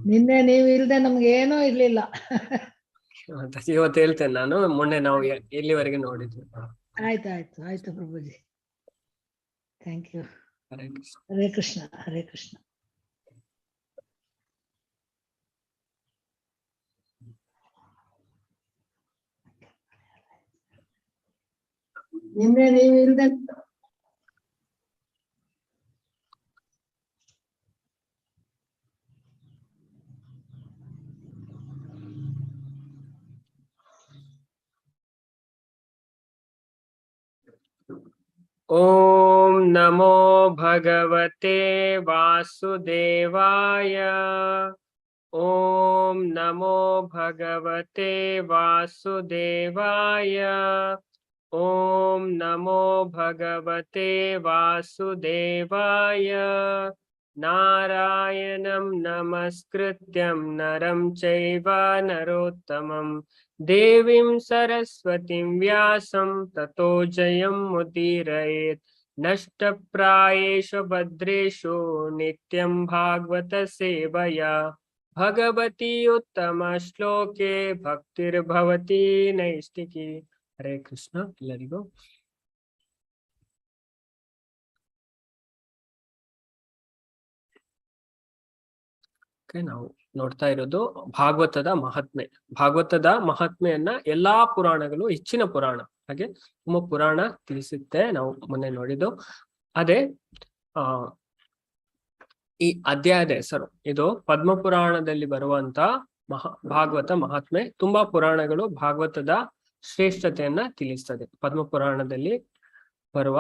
ನಿನ್ನೆ ನೀವು ಇಲ್ದೆ ನಮ್ಗೆ ಏನೂ ಇರ್ಲಿಲ್ಲ. ಇವತ್ತು ಹೇಳ್ತೇನೆ ನಾನು. ಮೊನ್ನೆ ನಾವು ಇಲ್ಲಿವರೆಗೆ ನೋಡಿದ್ವಿ. ಆಯ್ತು ಪ್ರಭುಜಿ. Thank you. ಹರೇ ಕೃಷ್ಣ. ಹರೇ ಕೃಷ್ಣ. ಹರೇ ಕೃಷ್ಣ. ನಿನ್ನೆ ನೀವು ಇಲ್ದೆ ಓಂ ನಮೋ ಭಗವತೆ ವಾಸುದೇವಾಯ. ಓಂ ನಮೋ ಭಗವತೆ ವಾಸುದೇವಾಯ. ಓಂ ನಮೋ ಭಗವತೆ ವಾಸುದೇವಾಯ. ನಾರಾಯಣಂ ನಮಸ್ಕೃತ್ಯಂ ನರಂ ಚೈವ ನರೋತ್ತಮಂ ದೇವೀಂ ಸರಸ್ವತಿಂ ವ್ಯಾಸಂ ತತೋ ಜಯಂ ಮುದೀರಯೇತ್. ನಷ್ಟಪ್ರಾಯೇಷು ಭದ್ರೇಷು ನಿತ್ಯಂ ಭಾಗವತ ಸೇವಯಾ ಭಗವತಿ ಉತ್ತಮ ಶ್ಲೋಕೆ ಭಕ್ತಿರ್ಭವತಿ ನೈಷ್ಟಿಕಿ. ಹರೇ ಕೃಷ್ಣ ಎಲ್ಲರಿಗೂ. ನಾವು ನೋಡ್ತಾ ಇರೋದು ಭಾಗವತದ ಮಹಾತ್ಮೆ. ಭಾಗವತದ ಮಹಾತ್ಮೆಯನ್ನ ಎಲ್ಲಾ ಪುರಾಣಗಳು, ಹೆಚ್ಚಿನ ಪುರಾಣ ಹಾಗೆ ತುಂಬಾ ಪುರಾಣ ತಿಳಿಸುತ್ತೆ. ನಾವು ಮೊನ್ನೆ ನೋಡಿದ್ದು ಅದೇ. ಈ ಅಧ್ಯಾಯದ ಹೆಸರು ಇದು ಪದ್ಮ ಪುರಾಣದಲ್ಲಿ ಬರುವಂತ ಭಾಗವತ ಮಹಾತ್ಮೆ. ತುಂಬಾ ಪುರಾಣಗಳು ಭಾಗವತದ ಶ್ರೇಷ್ಠತೆಯನ್ನ ತಿಳಿಸ್ತದೆ. ಪದ್ಮ ಪುರಾಣದಲ್ಲಿ ಬರುವ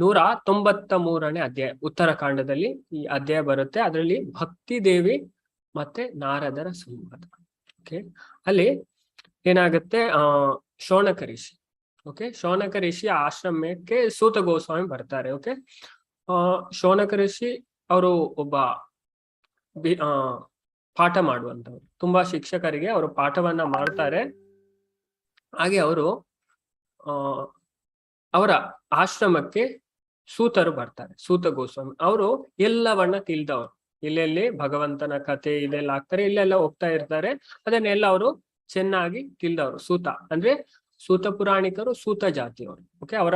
193ನೇ ಅಧ್ಯಾಯ, ಉತ್ತರಕಾಂಡದಲ್ಲಿ ಈ ಅಧ್ಯಾಯ ಬರುತ್ತೆ. ಅದರಲ್ಲಿ ಭಕ್ತಿ ದೇವಿ ಮತ್ತೆ ನಾರದರ ಸಂವಾದ. ಓಕೆ, ಅಲ್ಲಿ ಏನಾಗುತ್ತೆ, ಶೌನಕ ಋಷಿ. ಓಕೆ, ಶೌನಕ ಋಷಿ ಆಶ್ರಮಕ್ಕೆ ಸೂತ ಗೋಸ್ವಾಮಿ ಬರ್ತಾರೆ. ಓಕೆ, ಶೌನಕ ಋಷಿ ಅವರು ಒಬ್ಬ ಪಾಠ ಮಾಡುವಂತವ್ರು. ತುಂಬಾ ಶಿಕ್ಷಕರಿಗೆ ಅವರು ಪಾಠವನ್ನ ಮಾಡ್ತಾರೆ. ಹಾಗೆ ಅವರು ಅವರ ಆಶ್ರಮಕ್ಕೆ ಸೂತರು ಬರ್ತಾರೆ. ಸೂತ ಗೋಸ್ವಾಮಿ ಅವರು ಎಲ್ಲವನ್ನ ತಿಳಿದವರು. ಇಲ್ಲೆಲ್ಲಿ ಭಗವಂತನ ಕಥೆ ಇದೆಲ್ಲ ಆಗ್ತಾರೆ, ಇಲ್ಲೆಲ್ಲ ಹೋಗ್ತಾ ಇರ್ತಾರೆ. ಅದನ್ನೆಲ್ಲ ಅವರು ಚೆನ್ನಾಗಿ ತಿಳಿದವರು. ಸೂತ ಅಂದ್ರೆ ಸೂತ ಪುರಾಣಿಕರು, ಸೂತ ಜಾತಿಯವರು. ಓಕೆ, ಅವರ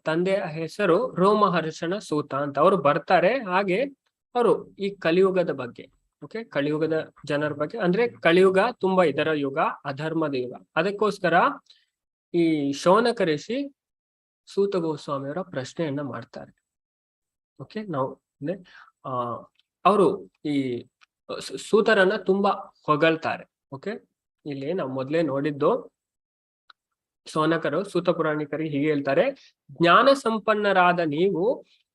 ತಂದೆಯ ಹೆಸರು ರೋಮಹರ್ಷಣ ಸೂತ ಅಂತ. ಅವರು ಬರ್ತಾರೆ. ಹಾಗೆ ಅವರು ಈ ಕಲಿಯುಗದ ಬಗ್ಗೆ, ಓಕೆ, ಕಲಿಯುಗದ ಜನರ ಬಗ್ಗೆ, ಅಂದ್ರೆ ಕಲಿಯುಗ ತುಂಬಾ ಇದರ ಯುಗ, ಅಧರ್ಮದ ಯುಗ. ಅದಕ್ಕೋಸ್ಕರ ಈ ಶೌನಕ ಋಷಿ ಸೂತ ಗೋಸ್ವಾಮಿಯವರ ಪ್ರಶ್ನೆಯನ್ನ ಮಾಡ್ತಾರೆ. ಓಕೆ, ನಾವು ಅವರು ಈ ಸೂತರನ್ನ ತುಂಬಾ ಹೊಗಳ್ತಾರೆ. ಓಕೆ, ಇಲ್ಲಿ ನಾವು ಮೊದಲೇ ನೋಡಿದ್ದು, ಶೌನಕರು ಸೂತ ಪುರಾಣಿಕರಿಗೆ ಹೀಗೆ ಹೇಳ್ತಾರೆ: ಜ್ಞಾನ ಸಂಪನ್ನರಾದ ನೀವು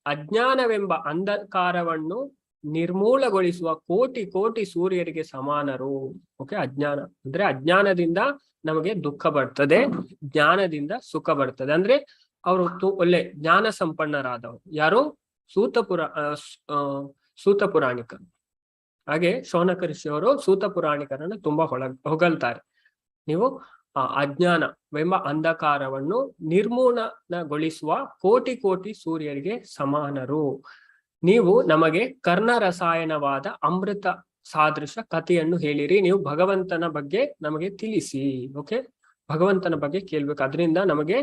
ಅಜ್ಞಾನವೆಂಬ ಅಂಧಕಾರವನ್ನು ನಿರ್ಮೂಲಗೊಳಿಸುವ ಕೋಟಿ ಕೋಟಿ ಸೂರ್ಯರಿಗೆ ಸಮಾನರು. ಓಕೆ, ಅಜ್ಞಾನ ಅಂದ್ರೆ ಅಜ್ಞಾನದಿಂದ ನಮಗೆ ದುಃಖ ಬರ್ತದೆ, ಜ್ಞಾನದಿಂದ ಸುಖ ಬರ್ತದೆ. ಅಂದ್ರೆ ಅವರು ಒಳ್ಳೆ ಜ್ಞಾನ ಸಂಪನ್ನರಾದವರು. ಯಾರು? ಸೂತ ಪುರಾಣಿಕರು. ಹಾಗೆ ಶೌನಕ ಋಷಿಯವರು ಸೂತ ಪುರಾಣಿಕರನ್ನು ತುಂಬಾ ಹೊಗಳ್ತಾರೆ. ನೀವು ಅಜ್ಞಾನವೆಂಬ ಅಂಧಕಾರವನ್ನು ನಿರ್ಮೂಲನಗೊಳಿಸುವ ಕೋಟಿ ಕೋಟಿ ಸೂರ್ಯರಿಗೆ ಸಮಾನರು. ನೀವು ನಮಗೆ ಕರ್ಣ ರಸಾಯನವಾದ ಅಮೃತ ಸಾದೃಶ ಕಥೆಯನ್ನು ಹೇಳಿರಿ. ನೀವು ಭಗವಂತನ ಬಗ್ಗೆ ನಮಗೆ ತಿಳಿಸಿ. ಓಕೆ, ಭಗವಂತನ ಬಗ್ಗೆ ಕೇಳ್ಬೇಕು. ಅದರಿಂದ ನಮಗೆ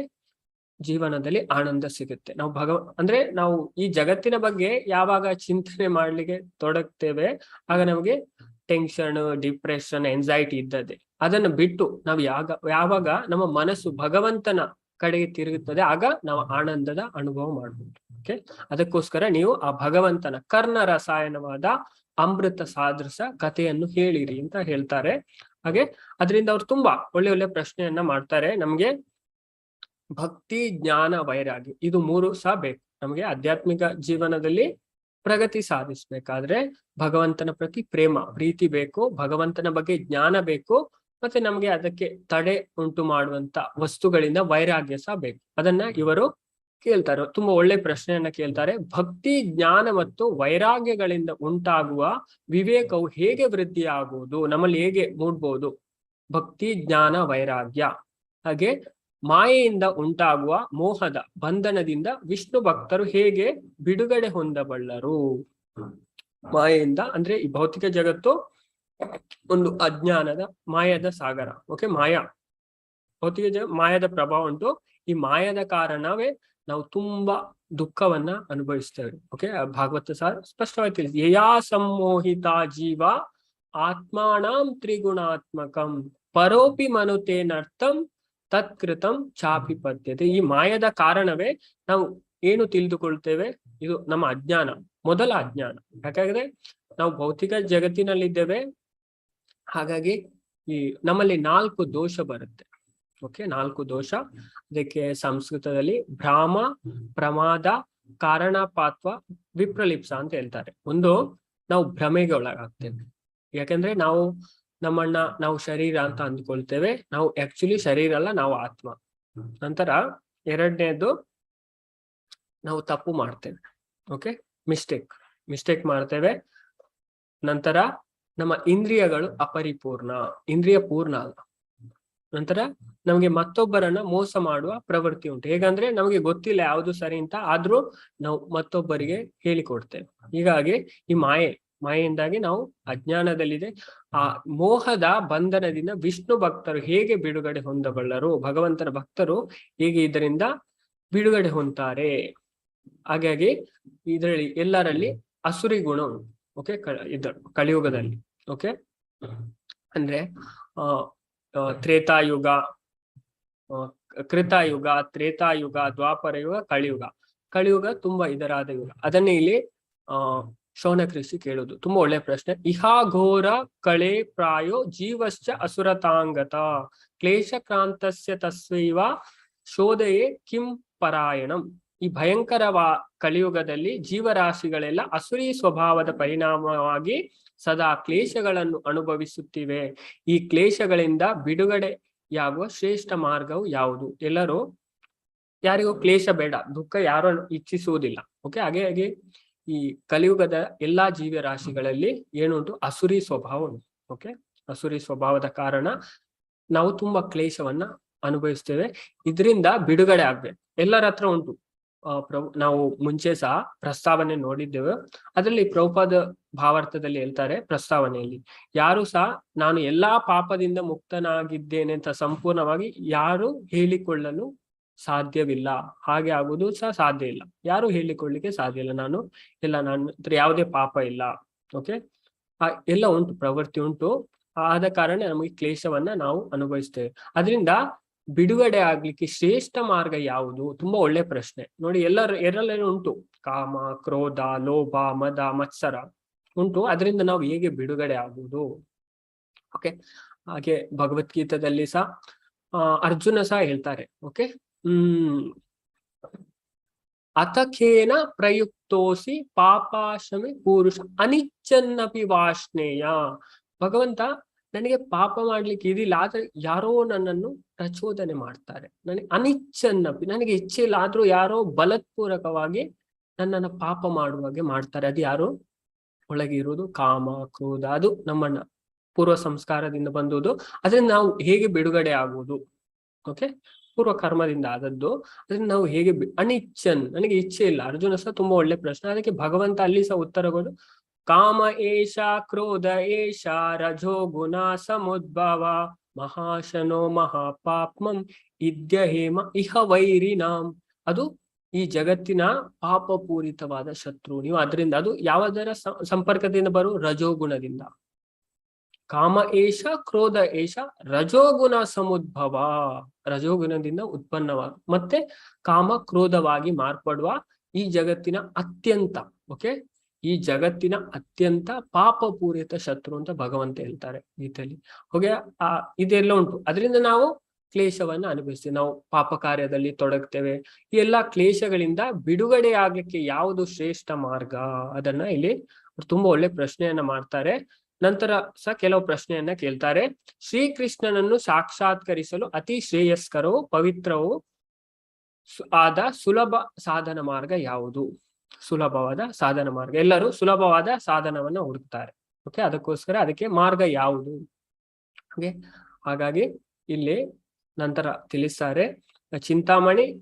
ಜೀವನದಲ್ಲಿ ಆನಂದ ಸಿಗುತ್ತೆ. ನಾವು ಅಂದ್ರೆ ನಾವು ಈ ಜಗತ್ತಿನ ಬಗ್ಗೆ ಯಾವಾಗ ಚಿಂತನೆ ಮಾಡ್ಲಿಕ್ಕೆ ತೊಡಗ್ತೇವೆ, ಆಗ ನಮಗೆ ಟೆನ್ಷನ್, ಡಿಪ್ರೆಷನ್, ಎಂಜೈಟಿ ಇದ್ದದೆ. ಅದನ್ನು ಬಿಟ್ಟು ನಾವು ಯಾವಾಗ ನಮ್ಮ ಮನಸ್ಸು ಭಗವಂತನ ಕಡೆಗೆ ತಿರುಗುತ್ತದೆ, ಆಗ ನಾವು ಆನಂದದ ಅನುಭವ ಮಾಡ್ಬೋದು. ಓಕೆ, ಅದಕ್ಕೋಸ್ಕರ ನೀವು ಆ ಭಗವಂತನ ಕರ್ಣ ರಸಾಯನವಾದ ಅಮೃತ ಸಾದೃಶ ಕಥೆಯನ್ನು ಹೇಳಿರಿ ಅಂತ ಹೇಳ್ತಾರೆ. ಹಾಗೆ ಅದರಿಂದ ಅವ್ರು ತುಂಬಾ ಒಳ್ಳೆ ಒಳ್ಳೆ ಪ್ರಶ್ನೆಯನ್ನ ಮಾಡ್ತಾರೆ. ನಮ್ಗೆ ಭಕ್ತಿ, ಜ್ಞಾನ, ವೈರಾಗ್ಯ ಇದು 3 ಸಹ ಬೇಕು. ನಮಗೆ ಆಧ್ಯಾತ್ಮಿಕ ಜೀವನದಲ್ಲಿ ಪ್ರಗತಿ ಸಾಧಿಸ್ಬೇಕಾದ್ರೆ ಭಗವಂತನ ಪ್ರತಿ ಪ್ರೀತಿ ಬೇಕು, ಭಗವಂತನ ಬಗ್ಗೆ ಜ್ಞಾನ ಬೇಕು, ಮತ್ತೆ ನಮ್ಗೆ ಅದಕ್ಕೆ ತಡೆ ಉಂಟು ಮಾಡುವಂತ ವಸ್ತುಗಳಿಂದ ವೈರಾಗ್ಯ ಸಹ ಬೇಕು. ಅದನ್ನ ಇವರು ಕೇಳ್ತಾರೆ. ತುಂಬಾ ಒಳ್ಳೆ ಪ್ರಶ್ನೆಯನ್ನ ಕೇಳ್ತಾರೆ. ಭಕ್ತಿ, ಜ್ಞಾನ ಮತ್ತು ವೈರಾಗ್ಯಗಳಿಂದ ಉಂಟಾಗುವ ವಿವೇಕವು ಹೇಗೆ ವೃದ್ಧಿ ಆಗುವುದು, ನಮ್ಮಲ್ಲಿ ಹೇಗೆ ಮೂಡ್ಬೋದು? ಭಕ್ತಿ, ಜ್ಞಾನ, ವೈರಾಗ್ಯ. ಹಾಗೆ ಮಾಯೆಯಿಂದ ಉಂಟಾಗುವ ಮೋಹದ ಬಂಧನದಿಂದ ವಿಷ್ಣು ಭಕ್ತರು ಹೇಗೆ ಬಿಡುಗಡೆ ಹೊಂದಬಲ್ಲರು? ಮಾಯೆಯಿಂದ ಅಂದ್ರೆ ಈ ಭೌತಿಕ ಜಗತ್ತು ಒಂದು ಅಜ್ಞಾನದ ಮಾಯದ ಸಾಗರ. ಓಕೆ, ಭೌತಿಕ ಮಾಯದ ಪ್ರಭಾವ ಉಂಟು. ಈ ಮಾಯದ ಕಾರಣವೇ ನಾವು ತುಂಬಾ ದುಃಖವನ್ನ ಅನುಭವಿಸ್ತೇವೆ. ಓಕೆ, ಭಾಗವತ ಸಹ ಸ್ಪಷ್ಟವಾಗಿ ತಿಳಿಸಿ, ಯಯಾ ಸಂಮೋಹಿತ ಜೀವ ಆತ್ಮಾನಂ ತ್ರಿಗುಣಾತ್ಮಕಂ ಪರೋಪಿ ಮನುತೇನರ್ಥಂ ತತ್ಕೃತಂ ಚಾಪಿ ಪದ್ಯತೆ. ಈ ಮಾಯದ ಕಾರಣವೇ ನಾವು ಏನು ತಿಳಿದುಕೊಳ್ತೇವೆ, ಇದು ನಮ್ಮ ಅಜ್ಞಾನ, ಮೊದಲ ಅಜ್ಞಾನ. ಯಾಕಂದ್ರೆ ನಾವು ಭೌತಿಕ ಜಗತ್ತಿನಲ್ಲಿದ್ದೇವೆ, ಹಾಗಾಗಿ ಈ ನಮ್ಮಲ್ಲಿ 4 ದೋಷ ಬರುತ್ತೆ. ಓಕೆ, 4 ದೋಷ. ಅದಕ್ಕೆ ಸಂಸ್ಕೃತದಲ್ಲಿ ಭ್ರಾಮ, ಪ್ರಮಾದ, ಕಾರಣಪಾತ್ವ, ವಿಪ್ರಲಿಪ್ಸ ಅಂತ ಹೇಳ್ತಾರೆ. ಒಂದು, ನಾವು ಭ್ರಮೆಗೆ ಒಳಗಾಗ್ತೇವೆ. ಯಾಕಂದ್ರೆ ನಾವು ಶರೀರ ಅಂತ ಅಂದ್ಕೊಳ್ತೇವೆ. ನಾವು ಆಕ್ಚುಲಿ ಶರೀರ ಅಲ್ಲ, ನಾವು ಆತ್ಮ. ನಂತರ ಎರಡನೇದು, ನಾವು ತಪ್ಪು ಮಾಡ್ತೇವೆ. ಓಕೆ, ಮಿಸ್ಟೇಕ್ ಮಾಡ್ತೇವೆ. ನಂತರ ನಮ್ಮ ಇಂದ್ರಿಯಗಳು ಅಪರಿಪೂರ್ಣ, ಇಂದ್ರಿಯ ಪೂರ್ಣ ಅಲ್ಲ. ನಂತರ ನಮಗೆ ಮತ್ತೊಬ್ಬರನ್ನ ಮೋಸ ಮಾಡುವ ಪ್ರವೃತ್ತಿ ಉಂಟು. ಹೇಗಂದ್ರೆ ನಮಗೆ ಗೊತ್ತಿಲ್ಲ ಯಾವುದು ಸರಿ ಅಂತ, ಆದ್ರೂ ನಾವು ಮತ್ತೊಬ್ಬರಿಗೆ ಹೇಳಿಕೊಡ್ತೇವೆ. ಹೀಗಾಗಿ ಈ ಮಾಯೆಯಿಂದಾಗಿ ನಾವು ಅಜ್ಞಾನದಲ್ಲಿದೆ. ಆ ಮೋಹದ ಬಂಧನದಿಂದ ವಿಷ್ಣು ಭಕ್ತರು ಹೇಗೆ ಬಿಡುಗಡೆ ಹೊಂದಬಲ್ಲರು, ಭಗವಂತನ ಭಕ್ತರು ಹೇಗೆ ಇದರಿಂದ ಬಿಡುಗಡೆ ಹೊಂದ್ತಾರೆ. ಹಾಗಾಗಿ ಇದರಲ್ಲಿ ಎಲ್ಲರಲ್ಲಿ ಅಸುರಿ ಗುಣ ಉಂಟು. ಓಕೆ, ಕಲಿಯುಗದಲ್ಲಿ. ಓಕೆ, ಅಂದ್ರೆ ತ್ರೇತಾಯುಗ, ಕೃತಾಯುಗ, ತ್ರೇತಾಯುಗ, ದ್ವಾಪರ ಯುಗ, ಕಳಿಯುಗ ತುಂಬಾ ಇದರಾದ ಯುಗ. ಅದನ್ನೇ ಇಲ್ಲಿ ಶೌನಕ ಋಷಿ ಕೇಳುದು. ತುಂಬಾ ಒಳ್ಳೆ ಪ್ರಶ್ನೆ. ಇಹಾಘೋರ ಕಳೆ ಪ್ರಾಯೋ ಜೀವಶ್ಚ ಅಸುರತಾಂಗತ ಕ್ಲೇಶಕ್ರಾಂತಸ್ಯ ತಸ್ವೈವ ಶೋಧಯೇ ಕಿಂ ಪರಾಯಣಂ. ಈ ಭಯಂಕರ ಕಲಿಯುಗದಲ್ಲಿ ಜೀವರಾಶಿಗಳೆಲ್ಲ ಅಸುರಿ ಸ್ವಭಾವದ ಪರಿಣಾಮವಾಗಿ ಸದಾ ಕ್ಲೇಶಗಳನ್ನು ಅನುಭವಿಸುತ್ತಿವೆ. ಈ ಕ್ಲೇಶಗಳಿಂದ ಬಿಡುಗಡೆಯಾಗುವ ಶ್ರೇಷ್ಠ ಮಾರ್ಗವು ಯಾವುದು? ಎಲ್ಲರೂ, ಯಾರಿಗೂ ಕ್ಲೇಶ ಬೇಡ, ದುಃಖ ಯಾರು ಇಚ್ಛಿಸುವುದಿಲ್ಲ. ಓಕೆ, ಹಾಗೆ ಈ ಕಲಿಯುಗದ ಎಲ್ಲಾ ಜೀವರಾಶಿಗಳಲ್ಲಿ ಏನುಂಟು? ಅಸುರಿ ಸ್ವಭಾವ ಉಂಟು. ಓಕೆ, ಅಸುರಿ ಸ್ವಭಾವದ ಕಾರಣ ನಾವು ತುಂಬಾ ಕ್ಲೇಶವನ್ನ ಅನುಭವಿಸ್ತೇವೆ. ಇದರಿಂದ ಬಿಡುಗಡೆ ಆಗ್ಬೇಕು. ಎಲ್ಲರ ಹತ್ರ ಉಂಟು. ನಾವು ಮುಂಚೆ ಸಹ ಪ್ರಸ್ತಾವನೆ ನೋಡಿದ್ದೇವೆ. ಅದರಲ್ಲಿ ಪ್ರಭುಪಾದ ಭಾವಾರ್ಥದಲ್ಲಿ ಹೇಳ್ತಾರೆ, ಪ್ರಸ್ತಾವನೆಯಲ್ಲಿ, ಯಾರು ಸಹ ನಾನು ಎಲ್ಲಾ ಪಾಪದಿಂದ ಮುಕ್ತನಾಗಿದ್ದೇನೆ ಅಂತ ಸಂಪೂರ್ಣವಾಗಿ ಯಾರು ಹೇಳಿಕೊಳ್ಳಲು ಸಾಧ್ಯವಿಲ್ಲ. ಹಾಗೆ ಆಗುವುದು ಸಹ ಸಾಧ್ಯ ಇಲ್ಲ. ಯಾರು ಹೇಳಿಕೊಳ್ಳಿಕ್ಕೆ ಸಾಧ್ಯ ಇಲ್ಲ. ನನ್ನ ಹತ್ರ ಯಾವುದೇ ಪಾಪ ಇಲ್ಲ. ಓಕೆ, ಎಲ್ಲ ಉಂಟು, ಪ್ರವೃತ್ತಿ ಉಂಟು. ಆದ ಕಾರಣ ನಮಗೆ ಕ್ಲೇಶವನ್ನ ನಾವು ಅನುಭವಿಸ್ತೇವೆ. ಅದರಿಂದ ಬಿಡುಗಡೆ ಆಗ್ಲಿಕ್ಕೆ ಶ್ರೇಷ್ಠ ಮಾರ್ಗ ಯಾವುದು? ತುಂಬಾ ಒಳ್ಳೆ ಪ್ರಶ್ನೆ. ನೋಡಿ, ಎಲ್ಲರೇನು ಉಂಟು? ಕಾಮ, ಕ್ರೋಧ, ಲೋಭ, ಮದ, ಮತ್ಸರ ಉಂಟು. ಅದರಿಂದ ನಾವು ಹೇಗೆ ಬಿಡುಗಡೆ ಆಗುವುದು? ಓಕೆ, ಹಾಗೆ ಭಗವದ್ಗೀತಾದಲ್ಲಿ ಸಹ ಅರ್ಜುನ ಸಹ ಹೇಳ್ತಾರೆ. ಓಕೆ, ಅಥಖೇನ ಪ್ರಯುಕ್ತೋಸಿ ಪಾಪಾಶಮಿ ಪುರುಷ ಅನಿಚ್ಛನ್ನಪಿ ವಾಷ್ಣೇಯ. ಭಗವಂತ, ನನಗೆ ಪಾಪ ಮಾಡ್ಲಿಕ್ಕೆ ಇದಿಲ್ಲ, ಆದ್ರೆ ಯಾರೋ ನನ್ನನ್ನು ಪ್ರಚೋದನೆ ಮಾಡ್ತಾರೆ. ನನಗೆ ಅನಿಚ್ಛನ್ನಪಿ, ನನಗೆ ಇಚ್ಛೆ ಇಲ್ಲ, ಆದ್ರೂ ಯಾರೋ ಬಲತ್ಪೂರ್ವಕವಾಗಿ ನನ್ನನ್ನು ಪಾಪ ಮಾಡುವಾಗೆ ಮಾಡ್ತಾರೆ. ಅದು ಯಾರು? ಒಳಗೆ ಇರುವುದು ಕಾಮ, ಕ್ರೋಧ. ಅದು ನಮ್ಮನ್ನ ಪೂರ್ವ ಸಂಸ್ಕಾರದಿಂದ ಬಂದುದು. ಅದರಿಂದ ನಾವು ಹೇಗೆ ಬಿಡುಗಡೆ ಆಗುವುದು? ಓಕೆ, ಪೂರ್ವ ಕರ್ಮದಿಂದ ಆದದ್ದು. ಅದರಿಂದ ನಾವು ಹೇಗೆ ಅನಿಚ್ಛನ್, ನನಗೆ ಇಚ್ಛೆ ಇಲ್ಲ. ಅರ್ಜುನ ಸಹ ತುಂಬಾ ಒಳ್ಳೆ ಪ್ರಶ್ನೆ. ಅದಕ್ಕೆ ಭಗವಂತ ಅಲ್ಲಿ ಸಹ ಉತ್ತರಗಳು, ಕಾಮ ಏಷ ಕ್ರೋಧ ಏಷ ರಜೋ ಗುಣ ಸಮುದ್ಭವ ಮಹಾಶನೋ ಮಹಾಪಾಪ್ಮಂ ಇದ್ಯ ಹೇಮ ಇಹ ವೈರಿನಾಂ. ಅದು ಈ ಜಗತ್ತಿನ ಪಾಪಪೂರಿತವಾದ ಶತ್ರು. ನೀವು ಅದರಿಂದ, ಅದು ಯಾವುದರ ಸಂಪರ್ಕದಿಂದ ರಜೋಗುಣದಿಂದ. ಕಾಮ ಏಷ ಕ್ರೋಧ ಏಷ ರಜೋಗುಣ ಸಮುದ್ಭವ, ರಜೋಗುಣದಿಂದ ಉತ್ಪನ್ನವಾದ ಮತ್ತೆ ಕಾಮ ಕ್ರೋಧವಾಗಿ ಮಾರ್ಪಡುವ ಈ ಜಗತ್ತಿನ ಅತ್ಯಂತ, ಓಕೆ, ಈ ಜಗತ್ತಿನ ಅತ್ಯಂತ ಪಾಪಪೂರಿತ ಶತ್ರು ಅಂತ ಭಗವಂತ ಹೇಳ್ತಾರೆ ಗೀತೆಯಲ್ಲಿ. ಹೋಗಿ ಇದೆಲ್ಲ ಉಂಟು. ಅದರಿಂದ ನಾವು ಕ್ಲೇಶವನ್ನ ಅನುಭವಿಸ್ತೇವೆ. ನಾವು ಪಾಪ ಕಾರ್ಯದಲ್ಲಿ ತೊಡಗ್ತೇವೆ. ಈ ಎಲ್ಲಾ ಕ್ಲೇಶಗಳಿಂದ ಬಿಡುಗಡೆ ಆಗ್ಲಿಕ್ಕೆ ಯಾವುದು ಶ್ರೇಷ್ಠ ಮಾರ್ಗ? ಅದನ್ನ ಇಲ್ಲಿ ತುಂಬಾ ಒಳ್ಳೆ ಪ್ರಶ್ನೆಯನ್ನ ಮಾಡ್ತಾರೆ. ನಂತರ ಸಹ ಕೆಲವು ಪ್ರಶ್ನೆಯನ್ನ ಕೇಳ್ತಾರೆ. ಶ್ರೀಕೃಷ್ಣನನ್ನು ಸಾಕ್ಷಾತ್ಕರಿಸಲು ಅತಿ ಶ್ರೇಯಸ್ಕರವು ಪವಿತ್ರವೂ ಆದ ಸುಲಭ ಸಾಧನ ಮಾರ್ಗ ಯಾವುದು? ಸುಲಭವಾದ ಸಾಧನ ಮಾರ್ಗ. ಎಲ್ಲರೂ ಸುಲಭವಾದ ಸಾಧನವನ್ನ ಹುಡುಕ್ತಾರೆ. ಓಕೆ, ಅದಕ್ಕೋಸ್ಕರ ಅದಕ್ಕೆ ಮಾರ್ಗ ಯಾವುದು? ಹಾಗಾಗಿ ಇಲ್ಲಿ ನಂತರ ತಿಳಿಸ್ತಾರೆ, ಚಿಂತಾಮಣಿ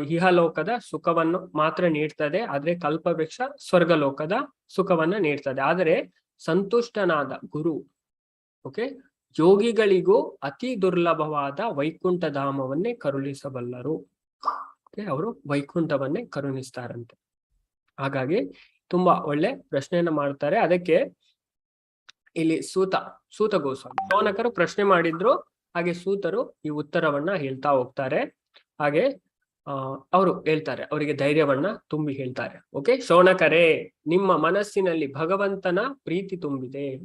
ಇಹಲೋಕದ ಸುಖವನ್ನು ಮಾತ್ರ ನೀಡ್ತದೆ, ಆದ್ರೆ ಕಲ್ಪವೃಕ್ಷ ಸ್ವರ್ಗಲೋಕದ ಸುಖವನ್ನ ನೀಡ್ತದೆ. ಆದರೆ ಸಂತುಷ್ಟನಾದ ಗುರು ಯೋಗಿಗಳಿಗೂ ಅತಿ ದುರ್ಲಭವಾದ ವೈಕುಂಠ ಧಾಮವನ್ನೇ ಕರುಣಿಸಬಲ್ಲರು. ಅವರು ವೈಕುಂಠವನ್ನೇ ಕರುಣಿಸ್ತಾರಂತೆ. ಹಾಗಾಗಿ ತುಂಬಾ ಒಳ್ಳೆ ಪ್ರಶ್ನೆಯನ್ನ ಮಾಡ್ತಾರೆ. ಅದಕ್ಕೆ ಇಲ್ಲಿ ಸೂತ ಗೋಸ್ವಾಮಿ ಶೌನಕರು ಪ್ರಶ್ನೆ ಮಾಡಿದ್ರು, ಹಾಗೆ ಸೂತರು ಈ ಉತ್ತರವನ್ನ ಹೇಳ್ತಾ ಹೋಗ್ತಾರೆ. ಹಾಗೆ ಅವರು ಹೇಳ್ತಾರೆ, ಅವರಿಗೆ ಧೈರ್ಯವನ್ನ ತುಂಬಿ ಹೇಳ್ತಾರೆ. ಶೌನಕರೇ, ನಿಮ್ಮ ಮನಸ್ಸಿನಲ್ಲಿ ಭಗವಂತನ ಪ್ರೀತಿ ತುಂಬಿದೆ.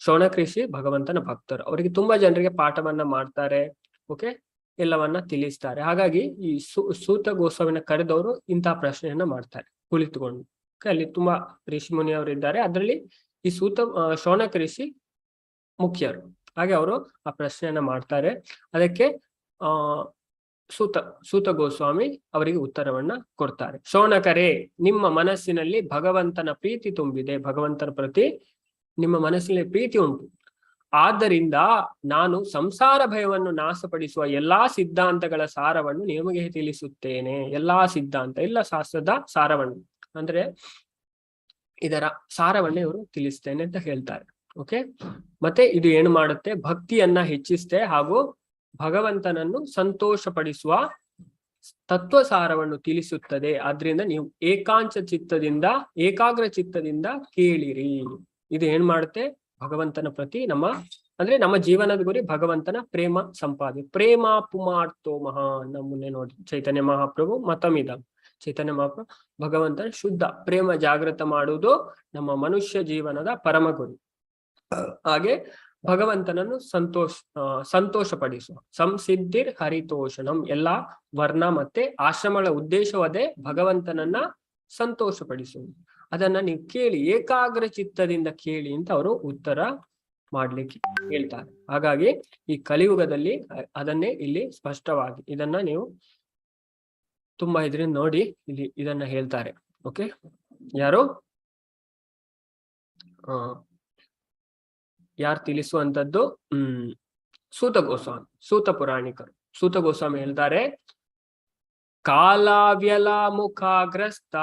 ಶೌನಕ ಋಷಿ ಭಗವಂತನ ಭಕ್ತರು, ಅವರಿಗೆ ತುಂಬಾ ಜನರಿಗೆ ಪಾಠವನ್ನ ಮಾಡ್ತಾರೆ, ಎಲ್ಲವನ್ನ ತಿಳಿಸ್ತಾರೆ. ಹಾಗಾಗಿ ಈ ಸೂತ ಗೋಸ್ವಾಮಿನ ಕರೆದವರು ಇಂತಹ ಪ್ರಶ್ನೆಯನ್ನ ಮಾಡ್ತಾರೆ ಕುಳಿತುಕೊಂಡು. ಅಲ್ಲಿ ತುಂಬಾ ಋಷಿ ಮುನಿಯವರು ಇದ್ದಾರೆ, ಅದರಲ್ಲಿ ಈ ಶೌನಕ ಋಷಿ ಮುಖ್ಯರು. ಹಾಗೆ ಅವರು ಆ ಪ್ರಶ್ನೆಯನ್ನ ಮಾಡ್ತಾರೆ. ಅದಕ್ಕೆ ಸೂತ ಗೋಸ್ವಾಮಿ ಅವರಿಗೆ ಉತ್ತರವನ್ನ ಕೊಡ್ತಾರೆ. ಶೌನಕರೇ, ನಿಮ್ಮ ಮನಸ್ಸಿನಲ್ಲಿ ಭಗವಂತನ ಪ್ರೀತಿ ತುಂಬಿದೆ. ಭಗವಂತನ ಪ್ರತಿ ನಿಮ್ಮ ಮನಸ್ಸಿನಲ್ಲಿ ಪ್ರೀತಿ ಉಂಟು. ಆದ್ದರಿಂದ ನಾನು ಸಂಸಾರ ಭಯವನ್ನು ನಾಶಪಡಿಸುವ ಎಲ್ಲಾ ಸಿದ್ಧಾಂತಗಳ ಸಾರವನ್ನು ನಿಮಗೆ ತಿಳಿಸುತ್ತೇನೆ. ಎಲ್ಲಾ ಸಿದ್ಧಾಂತ, ಎಲ್ಲ ಶಾಸ್ತ್ರದ ಸಾರವನ್ನು, ಅಂದ್ರೆ ಇದರ ಸಾರವನ್ನೇ ಇವರು ತಿಳಿಸ್ತೇನೆ ಅಂತ ಹೇಳ್ತಾರೆ. ಮತ್ತೆ ಇದು ಏನು ಮಾಡುತ್ತೆ? ಭಕ್ತಿಯನ್ನ ಹೆಚ್ಚಿಸುತ್ತೆ ಹಾಗೂ ಭಗವಂತನನ್ನು ಸಂತೋಷಪಡಿಸುವ ತತ್ವ ಸಾರವನ್ನು ತಿಳಿಸುತ್ತದೆ. ಆದ್ರಿಂದ ನೀವು ಏಕಾಗ್ರ ಚಿತ್ತದಿಂದ ಕೇಳಿರಿ. ಇದು ಏನ್ ಮಾಡುತ್ತೆ? ಭಗವಂತನ ಪ್ರತಿ ನಮ್ಮ ಜೀವನದ ಗುರಿ ಭಗವಂತನ ಪ್ರೇಮ ಸಂಪಾದನೆ. ಪ್ರೇಮ ಪುಮಾರ್ಥೋ ಮಹಾನ್. ನಮ್ಮನ್ನೇ ನೋಡಿ ಚೈತನ್ಯ ಮಹಾಪ್ರಭು ಮತಮಿದ. ಚೈತನ್ಯ ಮಹಾಪ್ರಭು ಭಗವಂತನ ಶುದ್ಧ ಪ್ರೇಮ ಜಾಗೃತ ಮಾಡುವುದು ನಮ್ಮ ಮನುಷ್ಯ ಜೀವನದ ಪರಮ ಗುರಿ. ಹಾಗೆ ಭಗವಂತನನ್ನು ಸಂತೋಷಪಡಿಸುವ ಸಂಸಿದ್ಧಿರ್ ಹರಿತೋಷಣಂ. ಎಲ್ಲಾ ವರ್ಣ ಮತ್ತೆ ಆಶ್ರಮಗಳ ಉದ್ದೇಶವದೇ ಭಗವಂತನನ್ನ ಸಂತೋಷಪಡಿಸುವುದು. ಅದನ್ನ ನೀವು ಕೇಳಿ, ಏಕಾಗ್ರ ಚಿತ್ತದಿಂದ ಕೇಳಿ ಅಂತ ಅವರು ಉತ್ತರ ಮಾಡ್ಲಿಕ್ಕೆ ಹೇಳ್ತಾರೆ. ಹಾಗಾಗಿ ಈ ಕಲಿಯುಗದಲ್ಲಿ ಅದನ್ನೇ ಇಲ್ಲಿ ಸ್ಪಷ್ಟವಾಗಿ ಇದನ್ನ ನೀವು ತುಂಬಾ ಇದರಿಂದ ನೋಡಿ ಇಲ್ಲಿ ಇದನ್ನ ಹೇಳ್ತಾರೆ. ಯಾರು ತಿಳಿಸುವಂತದ್ದು? ಸೂತ ಗೋಸ್ವಾಮಿ, ಸೂತ ಪುರಾಣಿಕರು. ಸೂತ ಗೋಸ್ವಾಮಿ ಹೇಳ್ತಾರೆ, ಕಾಲಾವ್ಯಲ ಮುಖಾಗ್ರಸ್ತ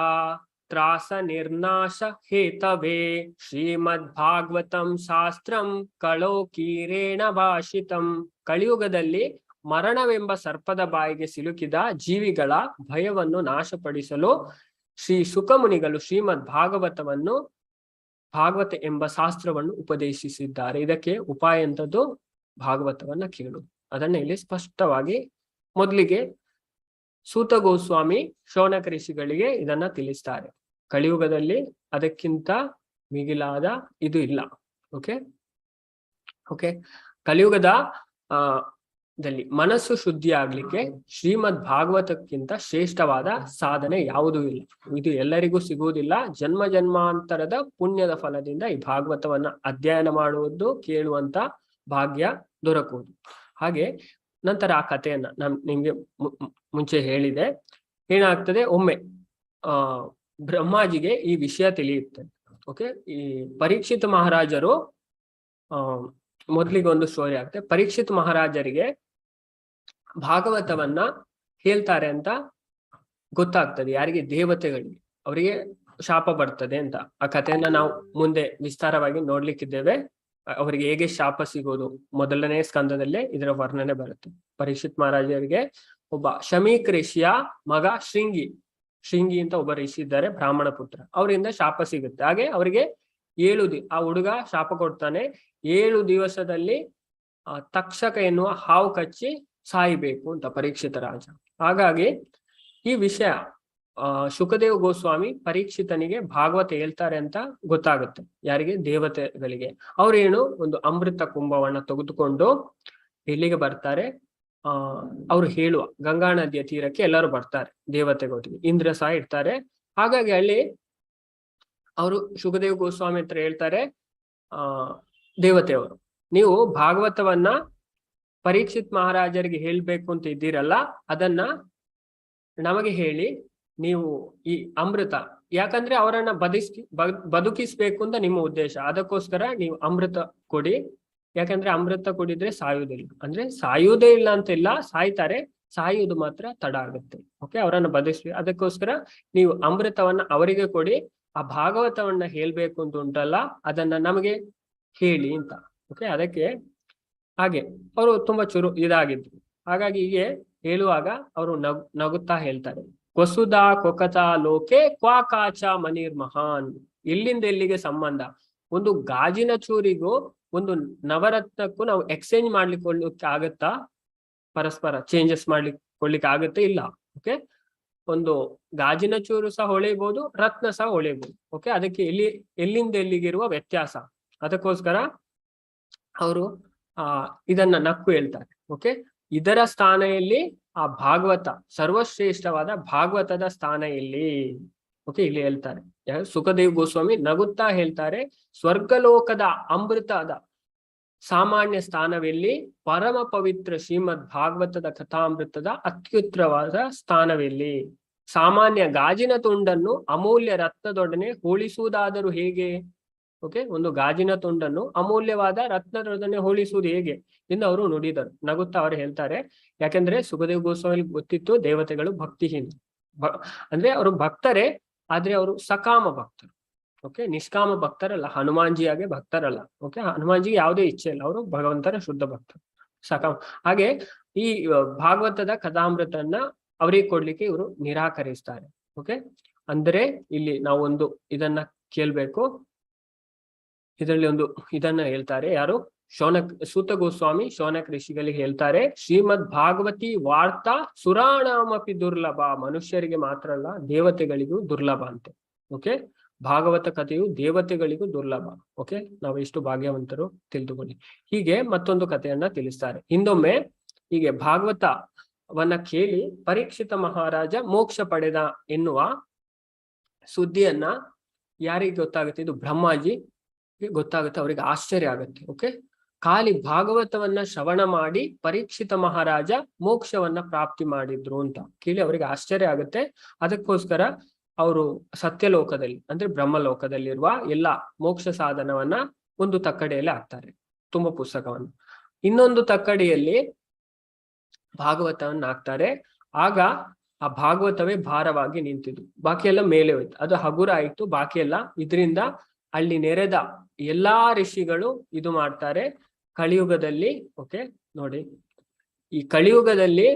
ತ್ರಾಸ ನಿರ್ನಾಶ ಹೇತವೇ ಶ್ರೀಮದ್ ಭಾಗವತಂ ಶಾಸ್ತ್ರಂ ಕಳೋಕೀರೇಣ ಭಾಷಿತಂ. ಕಲಿಯುಗದಲ್ಲಿ ಮರಣವೆಂಬ ಸರ್ಪದ ಬಾಯಿಗೆ ಸಿಲುಕಿದ ಜೀವಿಗಳ ಭಯವನ್ನು ನಾಶಪಡಿಸಲು ಶ್ರೀ ಸುಖಮುನಿಗಳು ಶ್ರೀಮದ್ ಭಾಗವತ ಎಂಬ ಶಾಸ್ತ್ರವನ್ನು ಉಪದೇಶಿಸಿದ್ದಾರೆ. ಇದಕ್ಕೆ ಉಪಾಯ ಎಂತದ್ದು? ಭಾಗವತವನ್ನ ಕೇಳು. ಅದನ್ನ ಇಲ್ಲಿ ಸ್ಪಷ್ಟವಾಗಿ ಮೊದಲಿಗೆ ಸೂತ ಗೋಸ್ವಾಮಿ ಶೌನಕ ಋಷಿಗಳಿಗೆ ಇದನ್ನ ತಿಳಿಸ್ತಾರೆ. ಕಲಿಯುಗದಲ್ಲಿ ಅದಕ್ಕಿಂತ ಮಿಗಿಲಾದ ಇದು ಇಲ್ಲ. ಕಲಿಯುಗದ ದಲ್ಲಿ ಮನಸ್ಸು ಶುದ್ಧಿ ಆಗ್ಲಿಕ್ಕೆ ಶ್ರೀಮದ್ ಭಾಗವತಕ್ಕಿಂತ ಶ್ರೇಷ್ಠವಾದ ಸಾಧನೆ ಯಾವುದೂ ಇಲ್ಲ. ಇದು ಎಲ್ಲರಿಗೂ ಸಿಗುವುದಿಲ್ಲ. ಜನ್ಮ ಜನ್ಮಾಂತರದ ಪುಣ್ಯದ ಫಲದಿಂದ ಈ ಭಾಗವತವನ್ನ ಅಧ್ಯಯನ ಮಾಡುವುದು, ಕೇಳುವಂತ ಭಾಗ್ಯ ದೊರಕುವುದು. ಹಾಗೆ ನಂತರ ಆ ಕಥೆಯನ್ನ ನಿಮ್ಗೆ ಮುಂಚೆ ಹೇಳಿದೆ. ಏನಾಗ್ತದೆ, ಒಮ್ಮೆ ಬ್ರಹ್ಮಾಜಿಗೆ ಈ ವಿಷಯ ತಿಳಿಯುತ್ತೆ. ಈ ಪರೀಕ್ಷಿತ್ ಮಹಾರಾಜರು ಮೊದಲಿಗೆ ಒಂದು ಸ್ಟೋರಿ ಆಗ್ತದೆ. ಪರೀಕ್ಷಿತ್ ಮಹಾರಾಜರಿಗೆ ಭಾಗವತವನ್ನ ಹೇಳ್ತಾರೆ ಅಂತ ಗೊತ್ತಾಗ್ತದೆ. ಯಾರಿಗೆ? ದೇವತೆಗಳಿಗೆ. ಅವರಿಗೆ ಶಾಪ ಬರ್ತದೆ ಅಂತ. ಆ ಕಥೆಯನ್ನ ನಾವು ಮುಂದೆ ವಿಸ್ತಾರವಾಗಿ ನೋಡ್ಲಿಕ್ಕಿದ್ದೇವೆ. ಅವರಿಗೆ ಹೇಗೆ ಶಾಪ ಸಿಗೋದು ಮೊದಲನೇ ಸ್ಕಂದದಲ್ಲೇ ಇದರ ವರ್ಣನೆ ಬರುತ್ತೆ. ಪರೀಕ್ಷಿತ್ ಮಹಾರಾಜರಿಗೆ ಒಬ್ಬ ಶಮೀಕ್ ಋಷಿಯ ಮಗ ಶೃಂಗಿ ಅಂತ ಒಬ್ಬ ಋಷಿ ಇದ್ದಾರೆ, ಬ್ರಾಹ್ಮಣ ಪುತ್ರ. ಅವರಿಂದ ಶಾಪ ಸಿಗುತ್ತೆ. ಹಾಗೆ ಅವರಿಗೆ ಆ ಹುಡುಗ ಶಾಪ ಕೊಡ್ತಾನೆ, 7 ದಿವಸದಲ್ಲಿ ತಕ್ಷಕ ಎನ್ನುವ ಹಾವು ಕಚ್ಚಿ ಸಾಯ್ಬೇಕು ಅಂತ ಪರೀಕ್ಷಿತ ರಾಜ. ಹಾಗಾಗಿ ಈ ವಿಷಯ ಶುಕದೇವ್ ಗೋಸ್ವಾಮಿ ಪರೀಕ್ಷಿತನಿಗೆ ಭಾಗವತ ಹೇಳ್ತಾರೆ ಅಂತ ಗೊತ್ತಾಗುತ್ತೆ. ಯಾರಿಗೆ? ದೇವತೆಗಳಿಗೆ. ಅವ್ರೇನು ಒಂದು ಅಮೃತ ಕುಂಭವನ್ನ ತೆಗೆದುಕೊಂಡು ಇಲ್ಲಿಗೆ ಬರ್ತಾರೆ. ಅವ್ರು ಹೇಳುವ ಗಂಗಾ ನದಿಯ ತೀರಕ್ಕೆ ಎಲ್ಲರೂ ಬರ್ತಾರೆ ದೇವತೆಗಳಿಗೆ. ಇಂದ್ರ ಸಹ ಇರ್ತಾರೆ. ಹಾಗಾಗಿ ಅಲ್ಲಿ ಅವರು ಶುಕದೇವ್ ಗೋಸ್ವಾಮಿ ಹತ್ರ ಹೇಳ್ತಾರೆ, ದೇವತೆಯವರು, ನೀವು ಭಾಗವತವನ್ನ ಪರೀಕ್ಷಿತ್ ಮಹಾರಾಜರಿಗೆ ಹೇಳ್ಬೇಕು ಅಂತ ಇದ್ದೀರಲ್ಲ, ಅದನ್ನ ನಮಗೆ ಹೇಳಿ. ನೀವು ಈ ಅಮೃತ, ಯಾಕಂದ್ರೆ ಅವರನ್ನ ಬದುಕಿಸ್ಬೇಕು ಅಂತ ನಿಮ್ಮ ಉದ್ದೇಶ, ಅದಕ್ಕೋಸ್ಕರ ನೀವು ಅಮೃತ ಕೊಡಿ. ಯಾಕಂದ್ರೆ ಅಮೃತ ಕುಡಿದ್ರೆ ಸಾಯುವುದಿಲ್ಲ. ಅಂದ್ರೆ ಸಾಯುವುದೇ ಇಲ್ಲ ಅಂತಿಲ್ಲ, ಸಾಯ್ತಾರೆ. ಸಾಯುವುದು ಮಾತ್ರ ತಡ ಆಗುತ್ತೆ. ಓಕೆ, ಅವರನ್ನ ಬದುಕಿಸಿ. ಅದಕ್ಕೋಸ್ಕರ ನೀವು ಅಮೃತವನ್ನ ಅವರಿಗೆ ಕೊಡಿ, ಆ ಭಾಗವತವನ್ನ ಹೇಳ್ಬೇಕು ಅಂತ ಉಂಟಲ್ಲ ಅದನ್ನ ನಮಗೆ ಹೇಳಿ ಅಂತ. ಓಕೆ, ಅದಕ್ಕೆ ಹಾಗೆ ಅವರು ತುಂಬಾ ಇದಾಗಿದ್ರು. ಹಾಗಾಗಿ ಹೀಗೆ ಹೇಳುವಾಗ ಅವರು ನಗುತ್ತಾ ಹೇಳ್ತಾರೆ, ಕೊಸುದಾ ಕೊಕತಾ ಲೋಕೆ ಕ್ವಾ ಕಾಚ ಮನಿರ್ ಮಹಾನ್. ಎಲ್ಲಿಂದ ಎಲ್ಲಿಗೆ ಸಂಬಂಧ? ಒಂದು ಗಾಜಿನ ಚೂರಿಗೂ ಒಂದು ನವರತ್ನಕ್ಕೂ ನಾವು ಎಕ್ಸ್ಚೇಂಜ್ ಮಾಡ್ಲಿಕ್ಕೆ ಆಗತ್ತಾ? ಪರಸ್ಪರ ಚೇಂಜಸ್ ಮಾಡ್ಲಿಕ್ಕೆ ಆಗುತ್ತೆ? ಇಲ್ಲ. ಓಕೆ, ಒಂದು ಗಾಜಿನ ಚೂರು ಸಹ ಹೊಳೆಯಬಹುದು, ರತ್ನ ಸಹ ಹೊಳೆಯಬಹುದು. ಓಕೆ, ಅದಕ್ಕೆ ಎಲ್ಲಿಂದ ಎಲ್ಲಿಗಿರುವ ವ್ಯತ್ಯಾಸ. ಅದಕ್ಕೋಸ್ಕರ ಅವರು ಇದನ್ನ ನಕ್ಕು ಹೇಳ್ತಾರೆ. ಓಕೆ, ಇದರ ಸ್ಥಾನ ಎಲ್ಲಿ? ಆ ಭಾಗವತ, ಸರ್ವಶ್ರೇಷ್ಠವಾದ ಭಾಗವತದ ಸ್ಥಾನ ಎಲ್ಲಿ? ಓಕೆ, ಇಲ್ಲಿ ಹೇಳ್ತಾರೆ. ಸುಖದೇವ್ ಗೋಸ್ವಾಮಿ ನಗುತ್ತಾ ಹೇಳ್ತಾರೆ, ಸ್ವರ್ಗಲೋಕದ ಅಮೃತದ ಸಾಮಾನ್ಯ ಸ್ಥಾನವೆಲ್ಲಿ? ಪರಮ ಪವಿತ್ರ ಶ್ರೀಮದ್ ಭಾಗವತದ ಕಥಾಮೃತದ ಅತ್ಯುತ್ತರವಾದ ಸ್ಥಾನವೆಲ್ಲಿ? ಸಾಮಾನ್ಯ ಗಾಜಿನ ತುಂಡನ್ನು ಅಮೂಲ್ಯ ರತ್ನದೊಡನೆ ಹೋಲಿಸುವುದಾದರೂ ಹೇಗೆ? ಓಕೆ, ಒಂದು ಗಾಜಿನ ತುಂಡನ್ನು ಅಮೂಲ್ಯವಾದ ರತ್ನದೊಡನೆ ಹೋಲಿಸುವುದು ಹೇಗೆ ಎಂದು ಅವರು ನುಡಿದರು. ನಗುತ್ತಾ ಅವರು ಹೇಳ್ತಾರೆ, ಯಾಕೆಂದ್ರೆ ಸುಖದೇವ್ ಗೋಸ್ವಾಮಿ ಗೊತ್ತಿತ್ತು ದೇವತೆಗಳು ಭಕ್ತಿಹೀನ, ಅಂದ್ರೆ ಅವರು ಭಕ್ತರೇ, ಆದ್ರೆ ಅವರು ಸಕಾಮ ಭಕ್ತರು. ಓಕೆ, ನಿಷ್ಕಾಮ ಭಕ್ತರಲ್ಲ, ಹನುಮಾನ್ಜಿಯಾಗೆ ಭಕ್ತರಲ್ಲ. ಓಕೆ, ಹನುಮಾನ್ಜಿಗೆ ಯಾವುದೇ ಇಚ್ಛೆ ಇಲ್ಲ, ಅವರು ಭಗವಂತನ ಶುದ್ಧ ಭಕ್ತರು, ಸಕಾಮ. ಹಾಗೆ ಈ ಭಾಗವತದ ಕಥಾಮೃತನ್ನ ಅವರಿಗೆ ಕೊಡ್ಲಿಕ್ಕೆ ಇವರು ನಿರಾಕರಿಸ್ತಾರೆ. ಓಕೆ, ಅಂದ್ರೆ ಇಲ್ಲಿ ನಾವು ಒಂದು ಇದನ್ನ ಕೇಳ್ಬೇಕು. ಇದರಲ್ಲಿ ಒಂದು ಇದನ್ನ ಹೇಳ್ತಾರೆ ಯಾರು? ಸೂತ ಗೋಸ್ವಾಮಿ ಶೌನಕ್ ಋಷಿಗಳಿಗೆ ಹೇಳ್ತಾರೆ, ಶ್ರೀಮದ್ ಭಾಗವತಿ ವಾರ್ತಾ ಸುರಾಣಾಮಪಿ ದುರ್ಲಭ. ಮನುಷ್ಯರಿಗೆ ಮಾತ್ರ ಅಲ್ಲ, ದೇವತೆಗಳಿಗೂ ದುರ್ಲಭ ಅಂತೆ. ಓಕೆ, ಭಾಗವತ ಕಥೆಯು ದೇವತೆಗಳಿಗೂ ದುರ್ಲಭ. ಓಕೆ, ನಾವು ಎಷ್ಟು ಭಾಗ್ಯವಂತರು ತಿಳಿದುಕೊಳ್ಳಿ. ಹೀಗೆ ಮತ್ತೊಂದು ಕಥೆಯನ್ನ ತಿಳಿಸ್ತಾರೆ. ಹಿಂದೊಮ್ಮೆ ಹೀಗೆ ಭಾಗವತವನ್ನ ಕೇಳಿ ಪರೀಕ್ಷಿತ ಮಹಾರಾಜ ಮೋಕ್ಷ ಪಡೆದ ಎನ್ನುವ ಸುದ್ದಿಯನ್ನ ಯಾರಿಗೆ ಗೊತ್ತಾಗುತ್ತೆ? ಇದು ಬ್ರಹ್ಮಾಜಿ ಗೊತ್ತಾಗುತ್ತೆ. ಅವರಿಗೆ ಆಶ್ಚರ್ಯ ಆಗುತ್ತೆ. ಓಕೆ, ಖಾಲಿ ಭಾಗವತವನ್ನ ಶ್ರವಣ ಮಾಡಿ ಪರೀಕ್ಷಿತ ಮಹಾರಾಜ ಮೋಕ್ಷವನ್ನ ಪ್ರಾಪ್ತಿ ಮಾಡಿದ್ರು ಅಂತ ಕೇಳಿ ಅವರಿಗೆ ಆಶ್ಚರ್ಯ ಆಗುತ್ತೆ. ಅದಕ್ಕೋಸ್ಕರ ಅವರು ಸತ್ಯಲೋಕದಲ್ಲಿ ಅಂದ್ರೆ ಬ್ರಹ್ಮಲೋಕದಲ್ಲಿರುವ ಎಲ್ಲ ಮೋಕ್ಷ ಸಾಧನವನ್ನ ಒಂದು ತಕ್ಕಡಿಯಲ್ಲಿ ಹಾಕ್ತಾರೆ, ತುಂಬಾ ಪುಸ್ತಕವನ್ನು. ಇನ್ನೊಂದು ತಕ್ಕಡಿಯಲ್ಲಿ ಭಾಗವತವನ್ನ ಹಾಕ್ತಾರೆ. ಆಗ ಆ ಭಾಗವತವೇ ಭಾರವಾಗಿ ನಿಂತಿದ್ದು, ಬಾಕಿ ಎಲ್ಲ ಮೇಲೆ ಹೋಯ್ತು. ಅದು ಹಗುರ ಆಯ್ತು, ಬಾಕಿ ಎಲ್ಲ. ಇದರಿಂದ ಅಲ್ಲಿ ನೆರೆದ ಎಲ್ಲಾ ಋಷಿಗಳು ಇದು ಮಾಡ್ತಾರೆ. ಕಲಿಯುಗದಲ್ಲಿ ಓಕೆ ನೋಡಿ, ಈ ಕಲಿಯುಗದಲ್ಲಿ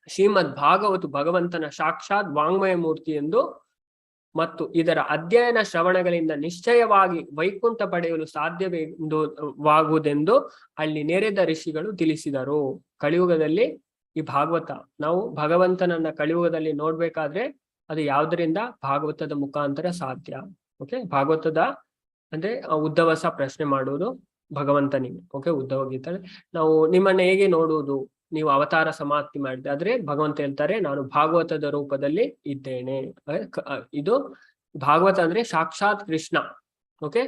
ಶ್ರೀಮದ್ ಭಾಗವತ ಭಗವಂತನ ಸಾಕ್ಷಾತ್ ವಾಂಗ್ಮಯ ಮೂರ್ತಿ ಎಂದು ಮತ್ತು ಇದರ ಅಧ್ಯಯನ ಶ್ರವಣಗಳಿಂದ ನಿಶ್ಚಯವಾಗಿ ವೈಕುಂಠ ಪಡೆಯಲು ಸಾಧ್ಯವಾಗುವುದೆಂದು ಅಲ್ಲಿ ನೆರೆದ ಋಷಿಗಳು ತಿಳಿಸಿದರು. ಕಲಿಯುಗದಲ್ಲಿ ಈ ಭಾಗವತ, ನಾವು ಭಗವಂತನನ್ನ ಕಲಿಯುಗದಲ್ಲಿ ನೋಡ್ಬೇಕಾದ್ರೆ ಅದು ಯಾವುದರಿಂದ? ಭಾಗವತದ ಮುಖಾಂತರ ಸಾಧ್ಯ. ಓಕೆ, ಭಾಗವತದ ಅಂದ್ರೆ ಉದ್ಧವಸ ಪ್ರಶ್ನೆ ಮಾಡುವುದು ಭಗವಂತನಿಗೆ. ಓಕೆ, ಉದ್ಧವ ಗೀತೆ, ನಾವು ನಿಮ್ಮನ್ನ ಹೇಗೆ ನೋಡುವುದು? ನೀವು ಅವತಾರ ಸಮಾಪ್ತಿ ಮಾಡಿದೆ ಆದ್ರೆ ಭಗವಂತ ಹೇಳ್ತಾರೆ, ನಾನು ಭಾಗವತದ ರೂಪದಲ್ಲಿ ಇದ್ದೇನೆ. ಇದು ಭಾಗವತ ಅಂದ್ರೆ ಸಾಕ್ಷಾತ್ ಕೃಷ್ಣ. ಓಕೆ,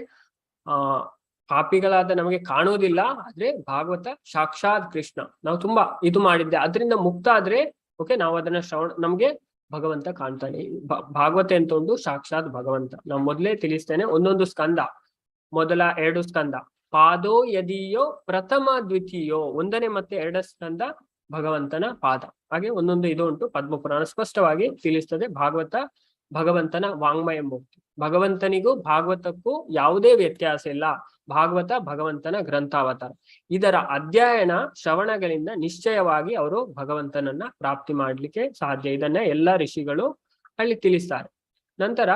ಪಾಪಿಗಳಾದ ನಮಗೆ ಕಾಣುವುದಿಲ್ಲ, ಆದ್ರೆ ಭಾಗವತ ಸಾಕ್ಷಾತ್ ಕೃಷ್ಣ. ನಾವು ತುಂಬಾ ಇದು ಮಾಡಿದ್ದೆ, ಅದರಿಂದ ಮುಕ್ತ ಆದ್ರೆ ಓಕೆ, ನಾವು ಅದನ್ನ ನಮ್ಗೆ ಭಗವಂತ ಕಾಣ್ತಾನೆ. ಭಾಗವತ ಅಂತ ಒಂದು ಸಾಕ್ಷಾತ್ ಭಗವಂತ. ನಾವು ಮೊದಲೇ ತಿಳಿಸ್ತೇನೆ, ಒಂದೊಂದು ಸ್ಕಂದ, ಮೊದಲ 2 ಸ್ಕಂದ ಪಾದೋ ಯದಿಯೋ ಪ್ರಥಮ ದ್ವಿತೀಯೋ, 1ನೇ ಮತ್ತೆ 2ನೇ ಸ್ಕಂದ ಭಗವಂತನ ಪಾದ. ಹಾಗೆ ಒಂದೊಂದು ಇದು ಉಂಟು. ಪದ್ಮಪುರಾಣ ಸ್ಪಷ್ಟವಾಗಿ ತಿಳಿಸ್ತದೆ ಭಾಗವತ ಭಗವಂತನ ವಾಂಗ್ಮಯ ಮೂರ್ತಿ. ಭಗವಂತನಿಗೂ ಭಾಗವತಕ್ಕೂ ಯಾವುದೇ ವ್ಯತ್ಯಾಸ ಇಲ್ಲ. ಭಾಗವತ ಭಗವಂತನ ಗ್ರಂಥಾವತಾರ. ಇದರ ಅಧ್ಯಯನ ಶ್ರವಣಗಳಿಂದ ನಿಶ್ಚಯವಾಗಿ ಅವರು ಭಗವಂತನನ್ನ ಪ್ರಾಪ್ತಿ ಮಾಡ್ಲಿಕ್ಕೆ ಸಾಧ್ಯ. ಇದನ್ನ ಎಲ್ಲ ಋಷಿಗಳು ಅಲ್ಲಿ ತಿಳಿಸ್ತಾರೆ. ನಂತರ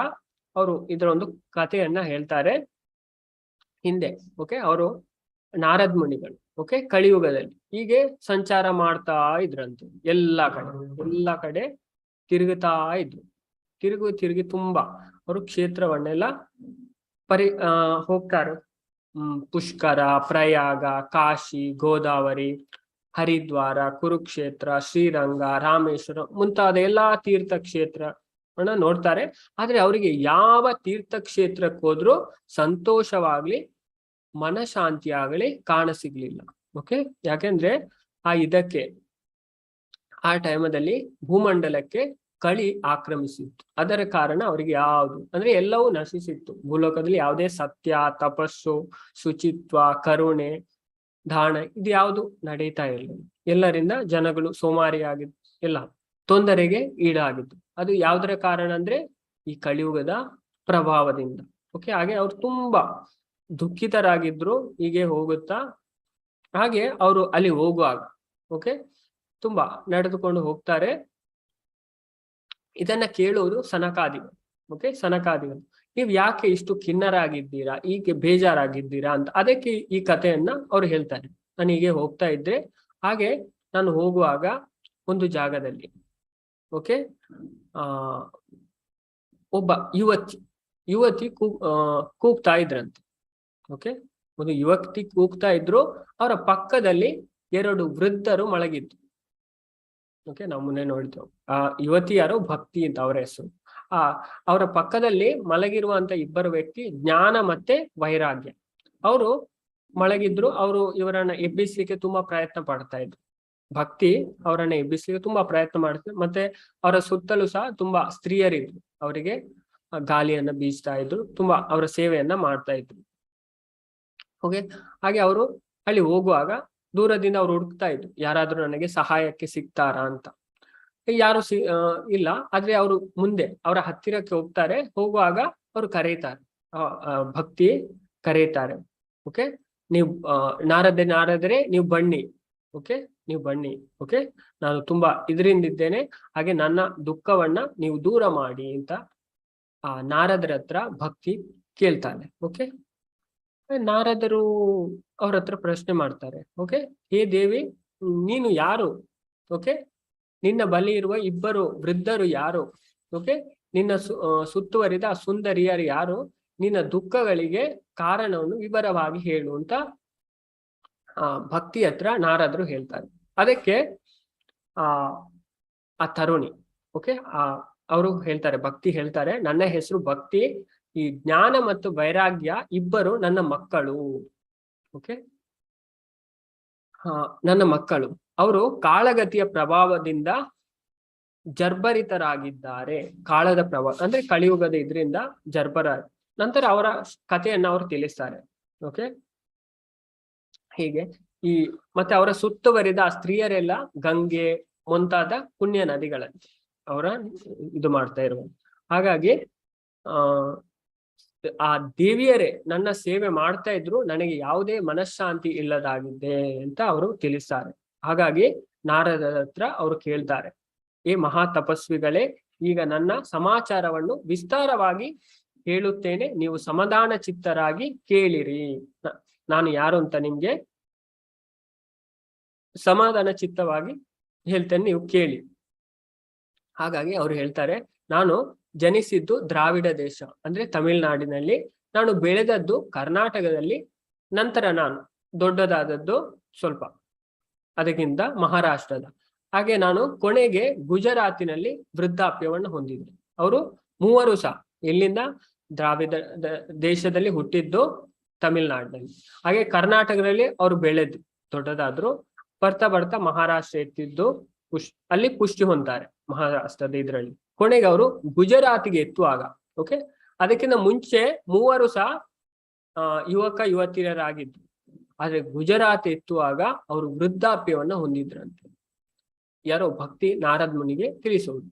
ಅವರು ಇದರ ಒಂದು ಕಥೆಯನ್ನ ಹೇಳ್ತಾರೆ ಹಿಂದೆ. ಓಕೆ, ಅವರು ನಾರದ್ ಮುನಿಗಳು ಓಕೆ ಕಲಿಯುಗದಲ್ಲಿ ಹೀಗೆ ಸಂಚಾರ ಮಾಡ್ತಾ ಇದ್ರಂತೆ. ಎಲ್ಲಾ ಕಡೆ ತಿರುಗುತ್ತಾ ಇದ್ರು. ತಿರುಗಿ ತುಂಬಾ ಅವರು ಕ್ಷೇತ್ರವನ್ನೆಲ್ಲ ಹೋಗ್ತಾರೆ. ಪುಷ್ಕರ, ಪ್ರಯಾಗ, ಕಾಶಿ, ಗೋದಾವರಿ, ಹರಿದ್ವಾರ, ಕುರುಕ್ಷೇತ್ರ, ಶ್ರೀರಂಗ, ರಾಮೇಶ್ವರ ಮುಂತಾದ ಎಲ್ಲಾ ತೀರ್ಥಕ್ಷೇತ್ರವನ್ನ ನೋಡ್ತಾರೆ. ಆದ್ರೆ ಅವರಿಗೆ ಯಾವ ತೀರ್ಥಕ್ಷೇತ್ರಕ್ಕೆ ಹೋದ್ರೂ ಸಂತೋಷವಾಗ್ಲಿ, ಮನಶಾಂತಿ ಆಗಲಿ ಕಾಣಸಿಗ್ಲಿಲ್ಲ. ಓಕೆ, ಯಾಕೆಂದ್ರೆ ಇದಕ್ಕೆ ಆ ಟೈಮದಲ್ಲಿ ಭೂಮಂಡಲಕ್ಕೆ ಕಳಿ ಆಕ್ರಮಿಸಿತ್ತು. ಅದರ ಕಾರಣ ಅವರಿಗೆ ಯಾವುದು ಅಂದ್ರೆ ಎಲ್ಲವೂ ನಶಿಸಿತ್ತು. ಭೂಲೋಕದಲ್ಲಿ ಯಾವುದೇ ಸತ್ಯ, ತಪಸ್ಸು, ಶುಚಿತ್ವ, ಕರುಣೆ, ದಾನ ಇದು ಯಾವುದು ನಡೀತಾ ಇರಲಿಲ್ಲ. ಎಲ್ಲರಿಂದ ಜನಗಳು ಸೋಮಾರಿಯಾಗಿದ್ದು, ಎಲ್ಲ ತೊಂದರೆಗೆ ಈಡಾಗಿದ್ದು. ಅದು ಯಾವುದರ ಕಾರಣ ಅಂದ್ರೆ ಈ ಕಲಿಯುಗದ ಪ್ರಭಾವದಿಂದ. ಓಕೆ, ಹಾಗೆ ಅವ್ರು ತುಂಬಾ ದುಃಖಿತರಾಗಿದ್ರು. ಹೀಗೆ ಹೋಗುತ್ತಾ ಹಾಗೆ ಅವರು ಅಲ್ಲಿ ಹೋಗುವಾಗ ಓಕೆ ತುಂಬಾ ನಡೆದುಕೊಂಡು ಹೋಗ್ತಾರೆ. ಇದನ್ನ ಕೇಳುವುದು ಸನಕಾದಿಗಳು. ಓಕೆ, ಸನಕಾದಿಗಳು, ನೀವು ಯಾಕೆ ಇಷ್ಟು ಖಿನ್ನರಾಗಿದ್ದೀರಾ, ಹೀಗೆ ಬೇಜಾರಾಗಿದ್ದೀರಾ ಅಂತ. ಅದಕ್ಕೆ ಈ ಕಥೆಯನ್ನ ಅವ್ರು ಹೇಳ್ತಾರೆ. ನಾನು ಹೀಗೆ ಹೋಗ್ತಾ ಇದ್ದೆ, ಹಾಗೆ ನಾನು ಹೋಗುವಾಗ ಒಂದು ಜಾಗದಲ್ಲಿ ಓಕೆ ಒಬ್ಬ ಯುವತಿ ಕೂಗ್ತಾ ಇದ್ರಂತೆ. ಓಕೆ, ಒಂದು ಯುವತಿ ಕೂಗ್ತಾ ಇದ್ರು. ಅವರ ಪಕ್ಕದಲ್ಲಿ 2 ವೃದ್ಧರು ಮಲಗಿದ್ರು. ಓಕೆ, ನಾವು ಮುನ್ನೆ ನೋಡಿದ್ದೆವು. ಆ ಯುವತಿ ಯಾರು, ಭಕ್ತಿ ಅಂತ ಅವರ ಹೆಸರು. ಅವರ ಪಕ್ಕದಲ್ಲಿ ಮಲಗಿರುವಂತ 2 ವ್ಯಕ್ತಿ ಜ್ಞಾನ ಮತ್ತೆ ವೈರಾಗ್ಯ. ಅವರು ಮಲಗಿದ್ರು. ಅವರು ಇವರನ್ನ ಎಬ್ಬಿಸ್ಲಿಕ್ಕೆ ತುಂಬಾ ಪ್ರಯತ್ನ ಪಡ್ತಾ ಇದ್ರು. ಭಕ್ತಿ ಅವರನ್ನ ಎಬ್ಬಿಸ್ಲಿಕ್ಕೆ ತುಂಬಾ ಪ್ರಯತ್ನ ಮಾಡ್ತಿದ್ರು. ಮತ್ತೆ ಅವರ ಸುತ್ತಲೂ ಸಹ ತುಂಬಾ ಸ್ತ್ರೀಯರಿದ್ರು. ಅವರಿಗೆ ಗಾಳಿಯನ್ನ ಬೀಸ್ತಾ ಇದ್ರು, ತುಂಬಾ ಅವರ ಸೇವೆಯನ್ನ ಮಾಡ್ತಾ ಇದ್ರು. ಓಕೆ, ಹಾಗೆ ಅವರು ಅಲ್ಲಿ ಹೋಗುವಾಗ ದೂರದಿಂದ ಅವ್ರು ಹುಡುಕ್ತಾ ಇದ್ರು, ಯಾರಾದ್ರೂ ನನಗೆ ಸಹಾಯಕ್ಕೆ ಸಿಗ್ತಾರಾ ಅಂತ. ಯಾರು ಇಲ್ಲ. ಆದ್ರೆ ಅವರು ಮುಂದೆ ಅವರ ಹತ್ತಿರಕ್ಕೆ ಹೋಗ್ತಾರೆ. ಹೋಗುವಾಗ ಅವರು ಕರೀತಾರೆ, ಭಕ್ತಿ ಕರೀತಾರೆ. ಓಕೆ, ನೀವು ನಾರದರೆ ನೀವು ಬನ್ನಿ. ಓಕೆ, ನೀವು ಬನ್ನಿ. ಓಕೆ, ನಾನು ತುಂಬಾ ಇದರಿಂದಿದ್ದೇನೆ, ಹಾಗೆ ನನ್ನ ದುಃಖವನ್ನ ನೀವು ದೂರ ಮಾಡಿ ಅಂತ ನಾರದರ ಹತ್ರ ಭಕ್ತಿ ಕೇಳ್ತಾನೆ. ಓಕೆ, ನಾರದರು ಅವ್ರ ಹತ್ರ ಪ್ರಶ್ನೆ ಮಾಡ್ತಾರೆ. ಓಕೆ, ಹೇ ದೇವಿ, ನೀನು ಯಾರು? ಓಕೆ, ನಿನ್ನ ಬಳಿ ಇರುವ 2 ವೃದ್ಧರು ಯಾರು? ಓಕೆ, ನಿನ್ನ ಸುತ್ತುವರಿದ ಸುಂದರಿಯರು ಯಾರು? ನಿನ್ನ ದುಃಖಗಳಿಗೆ ಕಾರಣವನ್ನು ವಿವರವಾಗಿ ಹೇಳು ಅಂತ ಭಕ್ತಿ ಹತ್ರ ನಾರದರು ಹೇಳ್ತಾರೆ. ಅದಕ್ಕೆ ಆ ತರುಣಿ ಓಕೆ ಅವರು ಹೇಳ್ತಾರೆ, ಭಕ್ತಿ ಹೇಳ್ತಾರೆ, ನನ್ನ ಹೆಸರು ಭಕ್ತಿ, ಈ ಜ್ಞಾನ ಮತ್ತು ವೈರಾಗ್ಯ 2 ನನ್ನ ಮಕ್ಕಳು. ಓಕೆ, ನನ್ನ ಮಕ್ಕಳು. ಅವರು ಕಾಳಗತಿಯ ಪ್ರಭಾವದಿಂದ ಜರ್ಭರಿತರಾಗಿದ್ದಾರೆ. ಕಾಳದ ಪ್ರಭಾವ ಅಂದ್ರೆ ಕಲಿಯುಗದ ಇದರಿಂದ ಜರ್ಭರ. ನಂತರ ಅವರ ಕಥೆಯನ್ನ ಅವರು ತಿಳಿಸ್ತಾರೆ. ಓಕೆ, ಹೀಗೆ ಮತ್ತೆ ಅವರ ಸುತ್ತುವರಿದ ಸ್ತ್ರೀಯರೆಲ್ಲ ಗಂಗೆ ಮುಂತಾದ ಪುಣ್ಯ ನದಿಗಳಲ್ಲಿ ಅವರ ಇದು ಮಾಡ್ತಾ ಇರುವ. ಹಾಗಾಗಿ ಆ ದೇವಿಯರೇ ನನ್ನ ಸೇವೆ ಮಾಡ್ತಾ ಇದ್ರು, ನನಗೆ ಯಾವುದೇ ಮನಃಶಾಂತಿ ಇಲ್ಲದಾಗಿದೆ ಅಂತ ಅವರು ತಿಳಿಸ್ತಾರೆ. ಹಾಗಾಗಿ ನಾರದರ ಹತ್ರ ಅವರು ಕೇಳ್ತಾರೆ, ಏ ಮಹಾ ತಪಸ್ವಿಗಳೇ, ಈಗ ನನ್ನ ಸಮಾಚಾರವನ್ನು ವಿಸ್ತಾರವಾಗಿ ಹೇಳುತ್ತೇನೆ, ನೀವು ಸಮಾಧಾನ ಚಿತ್ತರಾಗಿ ಕೇಳಿರಿ. ನಾನು ಯಾರು ಅಂತ ನಿಮ್ಗೆ ಸಮಾಧಾನ ಚಿತ್ತವಾಗಿ ಹೇಳ್ತೇನೆ, ನೀವು ಕೇಳಿ. ಹಾಗಾಗಿ ಅವರು ಹೇಳ್ತಾರೆ, ನಾನು ಜನಿಸಿದ್ದು ದ್ರಾವಿಡ ದೇಶ ಅಂದ್ರೆ ತಮಿಳುನಾಡಿನಲ್ಲಿ, ನಾನು ಬೆಳೆದದ್ದು ಕರ್ನಾಟಕದಲ್ಲಿ, ನಂತರ ನಾನು ದೊಡ್ಡದಾದದ್ದು ಸ್ವಲ್ಪ ಅದಕ್ಕಿಂತ ಮಹಾರಾಷ್ಟ್ರದ, ಹಾಗೆ ನಾನು ಕೊನೆಗೆ ಗುಜರಾತಿನಲ್ಲಿ ವೃದ್ಧಾಪ್ಯವನ್ನು ಹೊಂದಿದ್ದೆ. ಅವರು 3 ಸಹ ಎಲ್ಲಿಂದ ದ್ರಾವಿಡ ದೇಶದಲ್ಲಿ ಹುಟ್ಟಿದ್ದು ತಮಿಳುನಾಡಿನಲ್ಲಿ, ಹಾಗೆ ಕರ್ನಾಟಕದಲ್ಲಿ ಅವರು ಬೆಳೆದು ದೊಡ್ಡದಾದ್ರು. ಬರ್ತಾ ಬರ್ತಾ ಮಹಾರಾಷ್ಟ್ರ ಎತ್ತಿದ್ದು ಅಲ್ಲಿ ಪುಷ್ಟಿ ಹೊಂತಾರೆ ಮಹಾರಾಷ್ಟ್ರದ ಇದರಲ್ಲಿ. ಕೊನೆಗೆ ಅವರು ಗುಜರಾತಿಗೆ ಎತ್ತುವಾಗ ಓಕೆ ಅದಕ್ಕಿಂತ ಮುಂಚೆ 3 ಸಹ ಯುವತಿಯರಾಗಿದ್ರು. ಆದ್ರೆ ಗುಜರಾತ್ ಎತ್ತುವಾಗ ಅವರು ವೃದ್ಧಾಪ್ಯವನ್ನ ಹೊಂದಿದ್ರಂತೆ. ಯಾರೋ ಭಕ್ತಿ ನಾರದ್ ಮುನಿಗೆ ತಿಳಿಸುವುದು.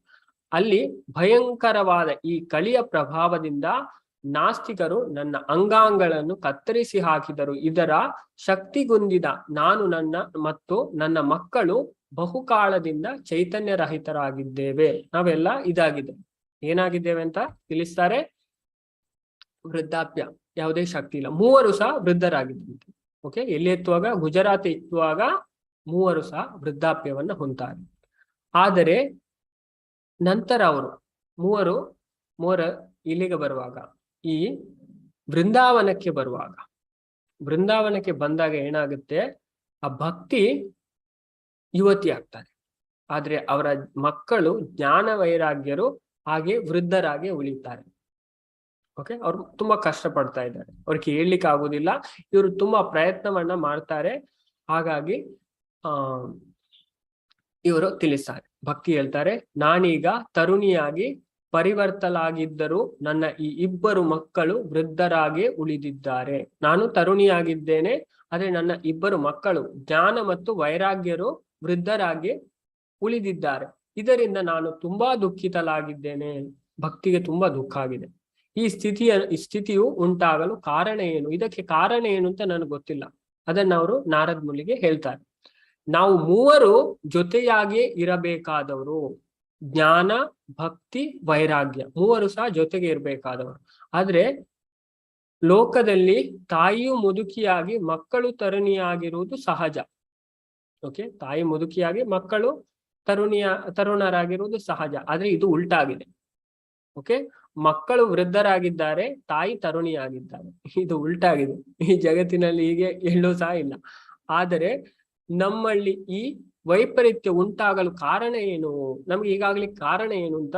ಅಲ್ಲಿ ಭಯಂಕರವಾದ ಈ ಕಲಿಯ ಪ್ರಭಾವದಿಂದ ನಾಸ್ತಿಕರು ನನ್ನ ಅಂಗಾಂಗಗಳನ್ನು ಕತ್ತರಿಸಿ ಹಾಕಿದರು. ಇದರ ಶಕ್ತಿಗುಂದಿದ ನಾನು ಮತ್ತು ನನ್ನ ಮಕ್ಕಳು ಬಹುಕಾಲದಿಂದ ಚೈತನ್ಯ ರಹಿತರಾಗಿದ್ದೇವೆ. ನಾವೆಲ್ಲ ಇದಾಗಿದೆ, ಏನಾಗಿದ್ದೇವೆ ಅಂತ ತಿಳಿಸ್ತಾರೆ. ವೃದ್ಧಾಪ್ಯ, ಯಾವುದೇ ಶಕ್ತಿ ಇಲ್ಲ. 3 ಸಹ ವೃದ್ಧರಾಗಿದ್ದಂತೆ. ಓಕೆ, ಎಲ್ಲಿ ಎತ್ತುವಾಗ ಗುಜರಾತ್ ಎತ್ತುವಾಗ 3 ಸಹ ವೃದ್ಧಾಪ್ಯವನ್ನ ಹೊಂತಾರೆ. ಆದರೆ ನಂತರ ಅವರು ಮೂವರು ಇಲ್ಲಿಗೆ ಬರುವಾಗ, ಈ ಬೃಂದಾವನಕ್ಕೆ ಬಂದಾಗ ಏನಾಗುತ್ತೆ, ಆ ಭಕ್ತಿ ಯುವತಿ ಆಗ್ತಾರೆ. ಆದ್ರೆ ಅವರ ಮಕ್ಕಳು ಜ್ಞಾನ ವೈರಾಗ್ಯರು ಹಾಗೆ ವೃದ್ಧರಾಗಿ ಉಳಿತಾರೆ. ಓಕೆ, ಅವ್ರು ತುಂಬಾ ಕಷ್ಟ ಪಡ್ತಾ ಇದ್ದಾರೆ, ಅವ್ರಿಗೆ ಹೇಳಲಿಕ್ಕೆ ಆಗುದಿಲ್ಲ. ಇವರು ತುಂಬಾ ಪ್ರಯತ್ನವನ್ನ ಮಾಡ್ತಾರೆ. ಹಾಗಾಗಿ ಇವರು ತಿಳಿಸ್ತಾರೆ, ಭಕ್ತಿ ಹೇಳ್ತಾರೆ, ನಾನೀಗ ತರುಣಿಯಾಗಿ ಪರಿವರ್ತಲಾಗಿದ್ದರೂ ನನ್ನ ಈ 2 ಮಕ್ಕಳು ವೃದ್ಧರಾಗಿ ಉಳಿದಿದ್ದಾರೆ. ನಾನು ತರುಣಿಯಾಗಿದ್ದೇನೆ, ಆದ್ರೆ ನನ್ನ 2 ಮಕ್ಕಳು ಜ್ಞಾನ ಮತ್ತು ವೈರಾಗ್ಯರು ವೃದ್ಧರಾಗಿ ಉಳಿದಿದ್ದಾರೆ. ಇದರಿಂದ ನಾನು ತುಂಬಾ ದುಃಖಿತಲಾಗಿದ್ದೇನೆ. ಭಕ್ತಿಗೆ ತುಂಬಾ ದುಃಖ ಆಗಿದೆ. ಈ ಸ್ಥಿತಿಯು ಉಂಟಾಗಲು ಕಾರಣ ಏನು, ಇದಕ್ಕೆ ಕಾರಣ ಏನು ಅಂತ ನನಗೆ ಗೊತ್ತಿಲ್ಲ. ಅದನ್ನ ಅವರು ನಾರದ್ ಮುನಿಗೆ ಹೇಳ್ತಾರೆ. ನಾವು ಮೂವರು ಜೊತೆಯಾಗಿಯೇ ಇರಬೇಕಾದವರು. ಜ್ಞಾನ, ಭಕ್ತಿ, ವೈರಾಗ್ಯ ಮೂವರು ಸಹ ಜೊತೆಗೆ ಇರಬೇಕಾದವರು. ಆದ್ರೆ ಲೋಕದಲ್ಲಿ ತಾಯಿಯು ಮುದುಕಿಯಾಗಿ ಮಕ್ಕಳು ತರುಣಿಯಾಗಿರುವುದು ಸಹಜ. ಓಕೆ, ತಾಯಿ ಮುದುಕಿಯಾಗಿ ಮಕ್ಕಳು ತರುಣರಾಗಿರುವುದು ಸಹಜ. ಆದ್ರೆ ಇದು ಉಲ್ಟಾಗಿದೆ. ಓಕೆ, ಮಕ್ಕಳು ವೃದ್ಧರಾಗಿದ್ದಾರೆ, ತಾಯಿ ತರುಣಿಯಾಗಿದ್ದಾರೆ. ಇದು ಉಲ್ಟಾಗಿದೆ. ಈ ಜಗತ್ತಿನಲ್ಲಿ ಹೀಗೆ ಎಲ್ಲೂ ಸಹ ಇಲ್ಲ. ಆದರೆ ನಮ್ಮಲ್ಲಿ ಈ ವೈಪರೀತ್ಯ ಉಂಟಾಗಲು ಕಾರಣ ಏನು, ನಮ್ಗೆ ಈಗಾಗಲೇ ಕಾರಣ ಏನು ಅಂತ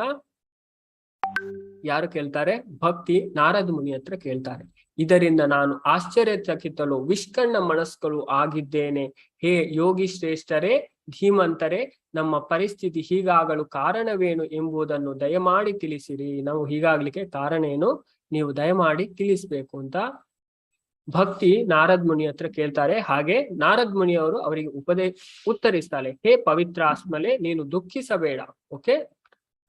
ಯಾರು ಕೇಳ್ತಾರೆ? ಭಕ್ತಿ ನಾರದ್ ಮುನಿ ಹತ್ರ ಕೇಳ್ತಾರೆ. ಇದರಿಂದ ನಾನು ಆಶ್ಚರ್ಯಚಕಿತಲು ವಿಷ್ಕಣ್ಣ ಮನಸ್ಕರು ಆಗಿದ್ದೇನೆ. ಹೇ ಯೋಗಿ ಶ್ರೇಷ್ಠರೇ, ಧೀಮಂತರೇ, ನಮ್ಮ ಪರಿಸ್ಥಿತಿ ಹೀಗಾಗಲು ಕಾರಣವೇನು ಎಂಬುದನ್ನು ದಯಮಾಡಿ ತಿಳಿಸಿರಿ. ನಾವು ಹೀಗಾಗ್ಲಿಕ್ಕೆ ಕಾರಣ ಏನು, ನೀವು ದಯಮಾಡಿ ತಿಳಿಸ್ಬೇಕು ಅಂತ ಭಕ್ತಿ ನಾರದ್ ಮುನಿ ಹತ್ರ ಕೇಳ್ತಾರೆ. ಹಾಗೆ ನಾರದ್ ಮುನಿ ಅವರು ಅವರಿಗೆ ಉತ್ತರಿಸ್ತಾರೆ. ಹೇ ಪವಿತ್ರ ಆತ್ಮಲೆ, ನೀನು ದುಃಖಿಸಬೇಡ. ಓಕೆ,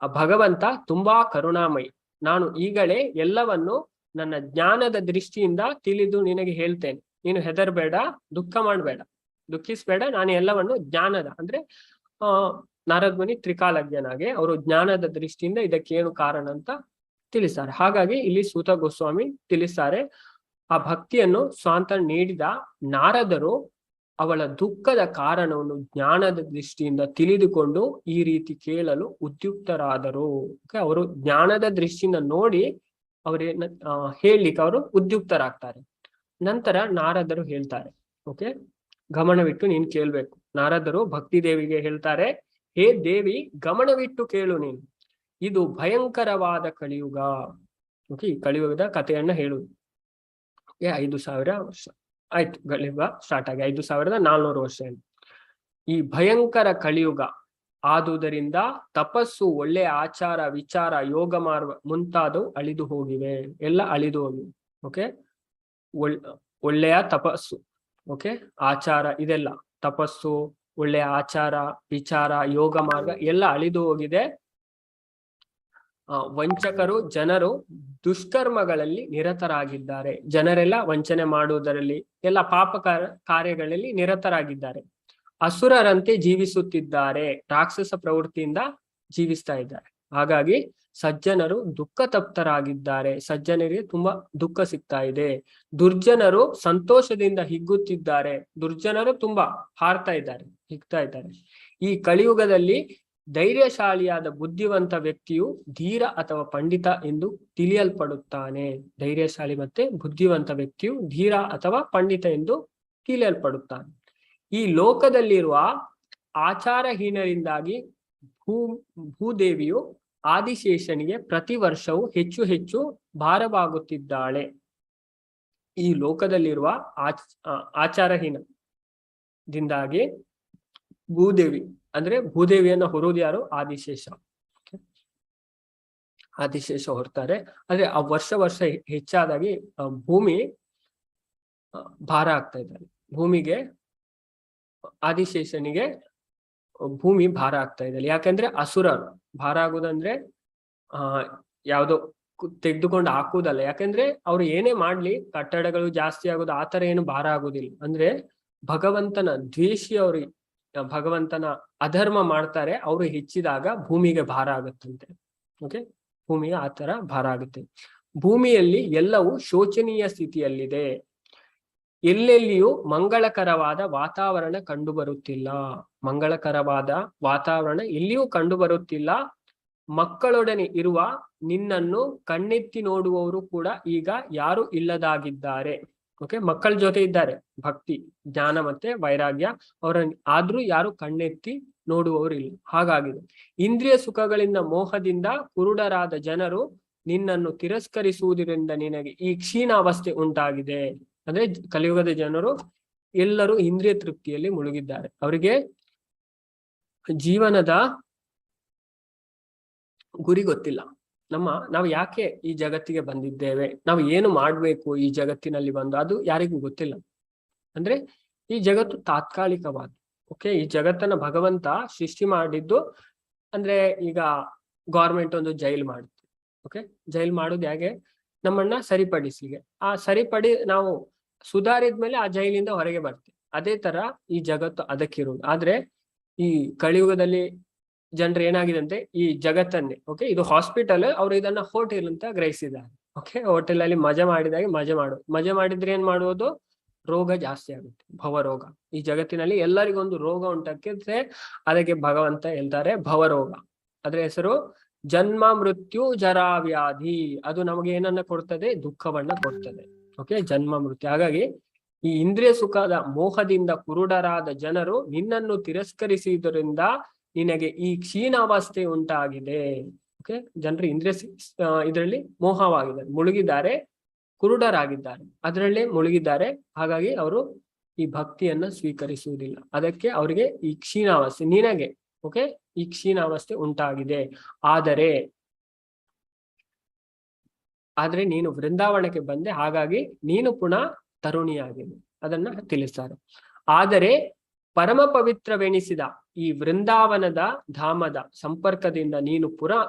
ಆ ಭಗವಂತ ತುಂಬಾ ಕರುಣಾಮಯಿ. ನಾನು ಈಗಲೇ ಎಲ್ಲವನ್ನು ನನ್ನ ಜ್ಞಾನದ ದೃಷ್ಟಿಯಿಂದ ತಿಳಿದು ನಿನಗೆ ಹೇಳ್ತೇನೆ. ನೀನು ಹೆದರ್ಬೇಡ, ದುಃಖ ಮಾಡಬೇಡ, ದುಃಖಿಸ್ಬೇಡ. ನಾನು ಎಲ್ಲವನ್ನು ಜ್ಞಾನದ ಅಂದ್ರೆ ನಾರದ್ ಮುನಿ ತ್ರಿಕಾಲಜ್ಞನಾಗೆ ಅವರು ಜ್ಞಾನದ ದೃಷ್ಟಿಯಿಂದ ಇದಕ್ಕೇನು ಕಾರಣ ಅಂತ ತಿಳಿಸ್ತಾರೆ. ಹಾಗಾಗಿ ಇಲ್ಲಿ ಸೂತ ಗೋಸ್ವಾಮಿ ತಿಳಿಸ್ತಾರೆ, ಆ ಭಕ್ತಿಯನ್ನು ಸ್ವಾಂತ ನೀಡಿದ ನಾರದರು ಅವಳ ದುಃಖದ ಕಾರಣವನ್ನು ಜ್ಞಾನದ ದೃಷ್ಟಿಯಿಂದ ತಿಳಿದುಕೊಂಡು ಈ ರೀತಿ ಕೇಳಲು ಉದ್ಯುಕ್ತರಾದರು. ಅವರು ಜ್ಞಾನದ ದೃಷ್ಟಿಯಿಂದ ನೋಡಿ ಅವರೇನ ಹೇಳಲಿಕ್ಕೆ ಅವರು ಉದ್ಯುಕ್ತರಾಗ್ತಾರೆ. ನಂತರ ನಾರದರು ಹೇಳ್ತಾರೆ, ಓಕೆ, ಗಮನವಿಟ್ಟು ನೀನು ಕೇಳ್ಬೇಕು. ನಾರದರು ಭಕ್ತಿ ದೇವಿಗೆ ಹೇಳ್ತಾರೆ, ಹೇ ದೇವಿ, ಗಮನವಿಟ್ಟು ಕೇಳು ನೀನು. ಇದು ಭಯಂಕರವಾದ ಕಲಿಯುಗ. ಓಕೆ, ಈ ಕಲಿಯುಗದ ಕಥೆಯನ್ನ ಹೇಳುದು. 5000 ವರ್ಷ ಆಯ್ತು, ಕಲಿಯುಗ ಸ್ಟಾರ್ಟ್ ಆಗಿ 5400 ವರ್ಷ. ಈ ಭಯಂಕರ ಕಲಿಯುಗ ಆದುದರಿಂದ ತಪಸ್ಸು, ಒಳ್ಳೆಯ ಆಚಾರ, ವಿಚಾರ, ಯೋಗ ಮಾರ್ಗ ಮುಂತಾದವು ಅಳಿದು ಹೋಗಿವೆ. ಎಲ್ಲ ಅಳಿದು ಹೋಗಿವೆ. ಓಕೆ, ಒಳ್ಳೆಯ ತಪಸ್ಸು, ಓಕೆ, ಆಚಾರ, ಇದೆಲ್ಲ ತಪಸ್ಸು, ಒಳ್ಳೆಯ ಆಚಾರ, ವಿಚಾರ, ಯೋಗ ಮಾರ್ಗ ಎಲ್ಲ ಅಳಿದು ಹೋಗಿದೆ. ವಂಚಕರು, ಜನರು ದುಷ್ಕರ್ಮಗಳಲ್ಲಿ ನಿರತರಾಗಿದ್ದಾರೆ. ಜನರೆಲ್ಲ ವಂಚನೆ ಮಾಡುವುದರಲ್ಲಿ, ಎಲ್ಲ ಪಾಪ ಕಾರ್ಯಗಳಲ್ಲಿ ನಿರತರಾಗಿದ್ದಾರೆ. ಅಸುರರಂತೆ ಜೀವಿಸುತ್ತಿದ್ದಾರೆ, ರಾಕ್ಷಸ ಪ್ರವೃತ್ತಿಯಿಂದ ಜೀವಿಸ್ತಾ ಇದ್ದಾರೆ. ಹಾಗಾಗಿ ಸಜ್ಜನರು ದುಃಖ ತಪ್ತರಾಗಿದ್ದಾರೆ, ಸಜ್ಜನರಿಗೆ ತುಂಬಾ ದುಃಖ ಸಿಗ್ತಾ ಇದೆ. ದುರ್ಜನರು ಸಂತೋಷದಿಂದ ಹಿಗ್ಗುತ್ತಿದ್ದಾರೆ, ದುರ್ಜನರು ತುಂಬಾ ಹಾರ್ತಾ ಇದ್ದಾರೆ, ಹಿಗ್ತಾ ಇದ್ದಾರೆ. ಈ ಕಲಿಯುಗದಲ್ಲಿ ಧೈರ್ಯಶಾಲಿಯಾದ ಬುದ್ಧಿವಂತ ವ್ಯಕ್ತಿಯು ಧೀರ ಅಥವಾ ಪಂಡಿತ ಎಂದು ತಿಳಿಯಲ್ಪಡುತ್ತಾನೆ. ಧೈರ್ಯಶಾಲಿ ಮತ್ತೆ ಬುದ್ಧಿವಂತ ವ್ಯಕ್ತಿಯು ಧೀರ ಅಥವಾ ಪಂಡಿತ ಎಂದು ತಿಳಿಯಲ್ಪಡುತ್ತಾನೆ. ಈ ಲೋಕದಲ್ಲಿರುವ ಆಚಾರಹೀನರಿಂದಾಗಿ ಭೂದೇವಿಯು ಆದಿಶೇಷನಿಗೆ ಪ್ರತಿ ವರ್ಷವೂ ಹೆಚ್ಚು ಹೆಚ್ಚು ಭಾರವಾಗುತ್ತಿದ್ದಾಳೆ. ಈ ಲೋಕದಲ್ಲಿರುವ ಆಚಾರಹೀನದಿಂದಾಗಿ ಭೂದೇವಿ ಅಂದ್ರೆ ಭೂದೇವಿಯನ್ನ ಹೊರೋದು ಯಾರು? ಆದಿಶೇಷ. ಆದಿಶೇಷ ಹೊರ್ತಾರೆ. ಆದ್ರೆ ಆ ವರ್ಷ ಹೆಚ್ಚಾದಾಗಿ ಭೂಮಿ ಭಾರ ಆಗ್ತಾ ಇದ್ದಾರೆ. ಭೂಮಿಗೆ, ಆದಿಶೇಷನಿಗೆ ಭೂಮಿ ಭಾರ ಆಗ್ತಾ ಇದೆ. ಯಾಕಂದ್ರೆ ಅಸುರರು ಭಾರ ಆಗುದಂದ್ರೆ ಯಾವ್ದೋ ತೆಗೆದುಕೊಂಡು ಹಾಕುವುದಲ್ಲ. ಯಾಕಂದ್ರೆ ಅವ್ರು ಏನೇ ಮಾಡ್ಲಿ, ಕಟ್ಟಡಗಳು ಜಾಸ್ತಿ ಆಗೋದು ಆತರ ಏನು ಭಾರ ಆಗುದಿಲ್ಲ. ಅಂದ್ರೆ ಭಗವಂತನ ದ್ವೇಷಿ, ಅವ್ರಿಗೆ ಭಗವಂತನ ಅಧರ್ಮ ಮಾಡ್ತಾರೆ, ಅವರು ಹೆಚ್ಚಿದಾಗ ಭೂಮಿಗೆ ಭಾರ ಆಗುತ್ತಂತೆ. ಓಕೆ, ಭೂಮಿಗೆ ಆತರ ಭಾರ ಆಗುತ್ತೆ. ಭೂಮಿಯಲ್ಲಿ ಎಲ್ಲವೂ ಶೋಚನೀಯ ಸ್ಥಿತಿಯಲ್ಲಿದೆ. ಎಲ್ಲೆಲ್ಲಿಯೂ ಮಂಗಳಕರವಾದ ವಾತಾವರಣ ಕಂಡುಬರುತ್ತಿಲ್ಲ. ಮಂಗಳಕರವಾದ ವಾತಾವರಣ ಎಲ್ಲಿಯೂ ಕಂಡುಬರುತ್ತಿಲ್ಲ. ಮಕ್ಕಳೊಡನೆ ಇರುವ ನಿನ್ನನ್ನು ಕಣ್ಣೆತ್ತಿ ನೋಡುವವರು ಕೂಡ ಈಗ ಯಾರು ಇಲ್ಲದಾಗಿದ್ದಾರೆ. ಓಕೆ, ಮಕ್ಕಳ ಜೊತೆ ಇದ್ದಾರೆ ಭಕ್ತಿ, ಜ್ಞಾನ ಮತ್ತೆ ವೈರಾಗ್ಯ, ಅವರ ಆದ್ರೂ ಯಾರು ಕಣ್ಣೆತ್ತಿ ನೋಡುವವರು ಇಲ್ಲ. ಹಾಗಾಗಿದೆ. ಇಂದ್ರಿಯ ಸುಖಗಳಿಂದ ಮೋಹದಿಂದ ಕುರುಡರಾದ ಜನರು ನಿನ್ನನ್ನು ತಿರಸ್ಕರಿಸುವುದರಿಂದ ನಿನಗೆ ಈ ಕ್ಷೀಣ ಅವಸ್ಥೆ ಉಂಟಾಗಿದೆ. ಅಂದ್ರೆ ಕಲಿಯುಗದ ಜನರು ಎಲ್ಲರೂ ಇಂದ್ರಿಯ ತೃಪ್ತಿಯಲ್ಲಿ ಮುಳುಗಿದ್ದಾರೆ. ಅವರಿಗೆ ಜೀವನದ ಗುರಿ ಗೊತ್ತಿಲ್ಲ. ನಾವು ಯಾಕೆ ಈ ಜಗತ್ತಿಗೆ ಬಂದಿದ್ದೇವೆ, ನಾವು ಏನು ಮಾಡ್ಬೇಕು ಈ ಜಗತ್ತಿನಲ್ಲಿ ಬಂದು, ಅದು ಯಾರಿಗೂ ಗೊತ್ತಿಲ್ಲ. ಅಂದ್ರೆ ಈ ಜಗತ್ತು ತಾತ್ಕಾಲಿಕವಾದ, ಓಕೆ, ಈ ಜಗತ್ತನ್ನ ಭಗವಂತ ಸೃಷ್ಟಿ ಮಾಡಿದ್ದು ಅಂದ್ರೆ ಈಗ ಗೌರ್ಮೆಂಟ್ ಒಂದು ಜೈಲ್ ಮಾಡುತ್ತೆ. ಓಕೆ, ಜೈಲ್ ಮಾಡೋದು ಹೇಗೆ? ನಮ್ಮನ್ನ ಸರಿಪಡಿಸಿಗೆ. ಆ ಸರಿಪಡಿ ನಾವು ಸುಧಾರಿದ್ಮೇಲೆ ಆ ಜೈಲಿಂದ ಹೊರಗೆ ಬರ್ತೀವಿ. ಅದೇ ತರ ಈ ಜಗತ್ತು ಅದಕ್ಕಿರುವುದು. ಆದ್ರೆ ಈ ಕಲಿಯುಗದಲ್ಲಿ ಜನರು ಏನಾಗಿದೆ ಅಂದ್ರೆ ಈ ಜಗತ್ತನ್ನೇ, ಓಕೆ, ಇದು ಹಾಸ್ಪಿಟಲ್, ಅವ್ರು ಇದನ್ನ ಹೋಟೆಲ್ ಅಂತ ಗ್ರಹಿಸಿದ್ದಾರೆ. ಓಕೆ, ಹೋಟೆಲ್ ಅಲ್ಲಿ ಮಜಾ ಮಾಡಿದಾಗೆ ಮಜಾ ಮಾಡಿದ್ರೆ ಏನ್ ಮಾಡುವುದು? ರೋಗ ಜಾಸ್ತಿ ಆಗುತ್ತೆ, ಭವರೋಗ. ಈ ಜಗತ್ತಿನಲ್ಲಿ ಎಲ್ಲರಿಗೊಂದು ರೋಗ ಉಂಟಾಕಿದ್ರೆ ಅದಕ್ಕೆ ಭಗವಂತ ಹೇಳ್ತಾರೆ ಭವರೋಗ. ಅದ್ರ ಹೆಸರು ಜನ್ಮ ಮೃತ್ಯು ಜರಾ ವ್ಯಾಧಿ. ಅದು ನಮಗೆ ಏನನ್ನ ಕೊಡ್ತದೆ? ದುಃಖವನ್ನ ಕೊಡ್ತದೆ. ಓಕೆ, ಜನ್ಮ ಮೃತ್ಯು. ಹಾಗಾಗಿ ಈ ಇಂದ್ರಿಯ ಸುಖದ ಮೋಹದಿಂದ ಕುರುಡರಾದ ಜನರು ನಿನ್ನನ್ನು ತಿರಸ್ಕರಿಸುವುದರಿಂದ ನಿನಗೆ ಈ ಕ್ಷೀಣಾವಸ್ಥೆ ಉಂಟಾಗಿದೆ. ಓಕೆ, ಜನರು ಇಂದ್ರಿಯ ಇದರಲ್ಲಿ ಮೋಹವಾಗಿದ್ದಾರೆ, ಮುಳುಗಿದ್ದಾರೆ, ಕುರುಡರಾಗಿದ್ದಾರೆ, ಅದರಲ್ಲೇ ಮುಳುಗಿದ್ದಾರೆ. ಹಾಗಾಗಿ ಅವರು ಈ ಭಕ್ತಿಯನ್ನ ಸ್ವೀಕರಿಸುವುದಿಲ್ಲ. ಅದಕ್ಕೆ ಅವರಿಗೆ ಈ ಕ್ಷೀಣಾವಸ್ಥೆ, ನಿನಗೆ ಓಕೆ ಈ ಕ್ಷೀಣಾವಸ್ಥೆ ಉಂಟಾಗಿದೆ. ಆದ್ರೆ ನೀನು ವೃಂದಾವನಕ್ಕೆ ಬಂದೆ, ಹಾಗಾಗಿ ನೀನು ಪುನಃ ತರುಣಿಯಾಗಿದೆ, ಅದನ್ನ ತಿಳಿಸ್ತಾರೆ. ಆದರೆ ಪರಮ ಪವಿತ್ರವೆನಿಸಿದ ಈ ವೃಂದಾವನದ ಧಾಮದ ಸಂಪರ್ಕದಿಂದ ನೀನು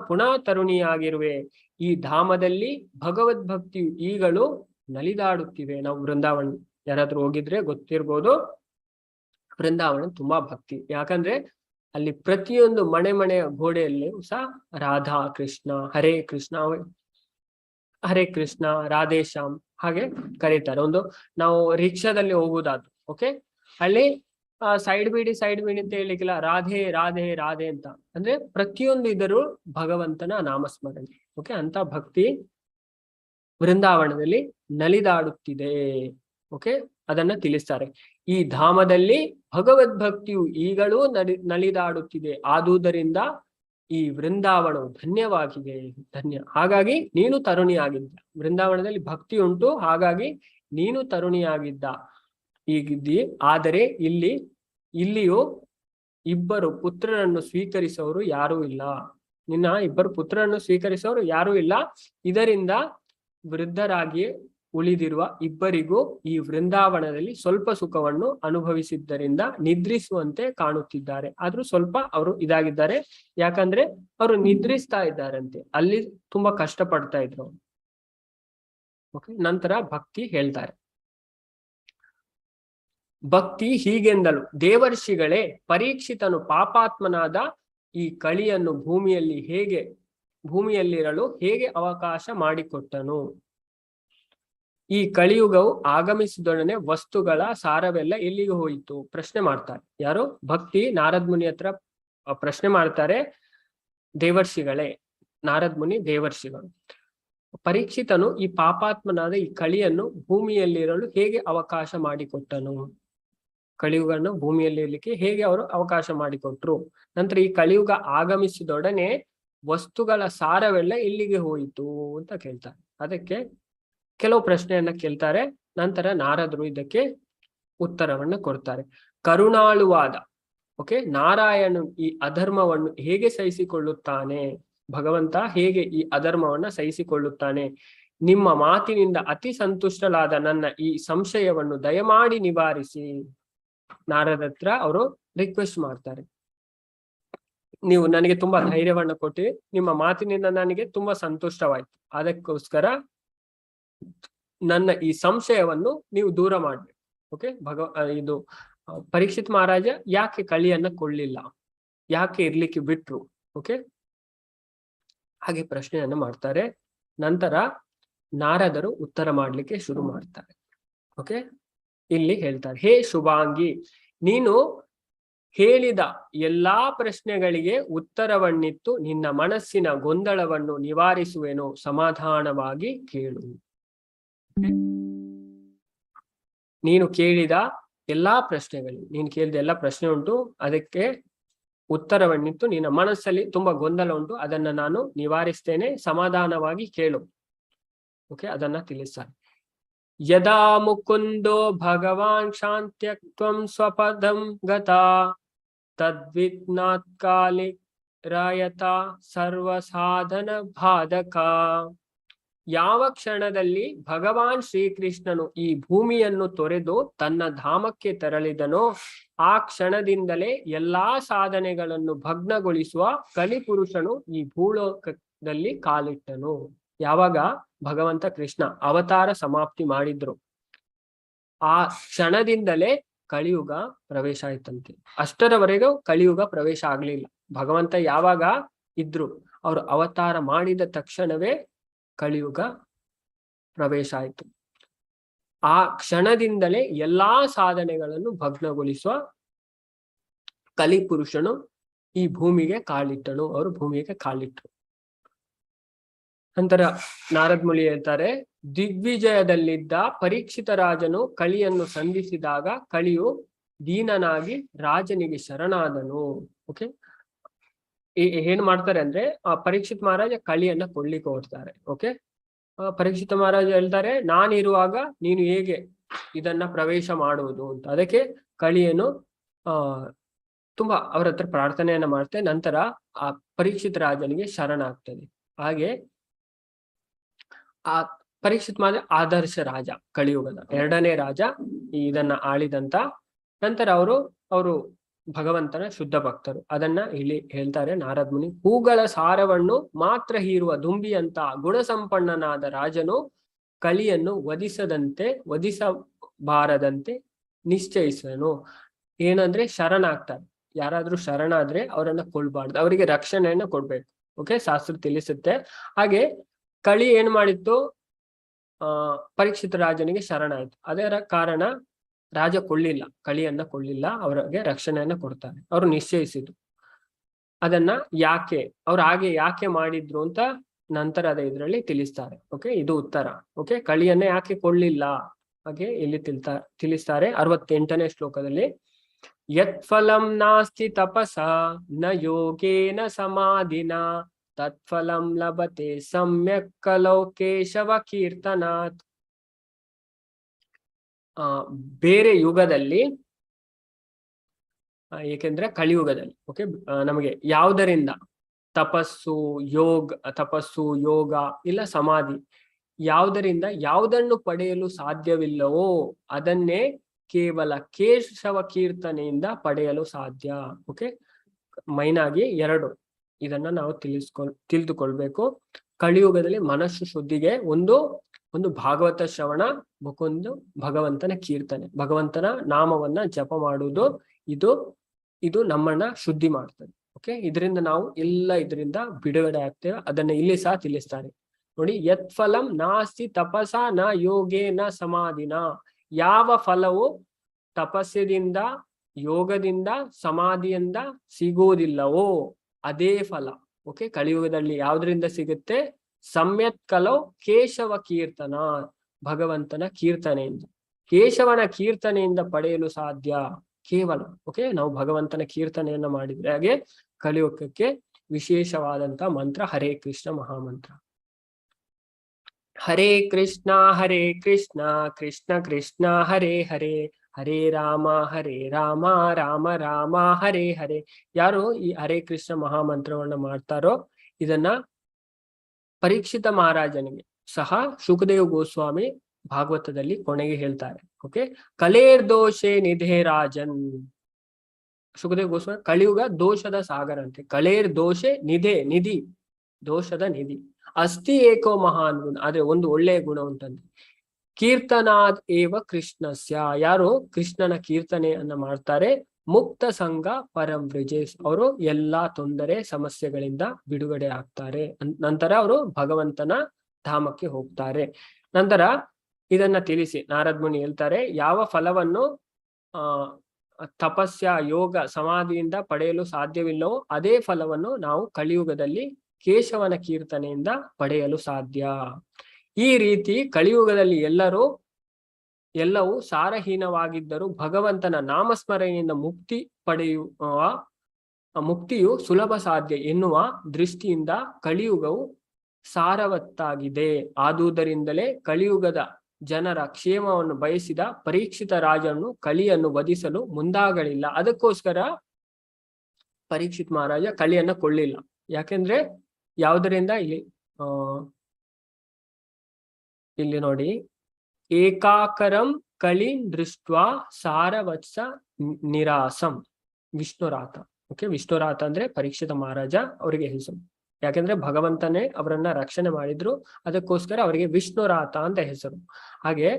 ಪುನಃ ತರುಣಿಯಾಗಿರುವೆ. ಈ ಧಾಮದಲ್ಲಿ ಭಗವದ್ಭಕ್ತಿಯು ಈಗಲೂ ನಲಿದಾಡುತ್ತಿವೆ. ನಾವು ವೃಂದಾವನ ಯಾರಾದ್ರೂ ಹೋಗಿದ್ರೆ ಗೊತ್ತಿರ್ಬೋದು, ವೃಂದಾವನ ತುಂಬಾ ಭಕ್ತಿ. ಯಾಕಂದ್ರೆ ಅಲ್ಲಿ ಪ್ರತಿಯೊಂದು ಮನೆಯ ಗೋಡೆಯಲ್ಲೂ ಸಹ ರಾಧಾ ಕೃಷ್ಣ, ಹರೇ ಕೃಷ್ಣ, ಹರೇ ಕೃಷ್ಣ, ರಾಧೇಶ್ಯಾಮ್ ಹಾಗೆ ಕರೀತಾರೆ. ಒಂದು ನಾವು ರಿಕ್ಷಾದಲ್ಲಿ ಹೋಗುದಾದ್ರು ಓಕೆ, ಅಲ್ಲಿ ಸೈಡ್ ಬಿಡಿ ಅಂತ ಹೇಳಿಕ್ಕಿಲ್ಲ, ರಾಧೆ ರಾಧೆ ರಾಧೆ ಅಂತ. ಅಂದ್ರೆ ಪ್ರತಿಯೊಂದು ಇದರೂ ಭಗವಂತನ ನಾಮಸ್ಮರಣೆ. ಓಕೆ, ಅಂತ ಭಕ್ತಿ ವೃಂದಾವನದಲ್ಲಿ ನಲಿದಾಡುತ್ತಿದೆ. ಓಕೆ, ಅದನ್ನ ತಿಳಿಸ್ತಾರೆ. ಈ ಧಾಮದಲ್ಲಿ ಭಗವದ್ಭಕ್ತಿಯು ಈಗಲೂ ನಲಿದಾಡುತ್ತಿದೆ. ಆದುದರಿಂದ ಈ ವೃಂದಾವನವು ಧನ್ಯವಾಗಿದೆ, ಧನ್ಯ. ಹಾಗಾಗಿ ನೀನು ತರುಣಿಯಾಗಿದ್ದ. ವೃಂದಾವನದಲ್ಲಿ ಭಕ್ತಿ ಉಂಟು, ಹಾಗಾಗಿ ನೀನು ತರುಣಿಯಾಗಿದ್ದ ಈಗಿದ್ದಿ. ಆದರೆ ಇಲ್ಲಿಯೂ ಇಬ್ಬರು ಪುತ್ರರನ್ನು ಸ್ವೀಕರಿಸೋರು ಯಾರೂ ಇಲ್ಲ. ನಿನ್ನ ಇಬ್ಬರು ಪುತ್ರರನ್ನು ಸ್ವೀಕರಿಸೋರು ಯಾರೂ ಇಲ್ಲ. ಇದರಿಂದ ವೃದ್ಧರಾಗಿ ಉಳಿದಿರುವ ಇಬ್ಬರಿಗೂ ಈ ವೃಂದಾವನದಲ್ಲಿ ಸ್ವಲ್ಪ ಸುಖವನ್ನು ಅನುಭವಿಸಿದ್ದರಿಂದ ನಿದ್ರಿಸುವಂತೆ ಕಾಣುತ್ತಿದ್ದಾರೆ. ಆದ್ರೂ ಸ್ವಲ್ಪ ಅವರು ಇದಾಗಿದ್ದಾರೆ, ಯಾಕಂದ್ರೆ ಅವರು ನಿದ್ರಿಸ್ತಾ ಇದ್ದಾರಂತೆ. ಅಲ್ಲಿ ತುಂಬಾ ಕಷ್ಟ ಪಡ್ತಾ ಇದ್ರು. ಓಕೆ, ನಂತರ ಭಕ್ತಿ ಹೇಳ್ತಾರೆ. ಭಕ್ತಿ ಹೀಗೆಂದಲು, ದೇವರ್ಷಿಗಳೇ, ಪರೀಕ್ಷಿತನು ಪಾಪಾತ್ಮನಾದ ಈ ಕಳಿಯನ್ನು ಭೂಮಿಯಲ್ಲಿರಲು ಹೇಗೆ ಅವಕಾಶ ಮಾಡಿಕೊಟ್ಟನು. ಈ ಕಲಿಯುಗವು ಆಗಮಿಸಿದೊಡನೆ ವಸ್ತುಗಳ ಸಾರವೆಲ್ಲ ಎಲ್ಲಿಗೆ ಹೋಯಿತು? ಪ್ರಶ್ನೆ ಮಾಡ್ತಾರೆ. ಯಾರು? ಭಕ್ತಿ ನಾರದ್ ಮುನಿ ಹತ್ರ ಪ್ರಶ್ನೆ ಮಾಡ್ತಾರೆ. ದೇವರ್ಷಿಗಳೇ, ನಾರದ್ ಮುನಿ ದೇವರ್ಷಿಗಳು, ಪರೀಕ್ಷಿತನು ಈ ಪಾಪಾತ್ಮನಾದ ಈ ಕಳಿಯನ್ನು ಭೂಮಿಯಲ್ಲಿರಲು ಹೇಗೆ ಅವಕಾಶ ಮಾಡಿಕೊಟ್ಟನು? ಕಲಿಯುಗನ್ನು ಭೂಮಿಯಲ್ಲಿರ್ಲಿಕ್ಕೆ ಹೇಗೆ ಅವರು ಅವಕಾಶ ಮಾಡಿಕೊಟ್ರು? ನಂತರ ಈ ಕಲಿಯುಗ ಆಗಮಿಸಿದೊಡನೆ ವಸ್ತುಗಳ ಸಾರವೆಲ್ಲ ಎಲ್ಲಿಗೆ ಹೋಯಿತು ಅಂತ ಕೇಳ್ತಾರೆ. ಅದಕ್ಕೆ ಕೆಲವು ಪ್ರಶ್ನೆಯನ್ನ ಕೇಳ್ತಾರೆ. ನಂತರ ನಾರದರು ಇದಕ್ಕೆ ಉತ್ತರವನ್ನ ಕೊಡ್ತಾರೆ. ಕರುಣಾಳುವಾದ ಓಕೆ ನಾರಾಯಣನು ಈ ಅಧರ್ಮವನ್ನು ಹೇಗೆ ಸಹಿಸಿಕೊಳ್ಳುತ್ತಾನೆ? ಭಗವಂತ ಹೇಗೆ ಈ ಅಧರ್ಮವನ್ನ ಸಹಿಸಿಕೊಳ್ಳುತ್ತಾನೆ? ನಿಮ್ಮ ಮಾತಿನಿಂದ ಅತಿ ಸಂತುಷ್ಟಲಾದ ನನ್ನ ಈ ಸಂಶಯವನ್ನು ದಯಮಾಡಿ ನಿವಾರಿಸಿ. ನಾರದ ಹತ್ರ ಅವರು ರಿಕ್ವೆಸ್ಟ್ ಮಾಡ್ತಾರೆ. ನೀವು ನನಗೆ ತುಂಬಾ ಧೈರ್ಯವನ್ನ ಕೊಟ್ಟಿ, ನಿಮ್ಮ ಮಾತಿನಿಂದ ನನಗೆ ತುಂಬಾ ಸಂತುಷ್ಟವಾಯ್ತು. ಅದಕ್ಕೋಸ್ಕರ ನನ್ನ ಈ ಸಂಶಯವನ್ನು ನೀವು ದೂರ ಮಾಡ್ಬೇಕು. ಓಕೆ, ಇದು ಪರೀಕ್ಷಿತ್ ಮಹಾರಾಜ ಯಾಕೆ ಕಳಿಯನ್ನ ಕೊಳ್ಳಿಲ್ಲ, ಯಾಕೆ ಇರ್ಲಿಕ್ಕೆ ಬಿಟ್ರು? ಓಕೆ, ಹಾಗೆ ಪ್ರಶ್ನೆಯನ್ನ ಮಾಡ್ತಾರೆ. ನಂತರ ನಾರದರು ಉತ್ತರ ಮಾಡ್ಲಿಕ್ಕೆ ಶುರು ಮಾಡ್ತಾರೆ. ಓಕೆ, ಇಲ್ಲಿ ಹೇಳ್ತಾರೆ, ಹೇ ಶುಭಾಂಗಿ, ನೀನು ಹೇಳಿದ ಎಲ್ಲಾ ಪ್ರಶ್ನೆಗಳಿಗೆ ಉತ್ತರವನ್ನಿತ್ತು ನಿನ್ನ ಮನಸ್ಸಿನ ಗೊಂದಲವನ್ನು ನಿವಾರಿಸುವೆನು, ಸಮಾಧಾನವಾಗಿ ಕೇಳು. ನೀನು ಕೇಳಿದ ಎಲ್ಲಾ ಪ್ರಶ್ನೆಗಳು, ನೀನು ಕೇಳಿದ ಎಲ್ಲಾ ಪ್ರಶ್ನೆ ಉಂಟು, ಅದಕ್ಕೆ ಉತ್ತರವನ್ನಿತ್ತು. ನಿನ್ನ ಮನಸ್ಸಲ್ಲಿ ತುಂಬಾ ಗೊಂದಲ ಉಂಟು, ಅದನ್ನ ನಾನು ನಿವಾರಿಸ್ತೇನೆ, ಸಮಾಧಾನವಾಗಿ ಕೇಳು. ಓಕೆ, ಅದನ್ನ ತಿಳಿಸ್ತಾರೆ. ಯದಾ ಮುಕುಂದೋ ಭಗವಾನ್ ಶಾಂತ್ಯಕ್ತ್ವಂ ಸ್ವಪದಂ ಗತಾ ತದ್ವಿಜ್ಞಾತ್ಕಾಲಿ ರಾಯತ ಸರ್ವ ಸಾಧನ ಬಾಧಕ. ಯಾವ ಕ್ಷಣದಲ್ಲಿ ಭಗವಾನ್ ಶ್ರೀಕೃಷ್ಣನು ಈ ಭೂಮಿಯನ್ನು ತೊರೆದು ತನ್ನ ಧಾಮಕ್ಕೆ ತೆರಳಿದನೋ ಆ ಕ್ಷಣದಿಂದಲೇ ಎಲ್ಲಾ ಸಾಧನೆಗಳನ್ನು ಭಗ್ನಗೊಳಿಸುವ ಕಲಿಪುರುಷನು ಈ ಭೂಲೋಕದಲ್ಲಿ ಕಾಲಿಟ್ಟನು. ಯಾವಾಗ ಭಗವಂತ ಕೃಷ್ಣ ಅವತಾರ ಸಮಾಪ್ತಿ ಮಾಡಿದ್ರು ಆ ಕ್ಷಣದಿಂದಲೇ ಕಲಿಯುಗ ಪ್ರವೇಶ ಆಯ್ತಂತೆ. ಅಷ್ಟರವರೆಗೂ ಕಲಿಯುಗ ಪ್ರವೇಶ ಆಗ್ಲಿಲ್ಲ. ಭಗವಂತ ಯಾವಾಗ ಇದ್ರು ಅವರು ಅವತಾರ ಮಾಡಿದ ತಕ್ಷಣವೇ ಕಲಿಯುಗ ಪ್ರವೇಶ ಆಯ್ತು. ಆ ಕ್ಷಣದಿಂದಲೇ ಎಲ್ಲಾ ಸಾಧನೆಗಳನ್ನು ಭಗ್ನಗೊಳಿಸುವ ಕಲಿಪುರುಷನು ಈ ಭೂಮಿಗೆ ಕಾಲಿಟ್ಟನು. ಅವರು ಭೂಮಿಗೆ ಕಾಲಿಟ್ಟರು. ನಂತರ ನಾರದ್ ಮುನಿ ಹೇಳ್ತಾರೆ, ದಿಗ್ವಿಜಯದಲ್ಲಿದ್ದ ಪರೀಕ್ಷಿತ ರಾಜನು ಕಳಿಯನ್ನು ಸಂಧಿಸಿದಾಗ ಕಳಿಯು ದೀನನಾಗಿ ರಾಜನಿಗೆ ಶರಣಾದನು. ಓಕೆ, ಏನ್ ಮಾಡ್ತಾರೆ ಅಂದ್ರೆ ಪರೀಕ್ಷಿತ್ ಮಹಾರಾಜ ಕಳಿಯನ್ನ ಕೊಡ್ಲಿಕ್ಕೆ ಹೊರಡ್ತಾರೆ. ಓಕೆ, ಪರೀಕ್ಷಿತ ಮಹಾರಾಜ ಹೇಳ್ತಾರೆ, ನಾನಿರುವಾಗ ನೀನು ಹೇಗೆ ಇದನ್ನ ಪ್ರವೇಶ ಮಾಡುವುದು ಅಂತ. ಅದಕ್ಕೆ ಕಳಿಯನ್ನು ತುಂಬಾ ಅವ್ರ ಹತ್ರ ಪ್ರಾರ್ಥನೆಯನ್ನ ಮಾಡ್ತಾರೆ. ನಂತರ ಆ ಪರೀಕ್ಷಿತ ರಾಜನಿಗೆ ಶರಣಾಗ್ತದೆ. ಹಾಗೆ ಆ ಪರೀಕ್ಷಿತ್ ಮಹಾರಾಜ ಆದರ್ಶ ರಾಜ, ಕಲಿಯುಗದ 2ನೇ ರಾಜ ಇದನ್ನ ಆಳಿದಂತ. ನಂತರ ಅವರು ಭಗವಂತನ ಶುದ್ಧ ಭಕ್ತರು. ಅದನ್ನ ಇಲ್ಲಿ ಹೇಳ್ತಾರೆ ನಾರದ್ ಮುನಿ. ಹೂಗಳ ಸಾರವನ್ನು ಮಾತ್ರ ಹೀರುವ ದುಂಬಿಯಂತ ಗುಣಸಂಪನ್ನನಾದ ರಾಜನು ಕಲಿಯನ್ನು ವಧಿಸಬಾರದಂತೆ ನಿಶ್ಚಯಿಸನು. ಏನಂದ್ರೆ ಶರಣಾಗ್ತಾರೆ. ಯಾರಾದ್ರೂ ಶರಣಾದ್ರೆ ಅವರನ್ನ ಕೊಲ್ಬಾರ್ದು, ಅವರಿಗೆ ರಕ್ಷಣೆಯನ್ನ ಕೊಡ್ಬೇಕು. ಓಕೆ, ಶಾಸ್ತ್ರ ತಿಳಿಸುತ್ತೆ. ಹಾಗೆ ಕಳಿ ಏನ್ ಮಾಡಿತ್ತು, ಪರೀಕ್ಷಿತ ರಾಜನಿಗೆ ಶರಣಾಯ್ತು. ಅದರ ಕಾರಣ ರಾಜ ಕೊಳ್ಳಿಲ್ಲ, ಕಳಿಯನ್ನ ಕೊಳ್ಳಿಲ್ಲ, ಅವರಿಗೆ ರಕ್ಷಣೆಯನ್ನ ಕೊಡ್ತಾರೆ. ಅವರು ನಿಶ್ಚಯಿಸಿದ್ರು. ಅದನ್ನ ಯಾಕೆ ಅವ್ರು ಹಾಗೆ ಯಾಕೆ ಮಾಡಿದ್ರು ಅಂತ ನಂತರದ ಇದರಲ್ಲಿ ತಿಳಿಸ್ತಾರೆ. ಓಕೆ, ಇದು ಉತ್ತರ. ಓಕೆ, ಕಳಿಯನ್ನ ಯಾಕೆ ಕೊಳ್ಳಿಲ್ಲ ಹಾಗೆ ಇಲ್ಲಿ ತಿಳಿಸ್ತಾರೆ 68ನೇ ಶ್ಲೋಕದಲ್ಲಿ. ಯತ್ಫಲಂ ನಾಸ್ತಿ ತಪಸ ನ ಯೋಗೇನ ಸಮಾಧಿನ ತತ್ಫಲಂ ಲಭತೆ ಸಮ್ಯಕ್ ಕಲೌ ಕೇಶವ ಕೀರ್ತನಾತ್. ಬೇರೆ ಯುಗದಲ್ಲಿ, ಏಕೆಂದ್ರೆ ಕಲಿಯುಗದಲ್ಲಿ ಓಕೆ ನಮಗೆ ಯಾವುದರಿಂದ ತಪಸ್ಸು ಯೋಗ ಇಲ್ಲ ಸಮಾಧಿ, ಯಾವುದರಿಂದ ಯಾವುದನ್ನು ಪಡೆಯಲು ಸಾಧ್ಯವಿಲ್ಲವೋ ಅದನ್ನೇ ಕೇವಲ ಕೇಶವ ಕೀರ್ತನೆಯಿಂದ ಪಡೆಯಲು ಸಾಧ್ಯ. ಓಕೆ, ಮೈನಾಗಿ 2 ಇದನ್ನ ನಾವು ತಿಳಿದುಕೊಳ್ಬೇಕು. ಕಲಿಯುಗದಲ್ಲಿ ಮನಸ್ಸು ಶುದ್ಧಿಗೆ ಒಂದು ಭಾಗವತ ಶ್ರವಣ, ಮತ್ತೊಂದು ಭಗವಂತನ ಕೀರ್ತನೆ, ಭಗವಂತನ ನಾಮವನ್ನ ಜಪ ಮಾಡುವುದು. ಇದು ನಮ್ಮನ್ನ ಶುದ್ಧಿ ಮಾಡ್ತದೆ. ಓಕೆ, ಇದರಿಂದ ನಾವು ಇದರಿಂದ ಬಿಡುಗಡೆ ಆಗ್ತೇವೆ. ಅದನ್ನ ಇಲ್ಲಿ ಸಹ ತಿಳಿಸ್ತಾರೆ ನೋಡಿ. ಯತ್ ಫಲಂ ನಾಸ್ತಿ ತಪಸ ನ ಯೋಗೇ ನ ಸಮಾಧಿನ. ಯಾವ ಫಲವು ತಪಸ್ಸದಿಂದ, ಯೋಗದಿಂದ, ಸಮಾಧಿಯಿಂದ ಸಿಗುವುದಿಲ್ಲವೋ ಅದೇ ಫಲ. ಓಕೆ, ಕಲಿಯುಗದಲ್ಲಿ ಯಾವ್ದ್ರಿಂದ ಸಿಗುತ್ತೆ? ಸಮ್ಯಕ್ ಕಲೌ ಕೇಶವ ಕೀರ್ತನ, ಭಗವಂತನ ಕೀರ್ತನೆಯಿಂದ, ಕೇಶವನ ಕೀರ್ತನೆಯಿಂದ ಪಡೆಯಲು ಸಾಧ್ಯ ಕೇವಲ. ಓಕೆ, ನಾವು ಭಗವಂತನ ಕೀರ್ತನೆಯನ್ನ ಮಾಡಿದ್ರೆ ಹಾಗೆ ಕಲಿಯುಗಕ್ಕೆ ವಿಶೇಷವಾದಂತ ಮಂತ್ರ ಹರೇ ಕೃಷ್ಣ ಮಹಾಮಂತ್ರ. ಹರೇ ಕೃಷ್ಣ ಕೃಷ್ಣ ಕೃಷ್ಣ ಹರೇ ಹರೇ, ಹರೇ ರಾಮ ರಾಮ ರಾಮ ಹರೇ ಹರೇ. ಯಾರು ಈ ಹರೇ ಕೃಷ್ಣ ಮಹಾಮಂತ್ರವನ್ನ ಮಾಡ್ತಾರೋ ಇದನ್ನ ಪರೀಕ್ಷಿತ ಮಹಾರಾಜನಿಗೆ ಸಹ ಶುಕದೇವ ಗೋಸ್ವಾಮಿ ಭಾಗವತದಲ್ಲಿ ಕೊನೆಗೆ ಹೇಳ್ತಾರೆ. ಓಕೆ, ಕಲೇರ್ ದೋಷೆ ನಿಧೇ ರಾಜನ್. ಶುಕದೇವ ಗೋಸ್ವಾಮಿ ಕಲಿಯುಗ ದೋಷದ ಸಾಗರ ಅಂತೆ. ಕಲೇರ್ ದೋಷೆ ನಿಧಿ, ದೋಷದ ನಿಧಿ. ಅಸ್ತಿ ಏಕೋ ಮಹಾನ್ ಗುಣ, ಆದ್ರೆ ಒಂದು ಒಳ್ಳೆಯ ಗುಣ ಉಂಟಂತೆ. ಕೀರ್ತನಾದ್ ಏವ ಕೃಷ್ಣಸ್ಯ, ಯಾರು ಕೃಷ್ಣನ ಕೀರ್ತನೆಯನ್ನ ಮಾಡ್ತಾರೆ, ಮುಕ್ತ ಸಂಘ ಪರಂ ವ್ರಜೇಶ್, ಅವರು ಎಲ್ಲಾ ತೊಂದರೆ ಸಮಸ್ಯೆಗಳಿಂದ ಬಿಡುಗಡೆ ಆಗ್ತಾರೆ. ನಂತರ ಅವರು ಭಗವಂತನ ಧಾಮಕ್ಕೆ ಹೋಗ್ತಾರೆ. ನಂತರ ಇದನ್ನ ತಿಳಿಸಿ ನಾರದ್ ಮುನಿ ಹೇಳ್ತಾರೆ, ಯಾವ ಫಲವನ್ನು ತಪಸ್ಯ, ಯೋಗ, ಸಮಾಧಿಯಿಂದ ಪಡೆಯಲು ಸಾಧ್ಯವಿಲ್ಲವೋ ಅದೇ ಫಲವನ್ನು ನಾವು ಕಲಿಯುಗದಲ್ಲಿ ಕೇಶವನ ಕೀರ್ತನೆಯಿಂದ ಪಡೆಯಲು ಸಾಧ್ಯ. ಈ ರೀತಿ ಕಲಿಯುಗದಲ್ಲಿ ಎಲ್ಲವೂ ಸಾರಹೀನವಾಗಿದ್ದರೂ ಭಗವಂತನ ನಾಮಸ್ಮರಣೆಯಿಂದ ಮುಕ್ತಿಯು ಸುಲಭ ಸಾಧ್ಯ ಎನ್ನುವ ದೃಷ್ಟಿಯಿಂದ ಕಲಿಯುಗವು ಸಾರವತ್ತಾಗಿದೆ. ಆದುದರಿಂದಲೇ ಕಲಿಯುಗದ ಜನರ ಕ್ಷೇಮವನ್ನು ಬಯಸಿದ ಪರೀಕ್ಷಿತ ರಾಜನು ಕಲಿಯನ್ನು ವಧಿಸಲು ಮುಂದಾಗಲಿಲ್ಲ. ಅದಕ್ಕೋಸ್ಕರ ಪರೀಕ್ಷಿತ್ ಮಹಾರಾಜ ಕಲಿಯನ್ನ ಕೊಳ್ಳಿಲ್ಲ. ಯಾಕೆಂದ್ರೆ ಯಾವುದರಿಂದ ಇಲ್ಲಿ ಇಲ್ಲಿ ನೋಡಿ, ಏಕಾಕರಂ ಕಳಿಂ ದೃಷ್ಟ್ವಾ ಸಾರವತ್ಸ ನಿರಾಸಂ ವಿಷ್ಣುರಾತ. ಓಕೆ, ವಿಷ್ಣುರಾತ ಅಂದ್ರೆ ಪರೀಕ್ಷಿತ ಮಹಾರಾಜ ಅವರಿಗೆ ಹೆಸರು. ಯಾಕೆಂದ್ರೆ ಭಗವಂತನೇ ಅವರನ್ನ ರಕ್ಷಣೆ ಮಾಡಿದ್ರು, ಅದಕ್ಕೋಸ್ಕರ ಅವರಿಗೆ ವಿಷ್ಣುರಾತ ಅಂತ ಹೆಸರು. ಹಾಗೆ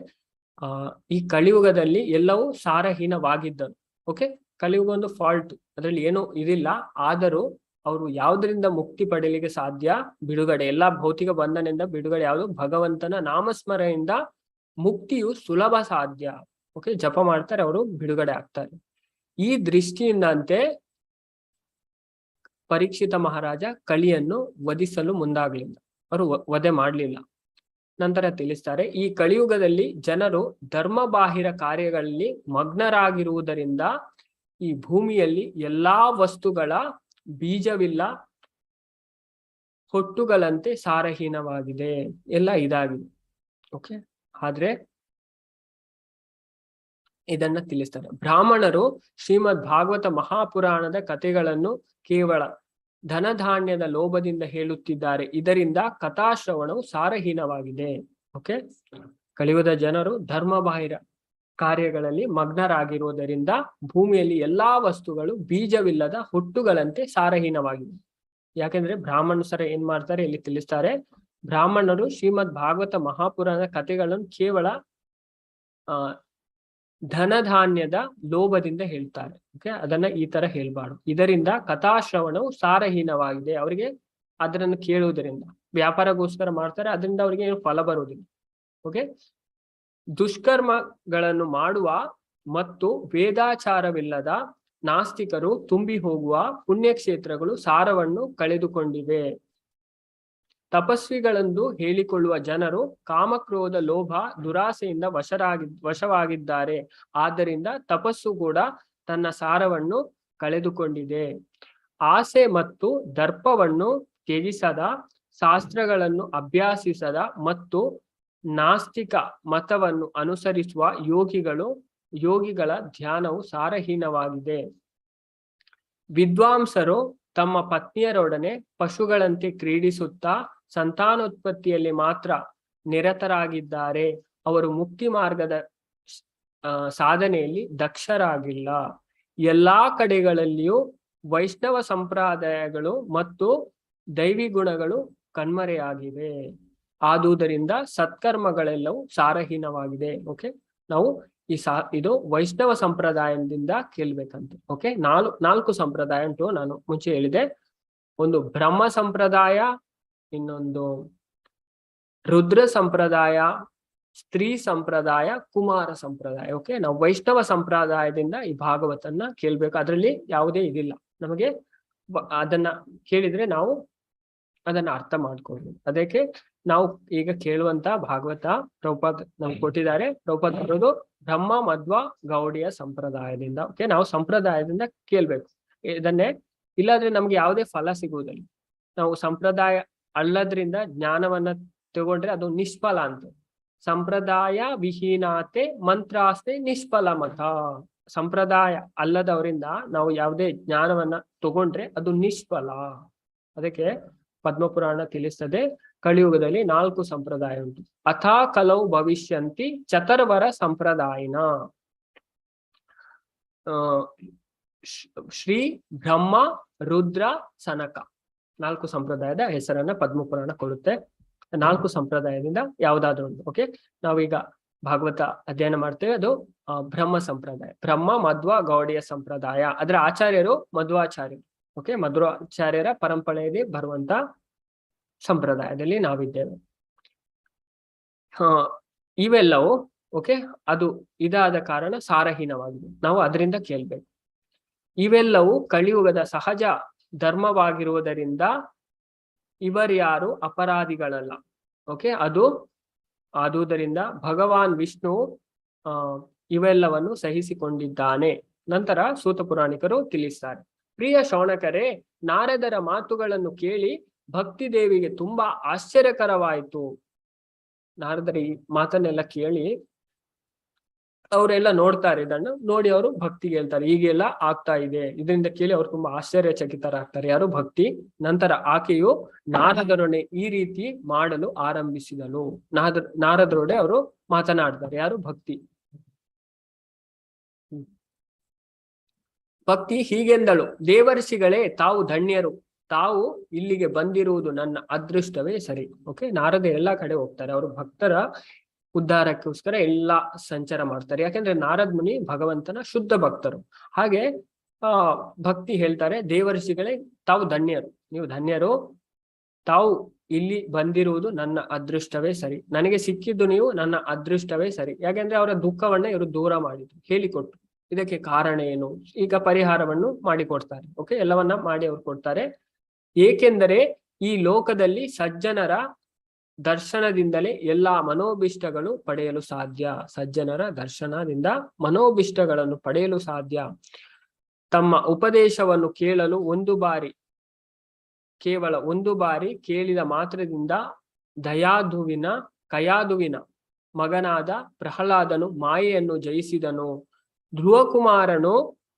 ಈ ಕಲಿಯುಗದಲ್ಲಿ ಎಲ್ಲವೂ ಸಾರಹೀನವಾಗಿದ್ದರು. ಓಕೆ, ಕಲಿಯುಗ ಒಂದು ಫಾಲ್ಟ್, ಅದರಲ್ಲಿ ಏನೂ ಇದಿಲ್ಲ. ಆದರೂ ಅವರು ಯಾವುದರಿಂದ ಮುಕ್ತಿ ಪಡೆಯಲಿಕ್ಕೆ ಸಾಧ್ಯ? ಬಿಡುಗಡೆ. ಎಲ್ಲಾ ಭೌತಿಕ ಬಂಧನದಿಂದ ಬಿಡುಗಡೆ ಯಾವುದು? ಭಗವಂತನ ನಾಮಸ್ಮರಣೆಯಿಂದ ಮುಕ್ತಿಯು ಸುಲಭ ಸಾಧ್ಯ. ಓಕೆ, ಜಪ ಮಾಡ್ತಾರೆ, ಅವರು ಬಿಡುಗಡೆ ಆಗ್ತಾರೆ. ಈ ದೃಷ್ಟಿಯಿಂದಂತೆ ಪರೀಕ್ಷಿತ ಮಹಾರಾಜ ಕಳಿಯನ್ನು ವಧಿಸಲು ಮುಂದಾಗಲಿಲ್ಲ, ಅವರು ವಧೆ ಮಾಡಲಿಲ್ಲ. ನಂತರ ತಿಳಿಸ್ತಾರೆ, ಈ ಕಲಿಯುಗದಲ್ಲಿ ಜನರು ಧರ್ಮಬಾಹಿರ ಕಾರ್ಯಗಳಲ್ಲಿ ಮಗ್ನರಾಗಿರುವುದರಿಂದ ಈ ಭೂಮಿಯಲ್ಲಿ ಎಲ್ಲಾ ವಸ್ತುಗಳ ಬೀಜವಿಲ್ಲ, ಹೊಟ್ಟುಗಳಂತೆ ಸಾರಹೀನವಾಗಿದೆ, ಎಲ್ಲ ಇದಾಗಿದೆ. ಓಕೆ, ಆದ್ರೆ ಇದನ್ನ ತಿಳಿಸ್ತಾರೆ. ಬ್ರಾಹ್ಮಣರು ಶ್ರೀಮದ್ ಭಾಗವತ ಮಹಾಪುರಾಣದ ಕಥೆಗಳನ್ನು ಕೇವಲ ಧನಧಾನ್ಯದ ಲೋಭದಿಂದ ಹೇಳುತ್ತಿದ್ದಾರೆ. ಇದರಿಂದ ಕಥಾಶ್ರವಣವು ಸಾರಹೀನವಾಗಿದೆ. ಓಕೆ, ಕಲಿಯುಗದ ಜನರು ಧರ್ಮಬಾಹಿರ ಕಾರ್ಯಗಳಲ್ಲಿ ಮಗ್ನರಾಗಿರುವುದರಿಂದ ಭೂಮಿಯಲ್ಲಿ ಎಲ್ಲಾ ವಸ್ತುಗಳು ಬೀಜವಿಲ್ಲದ ಹುಟ್ಟುಗಳಂತೆ ಸಾರಹೀನವಾಗಿದೆ. ಯಾಕೆಂದ್ರೆ ಬ್ರಾಹ್ಮಣಸರ ಏನ್ ಮಾಡ್ತಾರೆ ಇಲ್ಲಿ ತಿಳಿಸ್ತಾರೆ, ಬ್ರಾಹ್ಮಣರು ಶ್ರೀಮದ್ ಭಾಗವತ ಮಹಾಪುರಾಣದ ಕಥೆಗಳನ್ನು ಕೇವಲ ಧನಧಾನ್ಯದ ಲೋಭದಿಂದ ಹೇಳ್ತಾರೆ. ಓಕೆ, ಅದನ್ನ ಈ ತರ ಹೇಳ್ಬಾರ್ದು. ಇದರಿಂದ ಕಥಾಶ್ರವಣವು ಸಾರಹೀನವಾಗಿದೆ. ಅವರಿಗೆ ಅದನ್ನು ಕೇಳುವುದರಿಂದ ವ್ಯಾಪಾರಗೋಸ್ಕರ ಮಾಡ್ತಾರೆ, ಅದರಿಂದ ಅವರಿಗೆ ಏನು ಫಲ ಬರುವುದಿಲ್ಲ. ಓಕೆ, ದುಷ್ಕರ್ಮಗಳನ್ನು ಮಾಡುವ ಮತ್ತು ವೇದಾಚಾರವಿಲ್ಲದ ನಾಸ್ತಿಕರು ತುಂಬಿ ಹೋಗುವ ಪುಣ್ಯಕ್ಷೇತ್ರಗಳು ಸಾರವನ್ನು ಕಳೆದುಕೊಂಡಿವೆ. ತಪಸ್ವಿಗಳೆಂದು ಹೇಳಿಕೊಳ್ಳುವ ಜನರು ಕಾಮಕ್ರೋಧ ಲೋಭ ದುರಾಸೆಯಿಂದ ವಶವಾಗಿದ್ದಾರೆ. ಆದ್ದರಿಂದ ತಪಸ್ಸು ಕೂಡ ತನ್ನ ಸಾರವನ್ನು ಕಳೆದುಕೊಂಡಿದೆ. ಆಸೆ ಮತ್ತು ದರ್ಪವನ್ನು ತ್ಯಜಿಸದ, ಶಾಸ್ತ್ರಗಳನ್ನು ಅಭ್ಯಾಸಿಸದ ಮತ್ತು ನಾಸ್ತಿಕ ಮತವನ್ನು ಅನುಸರಿಸುವ ಯೋಗಿಗಳ ಧ್ಯಾನವು ಸಾರಹೀನವಾಗಿದೆ. ವಿದ್ವಾಂಸರು ತಮ್ಮ ಪತ್ನಿಯರೊಡನೆ ಪಶುಗಳಂತೆ ಕ್ರೀಡಿಸುತ್ತಾ ಸಂತಾನೋತ್ಪತ್ತಿಯಲ್ಲಿ ಮಾತ್ರ ನಿರತರಾಗಿದ್ದಾರೆ. ಅವರು ಮುಕ್ತಿ ಮಾರ್ಗದ ಸಾಧನೆಯಲ್ಲಿ ದಕ್ಷರಾಗಿಲ್ಲ. ಎಲ್ಲಾ ಕಡೆಗಳಲ್ಲಿಯೂ ವೈಷ್ಣವ ಸಂಪ್ರದಾಯಗಳು ಮತ್ತು ದೈವಿ ಗುಣಗಳು ಕಣ್ಮರೆಯಾಗಿವೆ. ಆದುದರಿಂದ ಸತ್ಕರ್ಮಗಳೆಲ್ಲವೂ ಸಾರಹೀನವಾಗಿದೆ. ಓಕೆ, ನಾವು ಇದು ವೈಷ್ಣವ ಸಂಪ್ರದಾಯದಿಂದ ಕೇಳ್ಬೇಕಂತೆ. ಓಕೆ, ನಾಲ್ಕು ಸಂಪ್ರದಾಯ ಉಂಟು, ನಾನು ಮುಂಚೆ ಹೇಳಿದೆ. ಒಂದು ಬ್ರಹ್ಮ ಸಂಪ್ರದಾಯ, ಇನ್ನೊಂದು ರುದ್ರ ಸಂಪ್ರದಾಯ, ಸ್ತ್ರೀ ಸಂಪ್ರದಾಯ, ಕುಮಾರ ಸಂಪ್ರದಾಯ. ಓಕೆ, ನಾವು ವೈಷ್ಣವ ಸಂಪ್ರದಾಯದಿಂದ ಈ ಭಾಗವತನ್ನ ಕೇಳ್ಬೇಕು. ಅದರಲ್ಲಿ ಯಾವುದೇ ಇದಿಲ್ಲ. ನಮಗೆ ಅದನ್ನ ಕೇಳಿದ್ರೆ ನಾವು ಅದನ್ನ ಅರ್ಥ ಮಾಡ್ಕೊಳ್ಬೇಕು. ಅದಕ್ಕೆ ನಾವು ಈಗ ಕೇಳುವಂತ ಭಾಗವತ ಪ್ರಭುಪಾದ್ ನಮ್ಗೆ ಕೊಟ್ಟಿದ್ದಾರೆ. ಪ್ರಭುಪಾದ್ ಬರೋದು ಬ್ರಹ್ಮ ಮಧ್ವ ಗೌಡಿಯ ಸಂಪ್ರದಾಯದಿಂದ. ಓಕೆ, ನಾವು ಸಂಪ್ರದಾಯದಿಂದ ಕೇಳ್ಬೇಕು ಇದನ್ನೇ. ಇಲ್ಲಾದ್ರೆ ನಮ್ಗೆ ಯಾವುದೇ ಫಲ ಸಿಗುವುದಿಲ್ಲ. ನಾವು ಸಂಪ್ರದಾಯ ಅಲ್ಲದ್ರಿಂದ ಜ್ಞಾನವನ್ನ ತಗೊಂಡ್ರೆ ಅದು ನಿಷ್ಫಲ ಅಂತ. ಸಂಪ್ರದಾಯ ವಿಹೀನಾತೆ ಮಂತ್ರಾಸ್ತೆ ನಿಷ್ಫಲ ಮತ. ಸಂಪ್ರದಾಯ ಅಲ್ಲದವರಿಂದ ನಾವು ಯಾವುದೇ ಜ್ಞಾನವನ್ನ ತಗೊಂಡ್ರೆ ಅದು ನಿಷ್ಫಲ. ಅದಕ್ಕೆ ಪದ್ಮಪುರಾಣ ತಿಳಿಸ್ತದೆ, ಕಲಿಯುಗದಲ್ಲಿ 4 ಸಂಪ್ರದಾಯ ಉಂಟು. ಅಥಾ ಕಲೌ ಭವಿಷ್ಯಂತಿ ಚತುರ್ವರ ಸಂಪ್ರದಾಯನ. ಶ್ರೀ ಬ್ರಹ್ಮ ರುದ್ರ ಸನಕ 4 ಸಂಪ್ರದಾಯದ ಹೆಸರನ್ನ ಪದ್ಮಪುರಾಣ ಕೊಡುತ್ತೆ. 4 ಸಂಪ್ರದಾಯದಿಂದ ಯಾವ್ದಾದ್ರು ಒಂದು. ಓಕೆ, ನಾವೀಗ ಭಾಗವತ ಅಧ್ಯಯನ ಮಾಡ್ತೇವೆ. ಅದು ಬ್ರಹ್ಮ ಸಂಪ್ರದಾಯ, ಬ್ರಹ್ಮ ಮಧ್ವ ಗೌಡಿಯ ಸಂಪ್ರದಾಯ. ಅದರ ಆಚಾರ್ಯರು ಮಧ್ವಾಚಾರ್ಯರು. ಓಕೆ, ಮಧ್ವಾಚಾರ್ಯರ ಪರಂಪರೆಯಲ್ಲಿ ಬರುವಂತ ಸಂಪ್ರದಾಯದಲ್ಲಿ ನಾವಿದ್ದೇವೆ. ಇವೆಲ್ಲವೂ ಓಕೆ, ಅದು ಇದಾದ ಕಾರಣ ಸಾರಹೀನವಾಗಿದೆ. ನಾವು ಅದರಿಂದ ಕೇಳ್ಬೇಕು. ಇವೆಲ್ಲವೂ ಕಲಿಯುಗದ ಸಹಜ ಧರ್ಮವಾಗಿರುವುದರಿಂದ ಇವರ್ಯಾರು ಅಪರಾಧಿಗಳಲ್ಲ. ಓಕೆ, ಆದುದರಿಂದ ಭಗವಾನ್ ವಿಷ್ಣು ಇವೆಲ್ಲವನ್ನು ಸಹಿಸಿಕೊಂಡಿದ್ದಾನೆ. ನಂತರ ಸೂತ ಪುರಾಣಿಕರು ತಿಳಿಸ್ತಾರೆ, ಪ್ರಿಯ ಶೌನಕರೇ, ನಾರದರ ಮಾತುಗಳನ್ನು ಕೇಳಿ ಭಕ್ತಿ ದೇವಿಗೆ ತುಂಬಾ ಆಶ್ಚರ್ಯಕರವಾಯಿತು. ನಾರದರ ಈ ಮಾತನ್ನೆಲ್ಲ ಕೇಳಿ ಅವರೆಲ್ಲ ನೋಡ್ತಾರೆ, ಇದನ್ನು ನೋಡಿ ಅವರು ಭಕ್ತಿಗೆ ಹೇಳ್ತಾರೆ, ಹೀಗೆಲ್ಲ ಆಗ್ತಾ ಇದೆ. ಇದರಿಂದ ಕೇಳಿ ಅವ್ರು ತುಂಬಾ ಆಶ್ಚರ್ಯಚಕಿತರಾಗ್ತಾರೆ. ಯಾರು? ಭಕ್ತಿ. ನಂತರ ಆಕೆಯು ನಾರದರೊಡನೆ ಈ ರೀತಿ ಮಾಡಲು ಆರಂಭಿಸಿದಳು. ನಾರದರೊಡೆ ಅವರು ಮಾತನಾಡ್ತಾರೆ. ಯಾರು? ಭಕ್ತಿ. ಭಕ್ತಿ ಹೀಗೆಂದಳು, ದೇವರ್ಷಿಗಳೇ, ತಾವು ಧನ್ಯರು. ತಾವು ಇಲ್ಲಿಗೆ ಬಂದಿರುವುದು ನನ್ನ ಅದೃಷ್ಟವೇ ಸರಿ. ಓಕೆ, ನಾರದ ಎಲ್ಲಾ ಕಡೆ ಹೋಗ್ತಾರೆ. ಅವರು ಭಕ್ತರ ಉದ್ಧಾರಕ್ಕೋಸ್ಕರ ಎಲ್ಲಾ ಸಂಚಾರ ಮಾಡ್ತಾರೆ. ಯಾಕಂದ್ರೆ ನಾರದ್ ಮುನಿ ಭಗವಂತನ ಶುದ್ಧ ಭಕ್ತರು. ಹಾಗೆ ಭಕ್ತಿ ಹೇಳ್ತಾರೆ, ದೇವರ್ಷಿಗಳೇ, ತಾವು ಧನ್ಯರು, ನೀವು ಧನ್ಯರು. ತಾವು ಇಲ್ಲಿ ಬಂದಿರುವುದು ನನ್ನ ಅದೃಷ್ಟವೇ ಸರಿ. ನನಗೆ ಸಿಕ್ಕಿದ್ದು ನೀವು ನನ್ನ ಅದೃಷ್ಟವೇ ಸರಿ. ಯಾಕೆಂದ್ರೆ ಅವರ ದುಃಖವನ್ನ ಇವರು ದೂರ ಮಾಡಿದ್ರು, ಹೇಳಿಕೊಟ್ರು. ಇದಕ್ಕೆ ಕಾರಣ ಏನು? ಈಗ ಪರಿಹಾರವನ್ನು ಮಾಡಿಕೊಡ್ತಾರೆ. ಓಕೆ, ಎಲ್ಲವನ್ನ ಮಾಡಿ ಅವ್ರು ಕೊಡ್ತಾರೆ. ಏಕೆಂದರೆ ಈ ಲೋಕದಲ್ಲಿ ಸಜ್ಜನರ ದರ್ಶನದಿಂದಲೇ ಎಲ್ಲಾ ಮನೋಭಿಷ್ಟಗಳು ಪಡೆಯಲು ಸಾಧ್ಯ. ಸಜ್ಜನರ ದರ್ಶನದಿಂದ ಮನೋಭಿಷ್ಟಗಳನ್ನು ಪಡೆಯಲು ಸಾಧ್ಯ. ತಮ್ಮ ಉಪದೇಶವನ್ನು ಕೇಳಲು ಕೇವಲ ಒಂದು ಬಾರಿ ಕೇಳಿದ ಮಾತ್ರದಿಂದ ಕಯಾದುವಿನ ಮಗನಾದ ಪ್ರಹ್ಲಾದನು ಮಾಯೆಯನ್ನು ಜಯಿಸಿದನು. ಧ್ರುವಕುಮಾರನು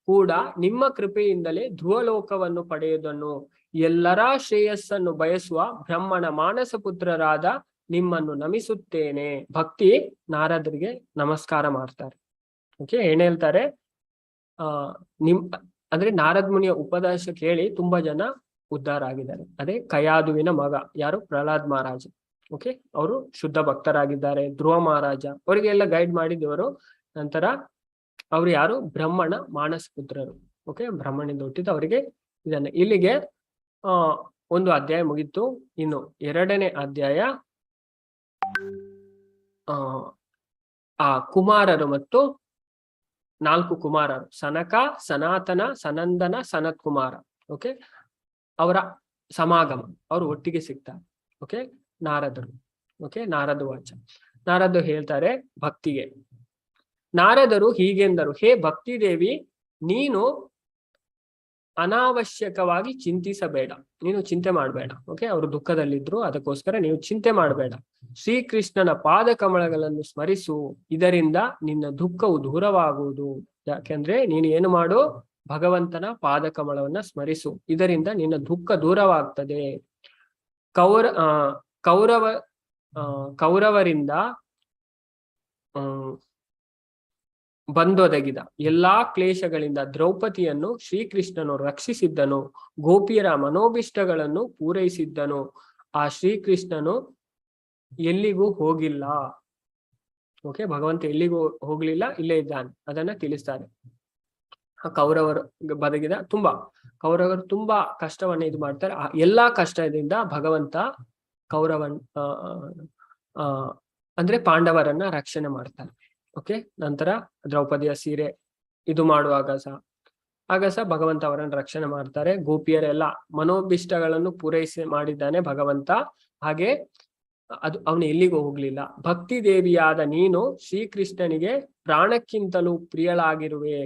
ಕೂಡ ನಿಮ್ಮ ಕೃಪೆಯಿಂದಲೇ ಧ್ರುವಲೋಕವನ್ನು ಪಡೆಯುವುದನ್ನು, ಎಲ್ಲರ ಶ್ರೇಯಸ್ಸನ್ನು ಬಯಸುವ ಬ್ರಹ್ಮನ ಮಾನಸ ಪುತ್ರರಾದ ನಿಮ್ಮನ್ನು ನಮಿಸುತ್ತೇನೆ. ಭಕ್ತಿ ನಾರದರಿಗೆ ನಮಸ್ಕಾರ ಮಾಡ್ತಾರೆ. ಓಕೆ, ಏನ್ ಹೇಳ್ತಾರೆ? ಅಂದ್ರೆ ನಾರದ್ ಮುನಿಯ ಉಪದೇಶ ಕೇಳಿ ತುಂಬಾ ಜನ ಉದ್ಧಾರ ಆಗಿದ್ದಾರೆ. ಅದೇ ಕಯಾದುವಿನ ಮಗ ಯಾರು? ಪ್ರಹ್ಲಾದ್ ಮಹಾರಾಜ. ಓಕೆ, ಅವರು ಶುದ್ಧ ಭಕ್ತರಾಗಿದ್ದಾರೆ. ಧ್ರುವ ಮಹಾರಾಜ ಅವರಿಗೆಲ್ಲ ಗೈಡ್ ಮಾಡಿದವರು. ನಂತರ ಅವ್ರು ಯಾರು? ಬ್ರಹ್ಮಣ ಮಾನಸ ಪುತ್ರರು. ಓಕೆ, ಬ್ರಹ್ಮಣಿಂದ ಹುಟ್ಟಿದ ಅವರಿಗೆ ಇದನ್ನ. ಇಲ್ಲಿಗೆ ಒಂದು ಅಧ್ಯಾಯ ಮುಗಿತು. ಇನ್ನು ಎರಡನೇ ಅಧ್ಯಾಯ ಆ ಕುಮಾರರು ಮತ್ತು 4 ಕುಮಾರರು, ಸನಕ, ಸನಾತನ, ಸನಂದನ, ಸನತ್ ಕುಮಾರ. ಓಕೆ, ಅವರ ಸಮಾಗಮ, ಅವರು ಒಟ್ಟಿಗೆ ಸಿಗ್ತಾರೆ. ಓಕೆ, ನಾರದರು. ಓಕೆ, ನಾರದ ವಾಚ. ನಾರದರು ಹೇಳ್ತಾರೆ ಭಕ್ತಿಗೆ. ನಾರದರು ಹೀಗೆಂದರು, ಹೇ ಭಕ್ತಿ ದೇವಿ, ನೀನು ಅನಾವಶ್ಯಕವಾಗಿ ಚಿಂತಿಸಬೇಡ, ನೀನು ಚಿಂತೆ ಮಾಡಬೇಡ. ಓಕೆ, ಅವರು ದುಃಖದಲ್ಲಿದ್ರು, ಅದಕ್ಕೋಸ್ಕರ ನೀವು ಚಿಂತೆ ಮಾಡಬೇಡ. ಶ್ರೀಕೃಷ್ಣನ ಪಾದ ಕಮಲಗಳನ್ನು ಸ್ಮರಿಸು, ಇದರಿಂದ ನಿನ್ನ ದುಃಖವು ದೂರವಾಗುವುದು. ಯಾಕೆಂದ್ರೆ ನೀನು ಏನು ಮಾಡು? ಭಗವಂತನ ಪಾದ ಕಮಲವನ್ನ ಸ್ಮರಿಸು, ಇದರಿಂದ ನಿನ್ನ ದುಃಖ ದೂರವಾಗ್ತದೆ. ಕೌರವರಿಂದ ಬಂದೊದಗಿದ ಎಲ್ಲಾ ಕ್ಲೇಶಗಳಿಂದ ದ್ರೌಪದಿಯನ್ನು ಶ್ರೀಕೃಷ್ಣನು ರಕ್ಷಿಸಿದ್ದನು. ಗೋಪಿಯರ ಮನೋಭಿಷ್ಟಗಳನ್ನು ಪೂರೈಸಿದ್ದನು. ಆ ಶ್ರೀಕೃಷ್ಣನು ಎಲ್ಲಿಗೂ ಹೋಗಿಲ್ಲ. ಓಕೆ, ಭಗವಂತ ಎಲ್ಲಿಗೂ ಹೋಗ್ಲಿಲ್ಲ, ಇಲ್ಲೇ ಇದ್ದಾನೆ. ಅದನ್ನ ತಿಳಿಸ್ತಾರೆ. ಕೌರವರು ಬದಗಿದ ಕೌರವರು ತುಂಬಾ ಕಷ್ಟವನ್ನ ಇದು ಮಾಡ್ತಾರೆ. ಆ ಎಲ್ಲಾ ಕಷ್ಟದಿಂದ ಭಗವಂತ ಅಂದ್ರೆ ಪಾಂಡವರನ್ನ ರಕ್ಷಣೆ ಮಾಡ್ತಾರೆ. ಓಕೆ, ನಂತರ ದ್ರೌಪದಿಯ ಸೀರೆ ಇದು ಮಾಡುವಾಗ ಸಹ ಭಗವಂತ ಅವರನ್ನು ರಕ್ಷಣೆ ಮಾಡ್ತಾರೆ. ಗೋಪಿಯರೆಲ್ಲ ಮನೋಭಿಷ್ಟಗಳನ್ನು ಪೂರೈಸಿ ಮಾಡಿದ್ದಾನೆ ಭಗವಂತ. ಹಾಗೆ ಅವನು ಎಲ್ಲಿಗೂ ಹೋಗ್ಲಿಲ್ಲ. ಭಕ್ತಿ ದೇವಿಯಾದ ನೀನು ಶ್ರೀಕೃಷ್ಣನಿಗೆ ಪ್ರಾಣಕ್ಕಿಂತಲೂ ಪ್ರಿಯಳಾಗಿರುವೆ.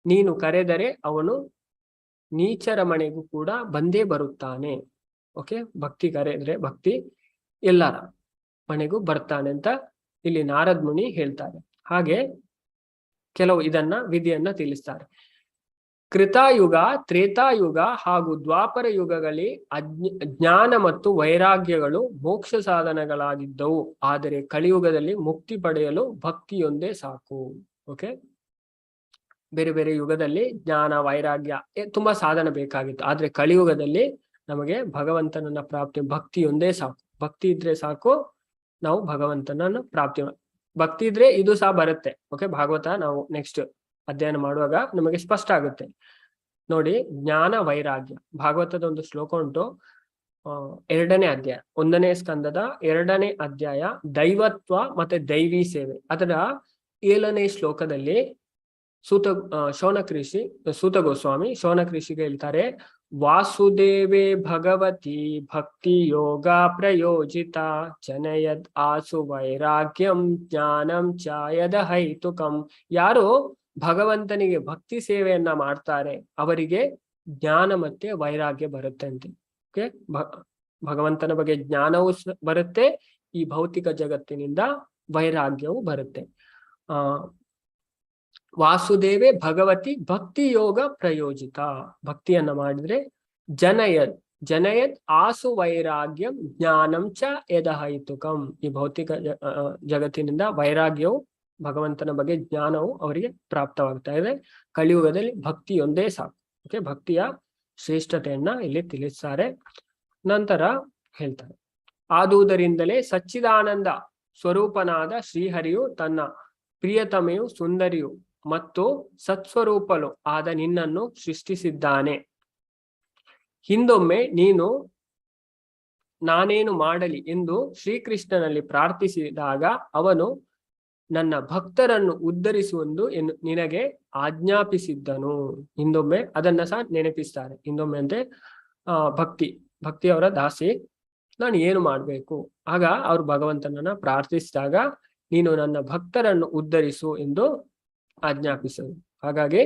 ನೀನು ಕರೆದರೆ ಅವನು ನೀಚರ ಮನೆಗೂ ಕೂಡ ಬಂದೇ ಬರುತ್ತಾನೆ. ಓಕೆ, ಭಕ್ತಿ ಕರೆದ್ರೆ ಭಕ್ತಿ ಎಲ್ಲರ ಮನೆಗೂ ಬರ್ತಾನೆ ಅಂತ ಇಲ್ಲಿ ನಾರದ್ ಮುನಿ ಹೇಳ್ತಾರೆ. ಹಾಗೆ ಕೆಲವು ವಿಧಿಯನ್ನ ತಿಳಿಸ್ತಾರೆ. ಕೃತಾಯುಗ, ತ್ರೇತಾಯುಗ ಹಾಗೂ ದ್ವಾಪರ ಯುಗಗಳಲ್ಲಿ ಜ್ಞಾನ ಮತ್ತು ವೈರಾಗ್ಯಗಳು ಮೋಕ್ಷ ಸಾಧನಗಳಾಗಿದ್ದವು. ಆದರೆ ಕಲಿಯುಗದಲ್ಲಿ ಮುಕ್ತಿ ಪಡೆಯಲು ಭಕ್ತಿಯೊಂದೇ ಸಾಕು. ಓಕೆ, ಬೇರೆ ಬೇರೆ ಯುಗದಲ್ಲಿ ಜ್ಞಾನ ವೈರಾಗ್ಯ ತುಂಬಾ ಸಾಧನ ಬೇಕಾಗಿತ್ತು. ಆದ್ರೆ ಕಲಿಯುಗದಲ್ಲಿ ನಮಗೆ ಭಗವಂತನನ್ನ ಪ್ರಾಪ್ತಿ ಭಕ್ತಿಯೊಂದೇ ಸಾಕು. ಭಕ್ತಿ ಇದ್ರೆ ಸಾಕು, ನಾವು ಭಗವಂತನನ್ನು ಪ್ರಾಪ್ತಿ. ಭಕ್ತಿ ಇದ್ರೆ ಇದು ಸಹ ಬರುತ್ತೆ. ಓಕೆ, ಭಾಗವತ ನಾವು ನೆಕ್ಸ್ಟ್ ಅಧ್ಯಯನ ಮಾಡುವಾಗ ನಮಗೆ ಸ್ಪಷ್ಟ ಆಗುತ್ತೆ ನೋಡಿ. ಜ್ಞಾನ ವೈರಾಗ್ಯ, ಭಾಗವತದ ಒಂದು ಶ್ಲೋಕ ಉಂಟು, 2ನೇ ಅಧ್ಯಾಯ 1ನೇ ಸ್ಕಂದದ 2ನೇ ಅಧ್ಯಾಯ, ದೈವತ್ವ ಮತ್ತೆ ದೈವಿ ಸೇವೆ. ಅದರ 7ನೇ ಶ್ಲೋಕದಲ್ಲಿ ಸೂತ ಗೋಸ್ವಾಮಿ ಶೌನಕೃಷಿಗೆ ಹೇಳ್ತಾರೆ, ವಾಸುದೇವೇ ಭಗವತಿ ಭಕ್ತಿ ಯೋಗ ಪ್ರಯೋಜಿತ ಜನಯದ್ ಆಸು ವೈರಾಗ್ಯಂ ಜ್ಞಾನಂ ಚಾಯದ ಹೈತುಕಂ. ಯಾರು ಭಗವಂತನಿಗೆ ಭಕ್ತಿ ಸೇವೆಯನ್ನ ಮಾಡ್ತಾರೆ ಅವರಿಗೆ ಜ್ಞಾನ ಮತ್ತೆ ವೈರಾಗ್ಯ ಬರುತ್ತೆ ಅಂತೆ. ಓಕೆ, ಭಗವಂತನ ಬಗ್ಗೆ ಜ್ಞಾನವೂ ಬರುತ್ತೆ, ಈ ಭೌತಿಕ ಜಗತ್ತಿನಿಂದ ವೈರಾಗ್ಯವು ಬರುತ್ತೆ. ವಾಸುದೇವೇ ಭಗವತಿ ಭಕ್ತಿ ಯೋಗ ಪ್ರಯೋಜಿತ. ಭಕ್ತಿಯನ್ನ ಮಾಡಿದ್ರೆ ಜನಯದ್ ಆಸು ವೈರಾಗ್ಯಂ ಜ್ಞಾನಂ ಚ ಯದಹೈತುಕಂ. ಈ ಭೌತಿಕ ಜಗತ್ತಿನಿಂದ ವೈರಾಗ್ಯವು, ಭಗವಂತನ ಬಗ್ಗೆ ಜ್ಞಾನವು ಅವರಿಗೆ ಪ್ರಾಪ್ತವಾಗ್ತಾ ಇದೆ. ಕಲಿಯುಗದಲ್ಲಿ ಭಕ್ತಿಯೊಂದೇ ಸಾಕು. ಓಕೆ, ಭಕ್ತಿಯ ಶ್ರೇಷ್ಠತೆಯನ್ನ ಇಲ್ಲಿ ತಿಳಿಸ್ತಾರೆ. ನಂತರ ಹೇಳ್ತಾರೆ, ಆದುದರಿಂದಲೇ ಸಚ್ಚಿದಾನಂದ ಸ್ವರೂಪನಾದ ಶ್ರೀಹರಿಯು ತನ್ನ ಪ್ರಿಯತಮೆಯು ಸುಂದರಿಯು ಮತ್ತು ಸತ್ಸ್ವರೂಪಲು ಆದ ನಿನ್ನನ್ನು ಸೃಷ್ಟಿಸಿದ್ದಾನೆ. ಹಿಂದೊಮ್ಮೆ ನೀನು ನಾನೇನು ಮಾಡಲಿ ಎಂದು ಶ್ರೀಕೃಷ್ಣನಲ್ಲಿ ಪ್ರಾರ್ಥಿಸಿದಾಗ ಅವನು ನನ್ನ ಭಕ್ತರನ್ನು ಉದ್ಧರಿಸುವುದು ನಿನಗೆ ಆಜ್ಞಾಪಿಸಿದ್ದನು. ಹಿಂದೊಮ್ಮೆ ಅದನ್ನ ಸಹ ನೆನಪಿಸ್ತಾರೆ. ಹಿಂದೊಮ್ಮೆ ಅಂದ್ರೆ ಭಕ್ತಿಯವರ ದಾಸಿ ನಾನು ಏನು ಮಾಡ್ಬೇಕು, ಆಗ ಅವರು ಭಗವಂತನನ್ನ ಪ್ರಾರ್ಥಿಸಿದಾಗ ನೀನು ನನ್ನ ಭಕ್ತರನ್ನು ಉದ್ಧರಿಸು ಎಂದು ಆಜ್ಞಾಪಿಸು. ಹಾಗಾಗಿ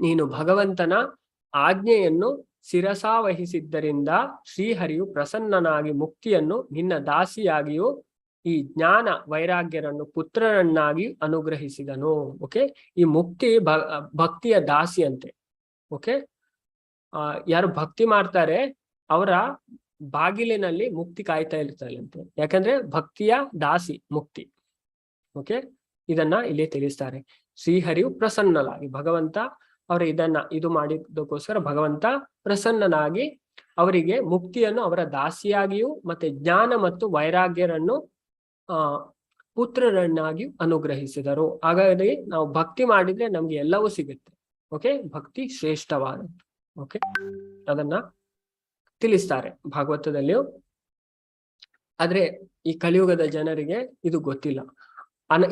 ನೀನು ಭಗವಂತನ ಆಜ್ಞೆಯನ್ನು ಶಿರಸಾವಹಿಸಿದ್ದರಿಂದ ಶ್ರೀಹರಿಯು ಪ್ರಸನ್ನನಾಗಿ ಮುಕ್ತಿಯನ್ನು ನಿನ್ನ ದಾಸಿಯಾಗಿಯೂ ಈ ಜ್ಞಾನ ವೈರಾಗ್ಯರನ್ನು ಪುತ್ರರನ್ನಾಗಿ ಅನುಗ್ರಹಿಸಿದನು. ಓಕೆ, ಈ ಮುಕ್ತಿ ಭಕ್ತಿಯ ದಾಸಿ ಅಂತೆ. ಓಕೆ, ಯಾರು ಭಕ್ತಿ ಮಾಡ್ತಾರೆ ಅವರ ಬಾಗಿಲಿನಲ್ಲಿ ಮುಕ್ತಿ ಕಾಯ್ತಾ ಇರ್ತಾರೆ ಅಂತೆ. ಯಾಕಂದ್ರೆ ಭಕ್ತಿಯ ದಾಸಿ ಮುಕ್ತಿ. ಓಕೆ, ಇದನ್ನ ಇಲ್ಲಿ ತಿಳಿಸ್ತಾರೆ. ಶ್ರೀಹರಿಯು ಪ್ರಸನ್ನನಾಗಿ, ಭಗವಂತ ಅವರ ಇದು ಮಾಡಿದ್ದಕ್ಕೋಸ್ಕರ ಭಗವಂತ ಪ್ರಸನ್ನನಾಗಿ ಅವರಿಗೆ ಮುಕ್ತಿಯನ್ನು ಅವರ ದಾಸಿಯಾಗಿಯೂ ಮತ್ತೆ ಜ್ಞಾನ ಮತ್ತು ವೈರಾಗ್ಯರನ್ನು ಪುತ್ರರನ್ನಾಗಿ ಅನುಗ್ರಹಿಸಿದರು. ಹಾಗಾಗಿ ನಾವು ಭಕ್ತಿ ಮಾಡಿದ್ರೆ ನಮ್ಗೆ ಎಲ್ಲವೂ ಸಿಗುತ್ತೆ. ಓಕೆ, ಭಕ್ತಿ ಶ್ರೇಷ್ಠವಾದದ್ದು. ಓಕೆ, ಅದನ್ನ ತಿಳಿಸ್ತಾರೆ ಭಾಗವತದಲ್ಲಿಯೂ. ಆದ್ರೆ ಈ ಕಲಿಯುಗದ ಜನರಿಗೆ ಇದು ಗೊತ್ತಿಲ್ಲ.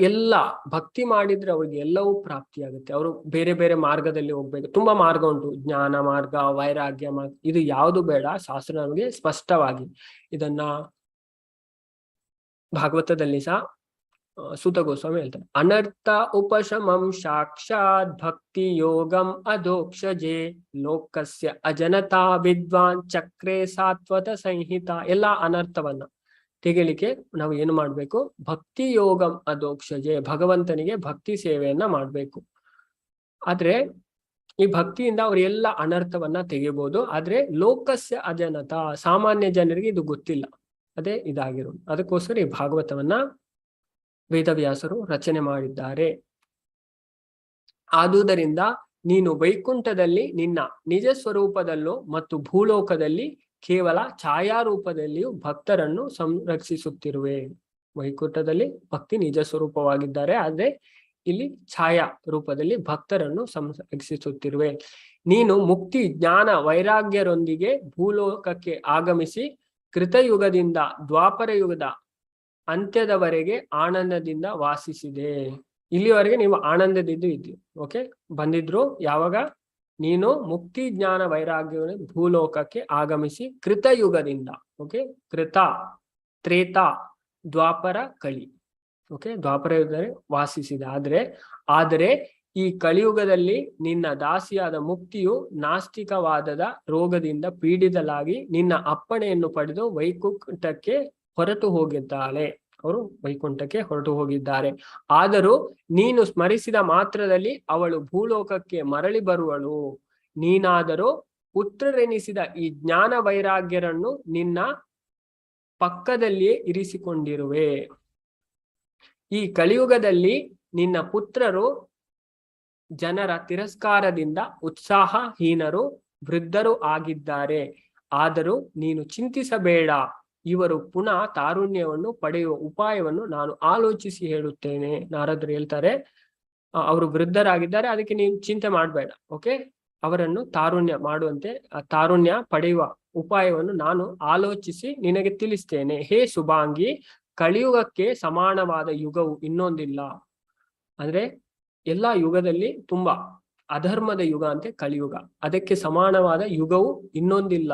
ಎಲ್ಲ ಭಕ್ತಿ ಮಾಡಿದ್ರೆ ಅವ್ರಿಗೆ ಎಲ್ಲವೂ ಪ್ರಾಪ್ತಿಯಾಗುತ್ತೆ. ಅವರು ಬೇರೆ ಬೇರೆ ಮಾರ್ಗದಲ್ಲಿ ಹೋಗ್ಬೇಕು. ತುಂಬಾ ಮಾರ್ಗ ಉಂಟು, ಜ್ಞಾನ ಮಾರ್ಗ, ವೈರಾಗ್ಯ ಮಾರ್ಗ, ಇದು ಯಾವುದು ಬೇಡ. ಶಾಸ್ತ್ರ ನಮಗೆ ಸ್ಪಷ್ಟವಾಗಿ ಇದನ್ನ ಭಾಗವತದಲ್ಲಿ ಸಹ ಸೂತ ಗೋಸ್ವಾಮಿ ಹೇಳ್ತಾರೆ, ಅನರ್ಥ ಉಪಶಮಂ ಸಾಕ್ಷಾತ್ ಭಕ್ತಿ ಯೋಗಂ ಅಧೋಕ್ಷಜೆ ಲೋಕಸ್ಯ ಅಜನತಾ ವಿದ್ವಾನ್ ಚಕ್ರೆ ಸಾತ್ವತ ಸಂಹಿತ. ಎಲ್ಲ ಅನರ್ಥವನ್ನ ತೆಗಿಲಿಕ್ಕೆ ನಾವು ಏನು ಮಾಡ್ಬೇಕು? ಭಕ್ತಿ ಯೋಗಂ ಅಧೋಕ್ಷಜೆ, ಭಗವಂತನಿಗೆ ಭಕ್ತಿ ಸೇವೆಯನ್ನ ಮಾಡ್ಬೇಕು. ಆದ್ರೆ ಈ ಭಕ್ತಿಯಿಂದ ಅವ್ರು ಎಲ್ಲ ಅನರ್ಥವನ್ನ ತೆಗಿಬಹುದು. ಆದ್ರೆ ಲೋಕಸ್ಯ ಅಜನತ, ಸಾಮಾನ್ಯ ಜನರಿಗೆ ಇದು ಗೊತ್ತಿಲ್ಲ. ಅದೇ ಇದಾಗಿರೋದು. ಅದಕ್ಕೋಸ್ಕರ ಈ ಭಾಗವತವನ್ನ ವೇದವ್ಯಾಸರು ರಚನೆ ಮಾಡಿದ್ದಾರೆ. ಆದುದರಿಂದ ನೀನು ವೈಕುಂಠದಲ್ಲಿ ನಿನ್ನ ನಿಜ ಸ್ವರೂಪದಲ್ಲೂ ಮತ್ತು ಭೂಲೋಕದಲ್ಲಿ ಕೇವಲ ಛಾಯಾರೂಪದಲ್ಲಿಯೂ ಭಕ್ತರನ್ನು ಸಂರಕ್ಷಿಸುತ್ತಿರುವೆ. ವೈಕುಂಠದಲ್ಲಿ ಭಕ್ತಿ ನಿಜ ಸ್ವರೂಪವಾಗಿದ್ದಾರೆ, ಆದ್ರೆ ಇಲ್ಲಿ ಛಾಯಾ ರೂಪದಲ್ಲಿ ಭಕ್ತರನ್ನು ಸಂರಕ್ಷಿಸುತ್ತಿರುವೆ. ನೀನು ಮುಕ್ತಿ ಜ್ಞಾನ ವೈರಾಗ್ಯರೊಂದಿಗೆ ಭೂಲೋಕಕ್ಕೆ ಆಗಮಿಸಿ ಕೃತಯುಗದಿಂದ ದ್ವಾಪರ ಯುಗದ ಅಂತ್ಯದವರೆಗೆ ಆನಂದದಿಂದ ವಾಸಿಸಿದೆ. ಇಲ್ಲಿವರೆಗೆ ನೀವು ಆನಂದದಿಂದ ಇದ್ದೀವಿ. ಓಕೆ, ಬಂದಿದ್ರು ಯಾವಾಗ? ನೀನು ಮುಕ್ತಿ ಜ್ಞಾನ ವೈರಾಗ್ಯ ಭೂಲೋಕಕ್ಕೆ ಆಗಮಿಸಿ ಕೃತಯುಗದಿಂದ, ಓಕೆ, ಕೃತ, ತ್ರೇತ, ದ್ವಾಪರ, ಕಳಿ, ಓಕೆ, ದ್ವಾಪರ ಯುಗದಲ್ಲಿ ವಾಸಿಸಿದ. ಆದರೆ ಈ ಕಲಿಯುಗದಲ್ಲಿ ನಿನ್ನ ದಾಸಿಯಾದ ಮುಕ್ತಿಯು ನಾಸ್ತಿಕವಾದದ ರೋಗದಿಂದ ಪೀಡಿತಲಾಗಿ ನಿನ್ನ ಅಪ್ಪಣೆಯನ್ನು ಪಡೆದು ವೈಕುಂಠಕ್ಕೆ ಹೊರಟು ಹೋಗಿದ್ದಾಳೆ. ಅವರು ವೈಕುಂಠಕ್ಕೆ ಹೊರಟು ಹೋಗಿದ್ದಾರೆ. ಆದರೂ ನೀನು ಸ್ಮರಿಸಿದ ಮಾತ್ರದಲ್ಲಿ ಅವಳು ಭೂಲೋಕಕ್ಕೆ ಮರಳಿ ಬರುವಳು. ನೀನಾದರೂ ಪುತ್ರರೆನಿಸಿದ ಈ ಜ್ಞಾನ ವೈರಾಗ್ಯರನ್ನು ನಿನ್ನ ಪಕ್ಕದಲ್ಲಿಯೇ ಇರಿಸಿಕೊಂಡಿರುವೆ. ಈ ಕಲಿಯುಗದಲ್ಲಿ ನಿನ್ನ ಪುತ್ರರು ಜನರ ತಿರಸ್ಕಾರದಿಂದ ಉತ್ಸಾಹಹೀನರು, ವೃದ್ಧರು ಆಗಿದ್ದಾರೆ. ಆದರೂ ನೀನು ಚಿಂತಿಸಬೇಡ, ಇವರು ಪುನಃ ತಾರುಣ್ಯವನ್ನು ಪಡೆಯುವ ಉಪಾಯವನ್ನು ನಾನು ಆಲೋಚಿಸಿ ಹೇಳುತ್ತೇನೆ. ನಾರದರು ಹೇಳ್ತಾರೆ, ಅವರು ವೃದ್ಧರಾಗಿದ್ದಾರೆ, ಅದಕ್ಕೆ ನೀನು ಚಿಂತೆ ಮಾಡಬೇಡ. ಓಕೆ, ಅವರನ್ನು ತಾರುಣ್ಯ ಮಾಡುವಂತೆ, ತಾರುಣ್ಯ ಪಡೆಯುವ ಉಪಾಯವನ್ನು ನಾನು ಆಲೋಚಿಸಿ ನಿನಗೆ ತಿಳಿಸ್ತೇನೆ. ಹೇ ಶುಭಾಂಗಿ, ಕಲಿಯುಗಕ್ಕೆ ಸಮಾನವಾದ ಯುಗವು ಇನ್ನೊಂದಿಲ್ಲ. ಅಂದ್ರೆ ಎಲ್ಲಾ ಯುಗದಲ್ಲಿ ತುಂಬಾ ಅಧರ್ಮದ ಯುಗ ಅಂತೆ ಕಲಿಯುಗ, ಅದಕ್ಕೆ ಸಮಾನವಾದ ಯುಗವು ಇನ್ನೊಂದಿಲ್ಲ.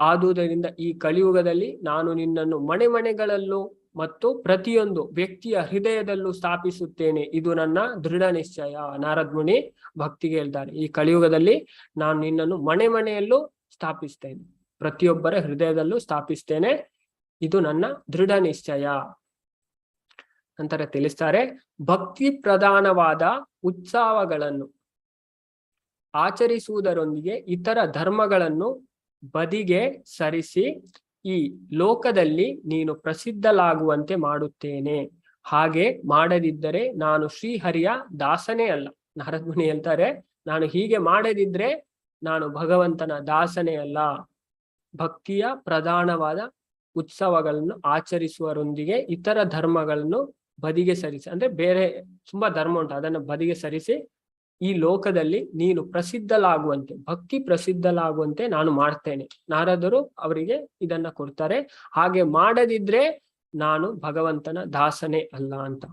ಆದುದರಿಂದ ಈ ಕಲಿಯುಗದಲ್ಲಿ ನಾನು ನಿನ್ನನ್ನು ಮನೆ ಮನೆಗಳಲ್ಲೂ ಮತ್ತು ಪ್ರತಿಯೊಂದು ವ್ಯಕ್ತಿಯ ಹೃದಯದಲ್ಲೂ ಸ್ಥಾಪಿಸುತ್ತೇನೆ. ಇದು ನನ್ನ ದೃಢ ನಿಶ್ಚಯ. ನಾರದ್ ಮುನಿ ಭಕ್ತಿಗೆ ಹೇಳ್ತಾರೆ, ಈ ಕಲಿಯುಗದಲ್ಲಿ ನಾನು ನಿನ್ನನ್ನು ಮನೆ ಮನೆಯಲ್ಲೂ ಸ್ಥಾಪಿಸ್ತೇನೆ, ಪ್ರತಿಯೊಬ್ಬರ ಹೃದಯದಲ್ಲೂ ಸ್ಥಾಪಿಸ್ತೇನೆ. ಇದು ನನ್ನ ದೃಢ ನಿಶ್ಚಯ. ನಂತರ ತಿಳಿಸ್ತಾರೆ, ಭಕ್ತಿ ಪ್ರಧಾನವಾದ ಉತ್ಸವಗಳನ್ನು ಆಚರಿಸುವುದರೊಂದಿಗೆ ಇತರ ಧರ್ಮಗಳನ್ನು ಬದಿಗೆ ಸರಿಸಿ ಈ ಲೋಕದಲ್ಲಿ ನೀನು ಪ್ರಸಿದ್ಧಲಾಗುವಂತೆ ಮಾಡುತ್ತೇನೆ. ಹಾಗೆ ಮಾಡದಿದ್ದರೆ ನಾನು ಶ್ರೀಹರಿಯ ದಾಸನೇ ಅಲ್ಲ. ನಾರದ ಮುನಿ ಹೇಳ್ತಾರೆ, ನಾನು ಹೀಗೆ ಮಾಡದಿದ್ರೆ ನಾನು ಭಗವಂತನ ದಾಸನೇ ಅಲ್ಲ. ಭಕ್ತಿಯ ಪ್ರಧಾನವಾದ ಉತ್ಸವಗಳನ್ನು ಆಚರಿಸುವರೊಂದಿಗೆ ಇತರ ಧರ್ಮಗಳನ್ನು ಬದಿಗೆ ಸರಿಸಿ, ಅಂದ್ರೆ ಬೇರೆ ತುಂಬಾ ಧರ್ಮ ಉಂಟು, ಅದನ್ನು ಬದಿಗೆ ಸರಿಸಿ ಈ ಲೋಕದಲ್ಲಿ ನೀನು ಪ್ರಸಿದ್ಧಲಾಗುವಂತೆ, ಭಕ್ತಿ ಪ್ರಸಿದ್ಧಲಾಗುವಂತೆ ನಾನು ಮಾಡ್ತೇನೆ. ನಾರದರು ಅವರಿಗೆ ಇದನ್ನ ಕೊಡ್ತಾರೆ. ಹಾಗೆ ಮಾಡದಿದ್ರೆ ನಾನು ಭಗವಂತನ ದಾಸನೇ ಅಲ್ಲ ಅಂತ.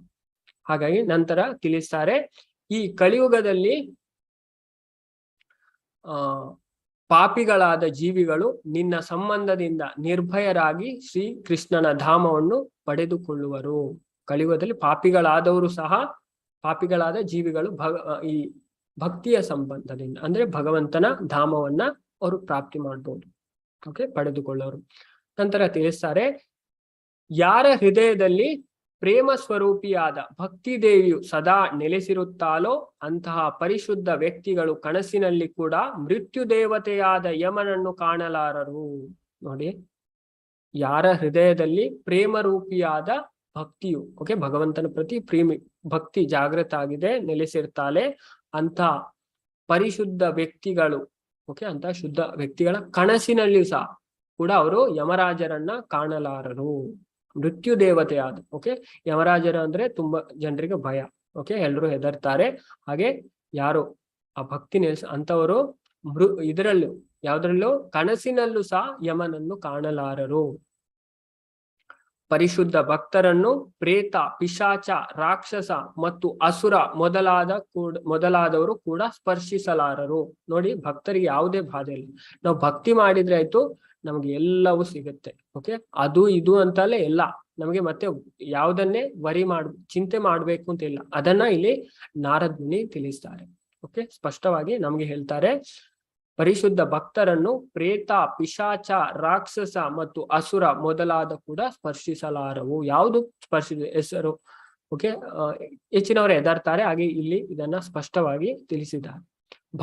ಹಾಗಾಗಿ ನಂತರ ತಿಳಿಸ್ತಾರೆ, ಈ ಕಲಿಯುಗದಲ್ಲಿ ಪಾಪಿಗಳಾದ ಜೀವಿಗಳು ನಿನ್ನ ಸಂಬಂಧದಿಂದ ನಿರ್ಭಯರಾಗಿ ಶ್ರೀ ಕೃಷ್ಣನ ಧಾಮವನ್ನು ಪಡೆದುಕೊಳ್ಳುವರು. ಕಲಿಯುಗದಲ್ಲಿ ಪಾಪಿಗಳಾದವರು ಸಹ, ಪಾಪಿಗಳಾದ ಜೀವಿಗಳು ಈ ಭಕ್ತಿಯ ಸಂಬಂಧದಿಂದ ಅಂದ್ರೆ ಭಗವಂತನ ಧಾಮವನ್ನ ಅವರು ಪ್ರಾಪ್ತಿ ಮಾಡ್ಬೋದು, ಪಡೆದುಕೊಳ್ಳೋರು. ನಂತರ ತಿಳಿಸ್ತಾರೆ, ಯಾರ ಹೃದಯದಲ್ಲಿ ಪ್ರೇಮ ಸ್ವರೂಪಿಯಾದ ಭಕ್ತಿ ದೇವಿಯು ಸದಾ ನೆಲೆಸಿರುತ್ತಾಲೋ ಅಂತಹ ಪರಿಶುದ್ಧ ವ್ಯಕ್ತಿಗಳು ಕನಸಿನಲ್ಲಿ ಕೂಡ ಮೃತ್ಯು ದೇವತೆಯಾದ ಯಮನನ್ನು ಕಾಣಲಾರರು. ನೋಡಿ, ಯಾರ ಹೃದಯದಲ್ಲಿ ಪ್ರೇಮ ರೂಪಿಯಾದ ಭಕ್ತಿಯು ಭಗವಂತನ ಪ್ರತಿ ಭಕ್ತಿ ಜಾಗೃತ ಆಗಿದೆ, ನೆಲೆಸಿರ್ತಾಳೆ, ಅಂತ ಪರಿಶುದ್ಧ ವ್ಯಕ್ತಿಗಳು ಅಂತ ಶುದ್ಧ ವ್ಯಕ್ತಿಗಳ ಕನಸಿನಲ್ಲಿಯೂ ಸಹ ಕೂಡ ಅವರು ಯಮರಾಜರನ್ನ ಕಾಣಲಾರರು. ಮೃತ್ಯು ದೇವತೆಯಾದ ಯಮರಾಜರು ಅಂದ್ರೆ ತುಂಬಾ ಜನರಿಗೆ ಭಯ, ಎಲ್ರು ಹೆದರ್ತಾರೆ. ಹಾಗೆ ಯಾರು ಆ ಭಕ್ತಿ ಅಂತವರು ಇದರಲ್ಲೂ ಯಾವ್ದ್ರಲ್ಲೂ ಕನಸಿನಲ್ಲೂ ಸಹ ಯಮನನ್ನು ಕಾಣಲಾರರು. ಪರಿಶುದ್ಧ ಭಕ್ತರನ್ನು ಪ್ರೇತ, ಪಿಶಾಚ, ರಾಕ್ಷಸ ಮತ್ತು ಅಸುರ ಮೊದಲಾದವರು ಕೂಡ ಸ್ಪರ್ಶಿಸಲಾರರು. ನೋಡಿ, ಭಕ್ತರಿಗೆ ಯಾವುದೇ ಬಾಧೆ ಇಲ್ಲ. ನಾವು ಭಕ್ತಿ ಮಾಡಿದ್ರೆ ಆಯ್ತು, ನಮ್ಗೆ ಎಲ್ಲವೂ ಸಿಗುತ್ತೆ. ಅದು ಇದು ಅಂತಲೇ ಎಲ್ಲ ನಮಗೆ ಮತ್ತೆ ಯಾವುದನ್ನೇ ಚಿಂತೆ ಮಾಡ್ಬೇಕು ಅಂತ ಇಲ್ಲ. ಅದನ್ನ ಇಲ್ಲಿ ನಾರದ ಮುನಿ ತಿಳಿಸ್ತಾರೆ. ಸ್ಪಷ್ಟವಾಗಿ ನಮ್ಗೆ ಹೇಳ್ತಾರೆ, ಪರಿಶುದ್ಧ ಭಕ್ತರನ್ನು ಪ್ರೇತ, ಪಿಶಾಚ, ರಾಕ್ಷಸ ಮತ್ತು ಅಸುರ ಮೊದಲಾದ ಕೂಡ ಸ್ಪರ್ಶಿಸಲಾರವು. ಯಾವುದು ಹೆಸರು ಹೆಚ್ಚಿನವರು ಹೆದರ್ತಾರೆ. ಹಾಗೆ ಇಲ್ಲಿ ಇದನ್ನ ಸ್ಪಷ್ಟವಾಗಿ ತಿಳಿಸಿದ್ದಾರೆ.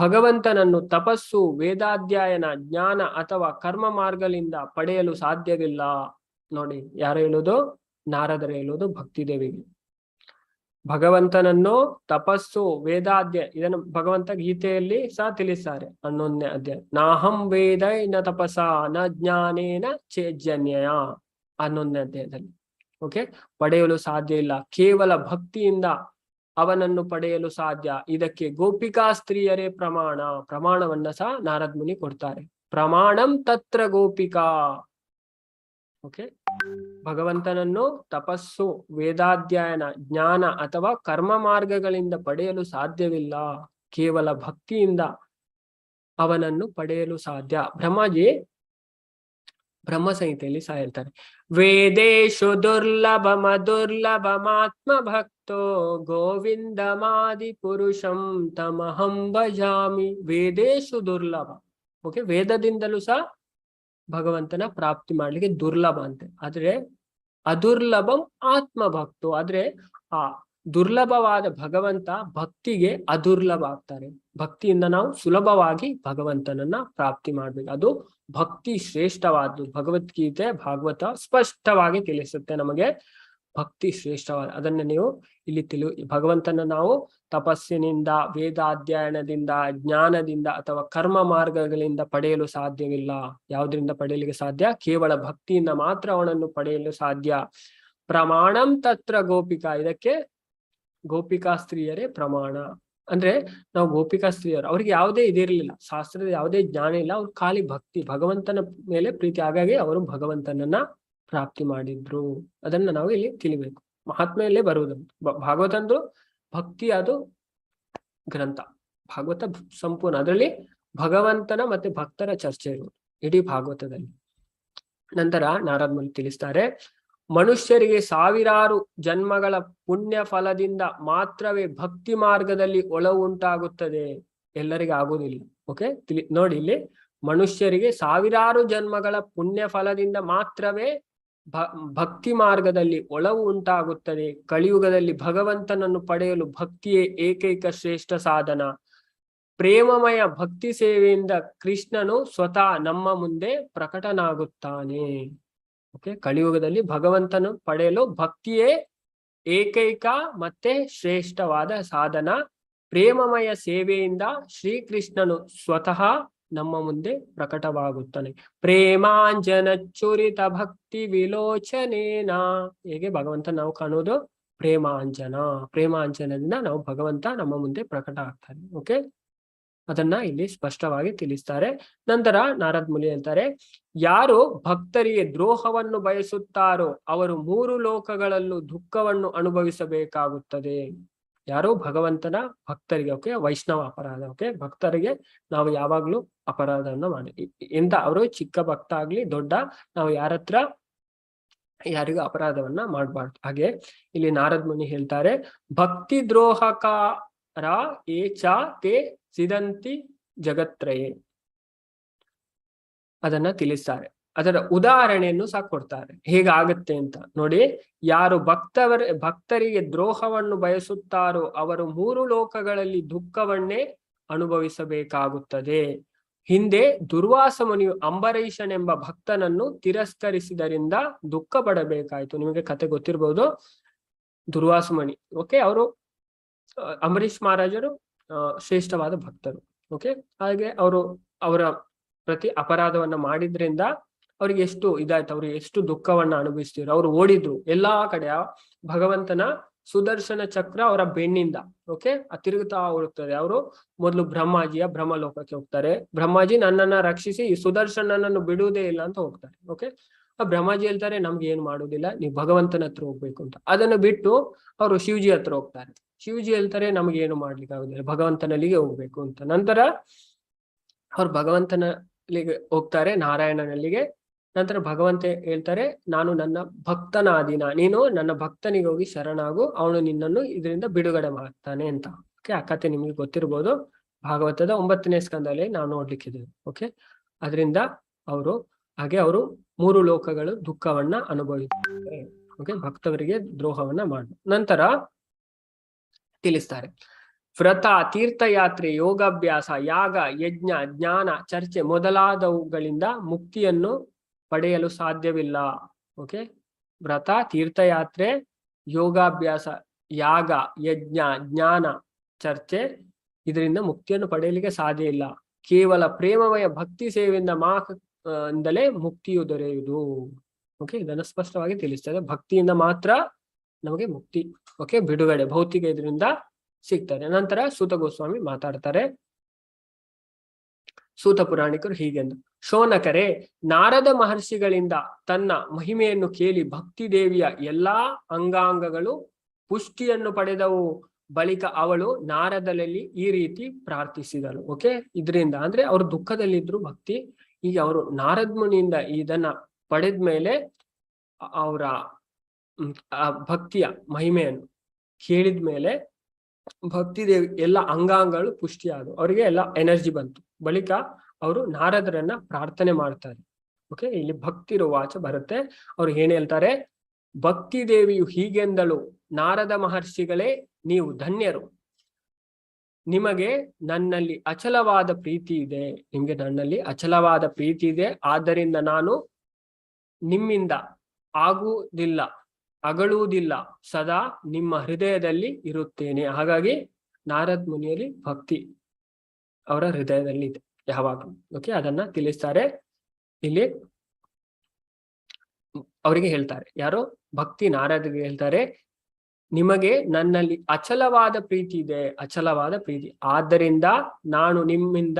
ಭಗವಂತನನ್ನು ತಪಸ್ಸು, ವೇದಾಧ್ಯಯನ, ಜ್ಞಾನ ಅಥವಾ ಕರ್ಮ ಮಾರ್ಗದಿಂದ ಪಡೆಯಲು ಸಾಧ್ಯವಿಲ್ಲ. ನೋಡಿ, ಯಾರು ಹೇಳುವುದು? ನಾರದರು ಹೇಳುವುದು ಭಕ್ತಿದೇವಿಗೆ. ಭಗವಂತನನ್ನು ತಪಸ್ಸು, ವೇದಾಧ್ಯಾಯ, ಇದನ್ನು ಭಗವಂತ ಗೀತೆಯಲ್ಲಿ ಸಹ ತಿಳಿಸ್ತಾರೆ. 11ನೇ ಅಧ್ಯಾಯ, ನಾಹಂ ವೇದ ನ ತಪಸ ನ ಜ್ಞಾನೇನ ಚೇಜ್ಜನ್ಯ. 11ನೇ ಅಧ್ಯಾಯದಲ್ಲಿ ಪಡೆಯಲು ಸಾಧ್ಯ ಇಲ್ಲ, ಕೇವಲ ಭಕ್ತಿಯಿಂದ ಅವನನ್ನು ಪಡೆಯಲು ಸಾಧ್ಯ. ಇದಕ್ಕೆ ಗೋಪಿಕಾ ಸ್ತ್ರೀಯರೇ ಪ್ರಮಾಣವನ್ನ ಸಹ ನಾರದ ಮುನಿ ಕೊಡ್ತಾರೆ. ಪ್ರಮಾಣಂ ತತ್ರ ಗೋಪಿಕಾ. ಭಗವಂತನನ್ನು ತಪಸ್ಸು, ವೇದಾಧ್ಯಯನ, ಜ್ಞಾನ ಅಥವಾ ಕರ್ಮ ಮಾರ್ಗಗಳಿಂದ ಪಡೆಯಲು ಸಾಧ್ಯವಿಲ್ಲ, ಕೇವಲ ಭಕ್ತಿಯಿಂದ ಅವನನ್ನು ಪಡೆಯಲು ಸಾಧ್ಯ. ಬ್ರಹ್ಮಾಜಿ ಬ್ರಹ್ಮ ಸಂಹಿತೆಯಲ್ಲಿ ಸಹ ಹೇಳ್ತಾರೆ, ವೇದೇಶು ದುರ್ಲಭಮಾತ್ಮ ಭಕ್ತೋ ಗೋವಿಂದಮಾದಿ ಪುರುಷಂ ತಮಹಂ ಭಜಾಮಿ. ವೇದೇಶು ದುರ್ಲಭ, ವೇದದಿಂದಲೂ ಸಹ ಭಗವಂತನ ಪ್ರಾಪ್ತಿ ಮಾಡ್ಲಿಕ್ಕೆ ದುರ್ಲಭ ಅಂತೆ. ಆದ್ರೆ ಅದುರ್ಲಭಂ ಆತ್ಮಭಕ್ತೋ, ಆದ್ರೆ ಆ ದುರ್ಲಭವಾದ ಭಗವಂತ ಭಕ್ತಿಗೆ ಅದುರ್ಲಭ ಆಗ್ತಾರೆ. ಭಕ್ತಿಯಿಂದ ನಾವು ಸುಲಭವಾಗಿ ಭಗವಂತನನ್ನ ಪ್ರಾಪ್ತಿ ಮಾಡ್ಬೇಕು. ಅದು ಭಕ್ತಿ ಶ್ರೇಷ್ಠವಾದ್ದು. ಭಗವದ್ಗೀತೆ, ಭಾಗವತ ಸ್ಪಷ್ಟವಾಗಿ ತಿಳಿಸುತ್ತೆ ನಮಗೆ ಭಕ್ತಿ ಶ್ರೇಷ್ಠವಾದ. ಅದನ್ನ ನೀವು ಇಲ್ಲಿ ಭಗವಂತನ ನಾವು ತಪಸ್ಸಿನಿಂದ, ವೇದಾಧ್ಯಯನದಿಂದ, ಜ್ಞಾನದಿಂದ ಅಥವಾ ಕರ್ಮ ಮಾರ್ಗಗಳಿಂದ ಪಡೆಯಲು ಸಾಧ್ಯವಿಲ್ಲ. ಯಾವುದರಿಂದ ಪಡೆಯಲಿಕ್ಕೆ ಸಾಧ್ಯ? ಕೇವಲ ಭಕ್ತಿಯಿಂದ ಮಾತ್ರ ಅವನನ್ನು ಪಡೆಯಲು ಸಾಧ್ಯ. ಪ್ರಮಾಣಂ ತತ್ರ ಗೋಪಿಕಾ. ಇದಕ್ಕೆ ಗೋಪಿಕಾ ಸ್ತ್ರೀಯರೇ ಪ್ರಮಾಣ. ಅಂದ್ರೆ ನಾವು ಗೋಪಿಕಾ ಸ್ತ್ರೀಯರು, ಅವ್ರಿಗೆ ಯಾವುದೇ ಇದಿರ್ಲಿಲ್ಲ, ಶಾಸ್ತ್ರದ ಯಾವುದೇ ಜ್ಞಾನ ಇಲ್ಲ, ಅವ್ರು ಖಾಲಿ ಭಕ್ತಿ, ಭಗವಂತನ ಮೇಲೆ ಪ್ರೀತಿ. ಹಾಗಾಗಿ ಅವರು ಭಗವಂತನನ್ನ ಪ್ರಾಪ್ತಿ ಮಾಡಿದ್ರು. ಅದನ್ನ ನಾವು ಇಲ್ಲಿ ತಿಳಿಬೇಕು. ಮಹಾತ್ಮೆಯಲ್ಲೇ ಬರುವುದಂತ. ಭಾಗವತ ಅಂದ್ರು ಭಕ್ತಿ, ಅದು ಗ್ರಂಥ. ಭಾಗವತ ಸಂಪೂರ್ಣ, ಅದರಲ್ಲಿ ಭಗವಂತನ ಮತ್ತೆ ಭಕ್ತರ ಚರ್ಚೆ ಇರುವುದು ಇಡೀ ಭಾಗವತದಲ್ಲಿ. ನಂತರ ನಾರದ ಮುನಿ ತಿಳಿಸ್ತಾರೆ, ಮನುಷ್ಯರಿಗೆ ಸಾವಿರಾರು ಜನ್ಮಗಳ ಪುಣ್ಯ ಫಲದಿಂದ ಮಾತ್ರವೇ ಭಕ್ತಿ ಮಾರ್ಗದಲ್ಲಿ ಒಲವು ಉಂಟಾಗುತ್ತದೆ, ಎಲ್ಲರಿಗೆ ಆಗುವುದಿಲ್ಲ. ನೋಡಿ, ಇಲ್ಲಿ ಮನುಷ್ಯರಿಗೆ ಸಾವಿರಾರು ಜನ್ಮಗಳ ಪುಣ್ಯ ಫಲದಿಂದ ಮಾತ್ರವೇ ಭಕ್ತಿ ಮಾರ್ಗದಲ್ಲಿ ಒಲವು ಉಂಟಾಗುತ್ತದೆ. ಕಲಿಯುಗದಲ್ಲಿ ಭಗವಂತನನ್ನು ಪಡೆಯಲು ಭಕ್ತಿಯೇ ಏಕೈಕ ಶ್ರೇಷ್ಠ ಸಾಧನ. ಪ್ರೇಮಮಯ ಭಕ್ತಿ ಸೇವೆಯಿಂದ ಕೃಷ್ಣನು ಸ್ವತಃ ನಮ್ಮ ಮುಂದೆ ಪ್ರಕಟನಾಗುತ್ತಾನೆ. ಓಕೆ, ಕಲಿಯುಗದಲ್ಲಿ ಭಗವಂತನು ಪಡೆಯಲು ಭಕ್ತಿಯೇ ಏಕೈಕ ಮತ್ತೆ ಶ್ರೇಷ್ಠವಾದ ಸಾಧನ. ಪ್ರೇಮಮಯ ಸೇವೆಯಿಂದ ಶ್ರೀಕೃಷ್ಣನು ಸ್ವತಃ ನಮ್ಮ ಮುಂದೆ ಪ್ರಕಟವಾಗುತ್ತಾನೆ. ಪ್ರೇಮಾಂಜನ ಚುರಿತ ಭಕ್ತಿ ವಿಲೋಚನೇನ. ಹೇಗೆ ಭಗವಂತ ನಾವು ಕಾಣುವುದು? ಪ್ರೇಮಾಂಜನದಿಂದ ನಾವು ಭಗವಂತ ನಮ್ಮ ಮುಂದೆ ಪ್ರಕಟ ಆಗ್ತಾನೆ. ಓಕೆ, ಅದನ್ನ ಇಲ್ಲಿ ಸ್ಪಷ್ಟವಾಗಿ ತಿಳಿಸ್ತಾರೆ. ನಂತರ ನಾರದ್ ಮುನಿ ಹೇಳ್ತಾರೆ, ಯಾರು ಭಕ್ತರಿಗೆ ದ್ರೋಹವನ್ನು ಬಯಸುತ್ತಾರೋ ಅವರು 3 ಲೋಕಗಳಲ್ಲೂ ದುಃಖವನ್ನು ಅನುಭವಿಸಬೇಕಾಗುತ್ತದೆ. ಯಾರು ಭಗವಂತನ ಭಕ್ತರಿಗೆ, ಓಕೆ, ವೈಷ್ಣವ ಅಪರಾಧ, ಓಕೆ, ಭಕ್ತರಿಗೆ ನಾವು ಯಾವಾಗ್ಲೂ ಅಪರಾಧವನ್ನ ಮಾಡಿ ಎಂತ ಅವರು ಚಿಕ್ಕ ಭಕ್ತ ಆಗ್ಲಿ ದೊಡ್ಡ, ನಾವು ಯಾರಿಗೂ ಅಪರಾಧವನ್ನ ಮಾಡಬಾರ್ದು. ಹಾಗೆ ಇಲ್ಲಿ ನಾರದ್ ಮುನಿ ಹೇಳ್ತಾರೆ, ಭಕ್ತಿ ದ್ರೋಹಕಾರ ಏಚ ತೇ ಸಿದಂತಿ ಜಗತ್ರಯೇ. ಅದನ್ನ ತಿಳಿಸ್ತಾರೆ. ಅದರ ಉದಾಹರಣೆಯನ್ನು ಸಹ ಕೊಡ್ತಾರೆ, ಹೇಗಾಗತ್ತೆ ಅಂತ ನೋಡಿ. ಯಾರು ಭಕ್ತರಿಗೆ ದ್ರೋಹವನ್ನು ಬಯಸುತ್ತಾರೋ ಅವರು 3 ಲೋಕಗಳಲ್ಲಿ ದುಃಖವನ್ನೇ ಅನುಭವಿಸಬೇಕಾಗುತ್ತದೆ. ಹಿಂದೆ ದುರ್ವಾಸ ಮುನಿಯು ಅಂಬರೀಷನೆಂಬ ಭಕ್ತನನ್ನು ತಿರಸ್ಕರಿಸಿದರಿಂದ ದುಃಖ ಪಡಬೇಕಾಯ್ತು. ನಿಮಗೆ ಕತೆ ಗೊತ್ತಿರ್ಬೋದು, ದುರ್ವಾಸ ಮುನಿ. ಓಕೆ, ಅವರು ಅಂಬರೀಷ್ ಮಹಾರಾಜರು ಶ್ರೇಷ್ಠವಾದ ಭಕ್ತರು. ಓಕೆ, ಹಾಗೆ ಅವರ ಪ್ರತಿ ಅಪರಾಧವನ್ನ ಮಾಡಿದ್ರಿಂದ ಅವ್ರಿಗೆ ಎಷ್ಟು ಇದಾಯ್ತು, ಅವ್ರಿಗೆ ಎಷ್ಟು ದುಃಖವನ್ನ ಅನುಭವಿಸ್ತಿದ್ರು. ಅವ್ರು ಓಡಿದ್ರು ಎಲ್ಲಾ ಕಡೆ. ಭಗವಂತನ ಸುದರ್ಶನ ಚಕ್ರ ಅವರ ಬೆನ್ನಿಂದ, ಓಕೆ, ತಿರುಗುತ್ತಾ ಹೋಗ್ತದೆ. ಅವರು ಮೊದಲು ಬ್ರಹ್ಮಾಜಿಯ ಬ್ರಹ್ಮಲೋಕಕ್ಕೆ ಹೋಗ್ತಾರೆ. ಬ್ರಹ್ಮಾಜಿ ನನ್ನನ್ನ ರಕ್ಷಿಸಿ ಈ ಸುದರ್ಶನನನ್ನು ಬಿಡುವುದೇ ಇಲ್ಲ ಅಂತ ಹೋಗ್ತಾರೆ. ಓಕೆ, ಬ್ರಹ್ಮಾಜಿ ಹೇಳ್ತಾರೆ, ನಮ್ಗೆ ಏನು ಮಾಡುವುದಿಲ್ಲ, ನೀವು ಭಗವಂತನ ಹತ್ರ ಹೋಗ್ಬೇಕು ಅಂತ. ಅದನ್ನು ಬಿಟ್ಟು ಅವರು ಶಿವಜಿ ಹತ್ರ ಹೋಗ್ತಾರೆ. ಶಿವಜಿ ಹೇಳ್ತಾರೆ, ನಮ್ಗೆ ಏನು ಮಾಡ್ಲಿಕ್ಕೆ ಆಗುದಿಲ್ಲ, ಭಗವಂತನಲ್ಲಿಗೆ ಹೋಗ್ಬೇಕು ಅಂತ. ನಂತರ ಅವ್ರು ಭಗವಂತನಲ್ಲಿಗೆ ಹೋಗ್ತಾರೆ, ನಾರಾಯಣನಲ್ಲಿಗೆ. ನಂತರ ಭಗವಂತ ಹೇಳ್ತಾರೆ, ನಾನು ನನ್ನ ಭಕ್ತನಾದೀನ, ನೀನು ನನ್ನ ಭಕ್ತನಿಗೆ ಹೋಗಿ ಶರಣಾಗು, ಅವನು ನಿನ್ನನ್ನು ಇದರಿಂದ ಬಿಡುಗಡೆ ಮಾಡ್ತಾನೆ ಅಂತ. ಓಕೆ, ಆ ಕಥೆ ನಿಮ್ಗೆ ಗೊತ್ತಿರ್ಬೋದು, ಭಾಗವತದ 9ನೇ ಸ್ಕಂದದಲ್ಲಿ ನಾವು ನೋಡ್ಲಿಕ್ಕಿದ್ದೇವೆ. ಓಕೆ, ಅದರಿಂದ ಅವರು 3 ಲೋಕಗಳು ದುಃಖವನ್ನ ಅನುಭವಿಸ್ತಾರೆ. ಓಕೆ, ಭಕ್ತವರಿಗೆ ದ್ರೋಹವನ್ನ ಮಾಡಿ. ನಂತರ ತಿಳಿಸ್ತಾರೆ, ವ್ರತ, ತೀರ್ಥಯಾತ್ರೆ, ಯೋಗಾಭ್ಯಾಸ, ಯಾಗ, ಯಜ್ಞ, ಜ್ಞಾನ, ಚರ್ಚೆ ಮೊದಲಾದವುಗಳಿಂದ ಮುಕ್ತಿಯನ್ನು ಪಡೆಯಲು ಸಾಧ್ಯವಿಲ್ಲ. ಓಕೆ, ವ್ರತ, ತೀರ್ಥಯಾತ್ರೆ, ಯೋಗಾಭ್ಯಾಸ, ಯಾಗ, ಯಜ್ಞ, ಜ್ಞಾನ, ಚರ್ಚೆ, ಇದರಿಂದ ಮುಕ್ತಿಯನ್ನು ಪಡೆಯಲಿಕ್ಕೆ ಸಾಧ್ಯ ಇಲ್ಲ. ಕೇವಲ ಪ್ರೇಮಮಯ ಭಕ್ತಿ ಸೇವೆಯಿಂದ ಇಂದಲೇ ಮುಕ್ತಿಯು ದೊರೆಯುವುದು. ಓಕೆ, ಇದನ್ನು ಸ್ಪಷ್ಟವಾಗಿ ತಿಳಿಸ್ತದೆ. ಭಕ್ತಿಯಿಂದ ಮಾತ್ರ ನಮಗೆ ಮುಕ್ತಿ, ಓಕೆ, ಬಿಡುಗಡೆ ಭೌತಿಕ ಇದರಿಂದ ಸಿಗ್ತಾರೆ. ನಂತರ ಸೂತ ಗೋಸ್ವಾಮಿ ಮಾತಾಡ್ತಾರೆ. ಸೂತ ಪುರಾಣಿಕರು ಹೀಗೆಂದು, ಶೌನಕರೇ, ನಾರದ ಮಹರ್ಷಿಗಳಿಂದ ತನ್ನ ಮಹಿಮೆಯನ್ನು ಕೇಳಿ ಭಕ್ತಿ ದೇವಿಯ ಎಲ್ಲಾ ಅಂಗಾಂಗಗಳು ಪುಷ್ಟಿಯನ್ನು ಪಡೆದವು. ಬಳಿಕ ಅವಳು ನಾರದಲ್ಲಿ ಈ ರೀತಿ ಪ್ರಾರ್ಥಿಸಿದಳು. ಓಕೆ, ಇದರಿಂದ ಅಂದ್ರೆ ಅವರು ದುಃಖದಲ್ಲಿದ್ರು ಭಕ್ತಿ. ಈಗ ಅವರು ನಾರದ್ ಮುನಿಯಿಂದ ಇದನ್ನ ಪಡೆದ್ಮೇಲೆ ಅವರ ಭಕ್ತಿಯ ಮಹಿಮೆಯನ್ನು ಕೇಳಿದ್ಮೇಲೆ ಭಕ್ತಿ ದೇವಿ ಎಲ್ಲ ಅಂಗಾಂಗಗಳು ಪುಷ್ಟಿಯಾದವು, ಅವರಿಗೆ ಎಲ್ಲ ಎನರ್ಜಿ ಬಂತು. ಬಳಿಕ ಅವರು ನಾರದರನ್ನ ಪ್ರಾರ್ಥನೆ ಮಾಡ್ತಾರೆ. ಓಕೆ, ಇಲ್ಲಿ ಭಕ್ತಿರೋ ವಾಚ ಬರುತ್ತೆ. ಅವ್ರು ಏನ್ ಹೇಳ್ತಾರೆ, ಭಕ್ತಿ ದೇವಿಯು ಹೀಗೆಂದಳು, ನಾರದ ಮಹರ್ಷಿಗಳೇ, ನೀವು ಧನ್ಯರು. ನಿಮಗೆ ನನ್ನಲ್ಲಿ ಅಚಲವಾದ ಪ್ರೀತಿ ಇದೆ. ನಿಮ್ಗೆ ನನ್ನಲ್ಲಿ ಅಚಲವಾದ ಪ್ರೀತಿ ಇದೆ. ಆದ್ದರಿಂದ ನಾನು ನಿಮ್ಮಿಂದ ಅಗಳುವುದಿಲ್ಲ, ಸದಾ ನಿಮ್ಮ ಹೃದಯದಲ್ಲಿ ಇರುತ್ತೇನೆ. ಹಾಗಾಗಿ ನಾರದ್ ಮುನಿಯಲ್ಲಿ ಭಕ್ತಿ ಅವರ ಹೃದಯದಲ್ಲಿ ಇದೆ ಯಾವಾಗಲೂ. ಓಕೆ, ಅದನ್ನ ತಿಳಿಸ್ತಾರೆ. ಇಲ್ಲಿ ಅವರಿಗೆ ಹೇಳ್ತಾರೆ, ಯಾರೋ ಭಕ್ತಿ ನಾರದಿಗೆ ಹೇಳ್ತಾರೆ, ನಿಮಗೆ ನನ್ನಲ್ಲಿ ಅಚಲವಾದ ಪ್ರೀತಿ ಇದೆ, ಅಚಲವಾದ ಪ್ರೀತಿ. ಆದ್ದರಿಂದ ನಾನು ನಿಮ್ಮಿಂದ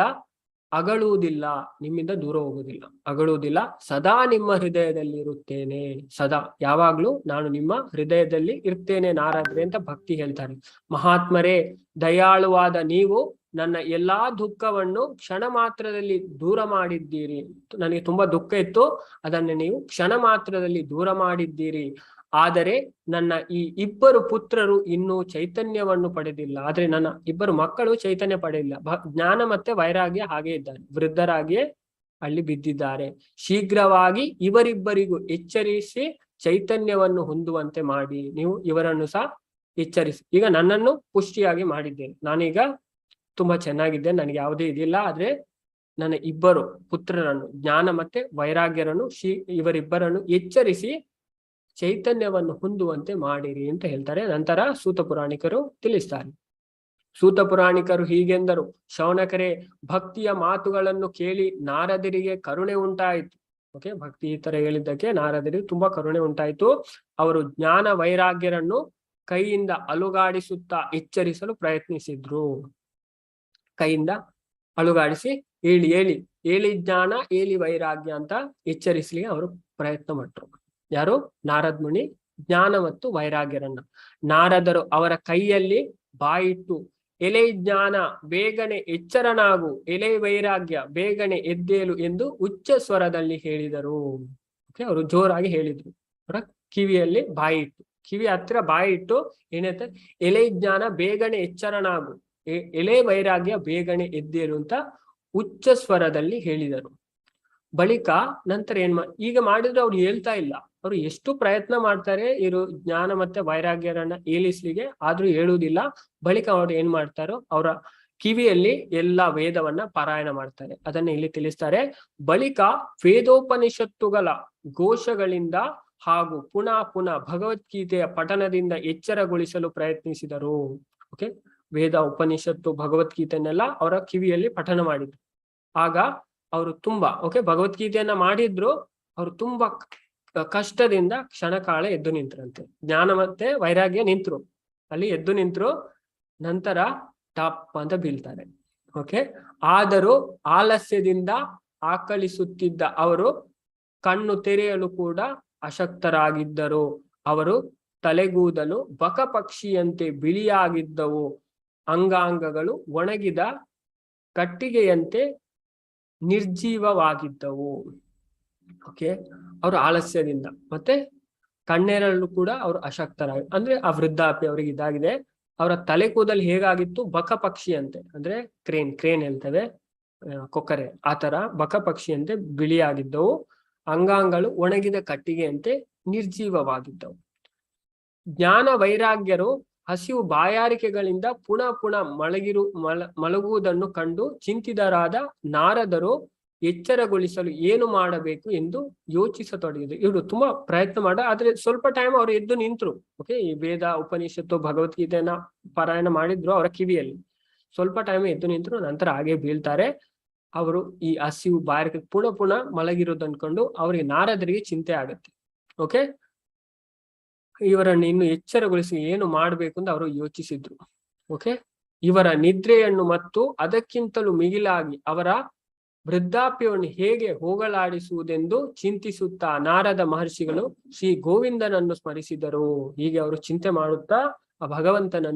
ಅಗಳುವುದಿಲ್ಲ, ನಿಮ್ಮಿಂದ ದೂರ ಹೋಗುವುದಿಲ್ಲ, ಅಗಳುವುದಿಲ್ಲ, ಸದಾ ನಿಮ್ಮ ಹೃದಯದಲ್ಲಿ ಇರುತ್ತೇನೆ. ಸದಾ ಯಾವಾಗ್ಲೂ ನಾನು ನಿಮ್ಮ ಹೃದಯದಲ್ಲಿ ಇರ್ತೇನೆ ನಾರದ್ರೆ ಅಂತ ಭಕ್ತಿ ಹೇಳ್ತಾರೆ. ಮಹಾತ್ಮರೇ, ದಯಾಳುವಾದ ನೀವು ನನ್ನ ಎಲ್ಲಾ ದುಃಖವನ್ನು ಕ್ಷಣ ಮಾತ್ರದಲ್ಲಿ ದೂರ ಮಾಡಿದ್ದೀರಿ. ನನಗೆ ತುಂಬಾ ದುಃಖ ಇತ್ತು, ಅದನ್ನು ನೀವು ಕ್ಷಣ ಮಾತ್ರದಲ್ಲಿ ದೂರ ಮಾಡಿದ್ದೀರಿ. ಆದರೆ ನನ್ನ ಈ 2 ಪುತ್ರರು ಇನ್ನೂ ಚೈತನ್ಯವನ್ನು ಪಡೆದಿಲ್ಲ. ಆದ್ರೆ ನನ್ನ 2 ಮಕ್ಕಳು ಚೈತನ್ಯ ಪಡೆದಿಲ್ಲ. ಜ್ಞಾನ ಮತ್ತೆ ವೈರಾಗ್ಯ ಹಾಗೆ ಇದ್ದಾರೆ, ವೃದ್ಧರಾಗಿಯೇ ಅಲ್ಲಿ ಬಿದ್ದಿದ್ದಾರೆ. ಶೀಘ್ರವಾಗಿ ಇವರಿಬ್ಬರಿಗೂ ಎಚ್ಚರಿಸಿ ಚೈತನ್ಯವನ್ನು ಹೊಂದುವಂತೆ ಮಾಡಿ. ನೀವು ಇವರನ್ನು ಸಹ ಎಚ್ಚರಿಸಿ. ಈಗ ನನ್ನನ್ನು ಪುಷ್ಟಿಯಾಗಿ ಮಾಡಿದ್ದೇನೆ, ನಾನೀಗ ತುಂಬಾ ಚೆನ್ನಾಗಿದ್ದೇನೆ, ನನಗೆ ಯಾವುದೇ ಇದಿಲ್ಲ. ಆದ್ರೆ ನನ್ನ ಇಬ್ಬರು ಪುತ್ರರನ್ನು, ಜ್ಞಾನ ಮತ್ತೆ ವೈರಾಗ್ಯರನ್ನು, ಇವರಿಬ್ಬರನ್ನು ಎಚ್ಚರಿಸಿ ಚೈತನ್ಯವನ್ನು ಹೊಂದುವಂತೆ ಮಾಡಿರಿ ಅಂತ ಹೇಳ್ತಾರೆ. ನಂತರ ಸೂತ ಪುರಾಣಿಕರು ತಿಳಿಸ್ತಾರೆ. ಸೂತ ಪುರಾಣಿಕರು ಹೀಗೆಂದರು: ಶೌನಕರೇ, ಭಕ್ತಿಯ ಮಾತುಗಳನ್ನು ಕೇಳಿ ನಾರದರಿಗೆ ಕರುಣೆ ಉಂಟಾಯಿತು. ಓಕೆ, ಭಕ್ತಿ ಈ ತರ ಹೇಳಿದ್ದಕ್ಕೆ ನಾರದರಿಗೆ ತುಂಬಾ ಕರುಣೆ ಉಂಟಾಯಿತು. ಅವರು ಜ್ಞಾನ ವೈರಾಗ್ಯರನ್ನು ಕೈಯಿಂದ ಅಲುಗಾಡಿಸುತ್ತಾ ಎಚ್ಚರಿಸಲು ಪ್ರಯತ್ನಿಸಿದ್ರು. ಕೈಯಿಂದ ಅಲುಗಾಡಿಸಿ ಹೇಳಿ ಹೇಳಿ ಹೇಳಿ ಜ್ಞಾನ ಹೇಳಿ ವೈರಾಗ್ಯ ಅಂತ ಎಚ್ಚರಿಸಲಿ ಅವರು ಪ್ರಯತ್ನ ಪಟ್ರು. ಯಾರು? ನಾರದ್ ಮುನಿ ಜ್ಞಾನ ಮತ್ತು ವೈರಾಗ್ಯರನ್ನ. ನಾರದರು ಅವರ ಕೈಯಲ್ಲಿ ಬಾಯಿಟ್ಟು, ಎಲೆ ಜ್ಞಾನ ಬೇಗನೆ ಎಚ್ಚರನಾಗು, ಎಲೆ ವೈರಾಗ್ಯ ಬೇಗನೆ ಎದ್ದೇಲು ಎಂದು ಉಚ್ಚ ಸ್ವರದಲ್ಲಿ ಹೇಳಿದರು. ಓಕೆ, ಅವರು ಜೋರಾಗಿ ಹೇಳಿದ್ರು. ಅವರ ಕಿವಿಯಲ್ಲಿ ಬಾಯಿಟ್ಟು, ಕಿವಿ ಹತ್ರ ಬಾಯಿಟ್ಟು ಏನಂತ, ಎಲೆ ಜ್ಞಾನ ಬೇಗನೆ ಎಚ್ಚರನಾಗು, ಎಲೆ ವೈರಾಗ್ಯ ಬೇಗನೆ ಎದ್ದೇಲು ಅಂತ ಉಚ್ಚ ಸ್ವರದಲ್ಲಿ ಹೇಳಿದರು. ಬಳಿಕ ನಂತರ ಈಗ ಮಾಡಿದ್ರೆ ಅವ್ರು ಹೇಳ್ತಾ ಇಲ್ಲ. ಅವರು ಎಷ್ಟು ಪ್ರಯತ್ನ ಮಾಡ್ತಾರೆ ಇವರು ಜ್ಞಾನ ಮತ್ತೆ ವೈರಾಗ್ಯರನ್ನ ಏಲಿಸ್ಲಿಗೆ, ಆದ್ರೂ ಹೇಳುವುದಿಲ್ಲ. ಬಳಿಕ ಅವ್ರು ಏನ್ ಮಾಡ್ತಾರೋ, ಅವರ ಕಿವಿಯಲ್ಲಿ ಎಲ್ಲಾ ವೇದವನ್ನ ಪಾರಾಯಣ ಮಾಡ್ತಾರೆ. ಅದನ್ನ ಇಲ್ಲಿ ತಿಳಿಸ್ತಾರೆ. ಬಳಿಕ ವೇದೋಪನಿಷತ್ತುಗಳ ಘೋಷಗಳಿಂದ ಹಾಗೂ ಪುನಃ ಪುನಃ ಭಗವದ್ಗೀತೆಯ ಪಠನದಿಂದ ಎಚ್ಚರಗೊಳಿಸಲು ಪ್ರಯತ್ನಿಸಿದರು. ಓಕೆ, ವೇದ ಉಪನಿಷತ್ತು ಭಗವದ್ಗೀತೆಯನ್ನೆಲ್ಲ ಅವರ ಕಿವಿಯಲ್ಲಿ ಪಠನ ಮಾಡಿದ್ರು. ಆಗ ಅವರು ತುಂಬಾ ಭಗವದ್ಗೀತೆಯನ್ನ ಮಾಡಿದ್ರು. ಅವರು ತುಂಬಾ ಕಷ್ಟದಿಂದ ಕ್ಷಣಕಾಲ ಎದ್ದು ನಿಂತ್ರಂತೆ. ಜ್ಞಾನ ಮತ್ತೆ ವೈರಾಗ್ಯ ನಿಂತ್ರು, ಅಲ್ಲಿ ಎದ್ದು ನಿಂತ್ರು. ನಂತರ ಟಪ್ ಅಂತ ಬೀಳ್ತಾರೆ. ಓಕೆ, ಆದರೂ ಆಲಸ್ಯದಿಂದ ಆಕಳಿಸುತ್ತಿದ್ದ ಅವರು ಕಣ್ಣು ತೆರೆಯಲು ಕೂಡ ಅಶಕ್ತರಾಗಿದ್ದರು. ಅವರು ತಲೆಗೂದಲು ಬಕಪಕ್ಷಿಯಂತೆ ಬಿಳಿಯಾಗಿದ್ದವು, ಅಂಗಾಂಗಗಳು ಒಣಗಿದ ಕಟ್ಟಿಗೆಯಂತೆ ನಿರ್ಜೀವವಾಗಿದ್ದವು. ಓಕೆ, ಅವರು ಆಲಸ್ಯದಿಂದ ಮತ್ತೆ ಕಣ್ಣೇರಲು ಕೂಡ ಅವರು ಅಶಕ್ತರಾಗಿ, ಅಂದ್ರೆ ಆ ವೃದ್ಧಾಪ್ಯ ಅವರಿಗೆ ಇದಾಗಿದೆ. ಅವರ ತಲೆ ಕೂದಲು ಹೇಗಾಗಿತ್ತು? ಬಕಪಕ್ಷಿ ಅಂತೆ, ಅಂದ್ರೆ ಕ್ರೇನ್ ಹೇಳ್ತೇವೆ, ಕೊಕ್ಕರೆ, ಆ ತರ ಬಕಪಕ್ಷಿಯಂತೆ ಬಿಳಿಯಾಗಿದ್ದವು, ಅಂಗಾಂಗಗಳು ಒಣಗಿದ ಕಟ್ಟಿಗೆಯಂತೆ ನಿರ್ಜೀವವಾಗಿದ್ದವು. ಜ್ಞಾನ ವೈರಾಗ್ಯರು ಹಸಿವು ಬಾಯಾರಿಕೆಗಳಿಂದ ಪುನಃ ಪುನಃ ಮಲಗುವುದನ್ನು ಕಂಡು ಚಿಂತಿತರಾದ ನಾರದರು ಎಚ್ಚರಗೊಳಿಸಲು ಏನು ಮಾಡಬೇಕು ಎಂದು ಯೋಚಿಸತೊಡಗಿದ್ರು. ಇವರು ತುಂಬಾ ಪ್ರಯತ್ನ ಆದ್ರೆ ಸ್ವಲ್ಪ ಟೈಮ್ ಅವರು ಎದ್ದು ನಿಂತರು. ಓಕೆ, ಈ ವೇದ ಉಪನಿಷತ್ತು ಭಗವದ್ಗೀತೆಯನ್ನ ಪಾರಾಯಣ ಮಾಡಿದ್ರು ಅವರ ಕಿವಿಯಲ್ಲಿ. ಸ್ವಲ್ಪ ಟೈಮ್ ಎದ್ದು ನಿಂತರು, ನಂತರ ಹಾಗೆ ಬೀಳ್ತಾರೆ. ಅವರು ಈ ಹಸಿವು ಬಾಯಾರಿಕೆ ಪುನಃ ಪುನಃ ಮಲಗಿರೋದು ಅನ್ಕೊಂಡು ಅವರಿಗೆ ನಾರದರಿಗೆ ಚಿಂತೆ ಆಗುತ್ತೆ. ಓಕೆ, ಇವರನ್ನು ಇನ್ನು ಎಚ್ಚರಗೊಳಿಸಿ ಏನು ಮಾಡ್ಬೇಕು ಅಂತ ಅವರು ಯೋಚಿಸಿದ್ರು. ಓಕೆ, ಇವರ ನಿದ್ರೆಯನ್ನು ಮತ್ತು ಅದಕ್ಕಿಂತಲೂ ಮಿಗಿಲಾಗಿ ಅವರ ವೃದ್ಧಾಪ್ಯವನ್ನು ಹೇಗೆ ಹೋಗಲಾಡಿಸುವುದೆಂದು ಚಿಂತಿಸುತ್ತಾ ನಾರದ ಮಹರ್ಷಿಗಳು ಶ್ರೀ ಗೋವಿಂದನನ್ನು ಸ್ಮರಿಸಿದರು. ಹೀಗೆ ಅವರು ಚಿಂತೆ ಮಾಡುತ್ತಾ ಆ ಭಗವಂತನ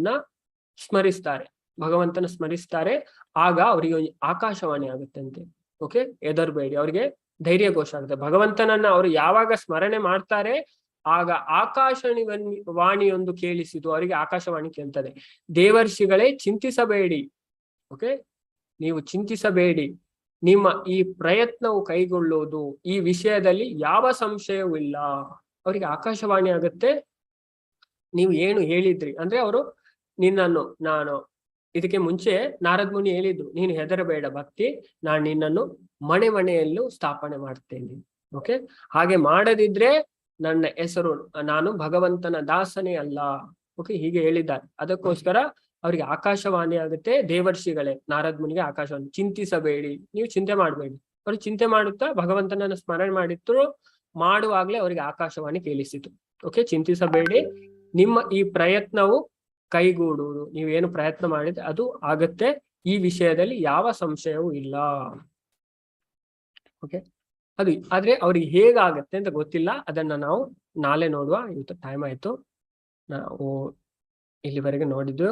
ಸ್ಮರಿಸ್ತಾರೆ. ಆಗ ಅವರಿಗೆ ಆಕಾಶವಾಣಿ ಆಗುತ್ತಂತೆ. ಓಕೆ, ಹೆದರ್ಬೇಡಿ, ಅವರಿಗೆ ಧೈರ್ಯ ಘೋಷ ಆಗುತ್ತೆ. ಭಗವಂತನನ್ನ ಅವರು ಯಾವಾಗ ಸ್ಮರಣೆ ಮಾಡ್ತಾರೆ ಆಗ ವಾಣಿಯೊಂದು ಕೇಳಿಸಿತು. ಅವರಿಗೆ ಆಕಾಶವಾಣಿ ಕೇಳ್ತದೆ, ದೇವರ್ಷಿಗಳೇ ಚಿಂತಿಸಬೇಡಿ. ಓಕೆ, ನೀವು ಚಿಂತಿಸಬೇಡಿ, ನಿಮ್ಮ ಈ ಪ್ರಯತ್ನವು ಕೈಗೊಳ್ಳುವುದು, ಈ ವಿಷಯದಲ್ಲಿ ಯಾವ ಸಂಶಯವೂ ಇಲ್ಲ. ಅವರಿಗೆ ಆಕಾಶವಾಣಿ ಆಗುತ್ತೆ, ನೀವು ಏನು ಹೇಳಿದ್ರಿ ಅಂದ್ರೆ ಅವರು ನಾನು ಇದಕ್ಕೆ ಮುಂಚೆ ನಾರದ್ ಮುನಿ ಹೇಳಿದ್ರು, ನೀನು ಹೆದರಬೇಡ ಭಕ್ತಿ, ನಾನು ನಿನ್ನನ್ನು ಮನೆಯಲ್ಲೂ ಸ್ಥಾಪನೆ ಮಾಡ್ತೇನೆ. ಓಕೆ, ಹಾಗೆ ಮಾಡದಿದ್ರೆ ನನ್ನ ಹೆಸರು, ನಾನು ಭಗವಂತನ ದಾಸನೇ ಅಲ್ಲ. ಓಕೆ, ಹೀಗೆ ಹೇಳಿದ್ದಾರೆ. ಅದಕ್ಕೋಸ್ಕರ ಅವರಿಗೆ ಆಕಾಶವಾಣಿ ಆಗುತ್ತೆ. ದೇವರ್ಷಿಗಳೇ, ನಾರದ್ ಮುನಿಗೆ ಆಕಾಶವಾಣಿ, ಚಿಂತಿಸಬೇಡಿ, ನೀವು ಚಿಂತೆ ಮಾಡಬೇಡಿ. ಅವರು ಚಿಂತೆ ಮಾಡುತ್ತಾ ಭಗವಂತನನ್ನು ಸ್ಮರಣೆ ಮಾಡುವಾಗ್ಲೇ ಅವರಿಗೆ ಆಕಾಶವಾಣಿ ಕೇಳಿಸಿತು. ಓಕೆ, ಚಿಂತಿಸಬೇಡಿ, ನಿಮ್ಮ ಈ ಪ್ರಯತ್ನವು ಕೈಗೂಡುವುದು, ನೀವೇನು ಪ್ರಯತ್ನ ಮಾಡಿದ್ರೆ ಅದು ಆಗತ್ತೆ, ಈ ವಿಷಯದಲ್ಲಿ ಯಾವ ಸಂಶಯವೂ ಇಲ್ಲ. ಓಕೆ, ಆದ್ರೆ ಅವ್ರಿಗೆ ಹೇಗಾಗತ್ತೆ ಅಂತ ಗೊತ್ತಿಲ್ಲ. ಅದನ್ನ ನಾವು ನಾಳೆ ನೋಡುವ. ಇವತ್ತು ಟೈಮ್ ಆಯ್ತು. ನಾವು ಇಲ್ಲಿವರೆಗೆ ನೋಡಿದ್ದು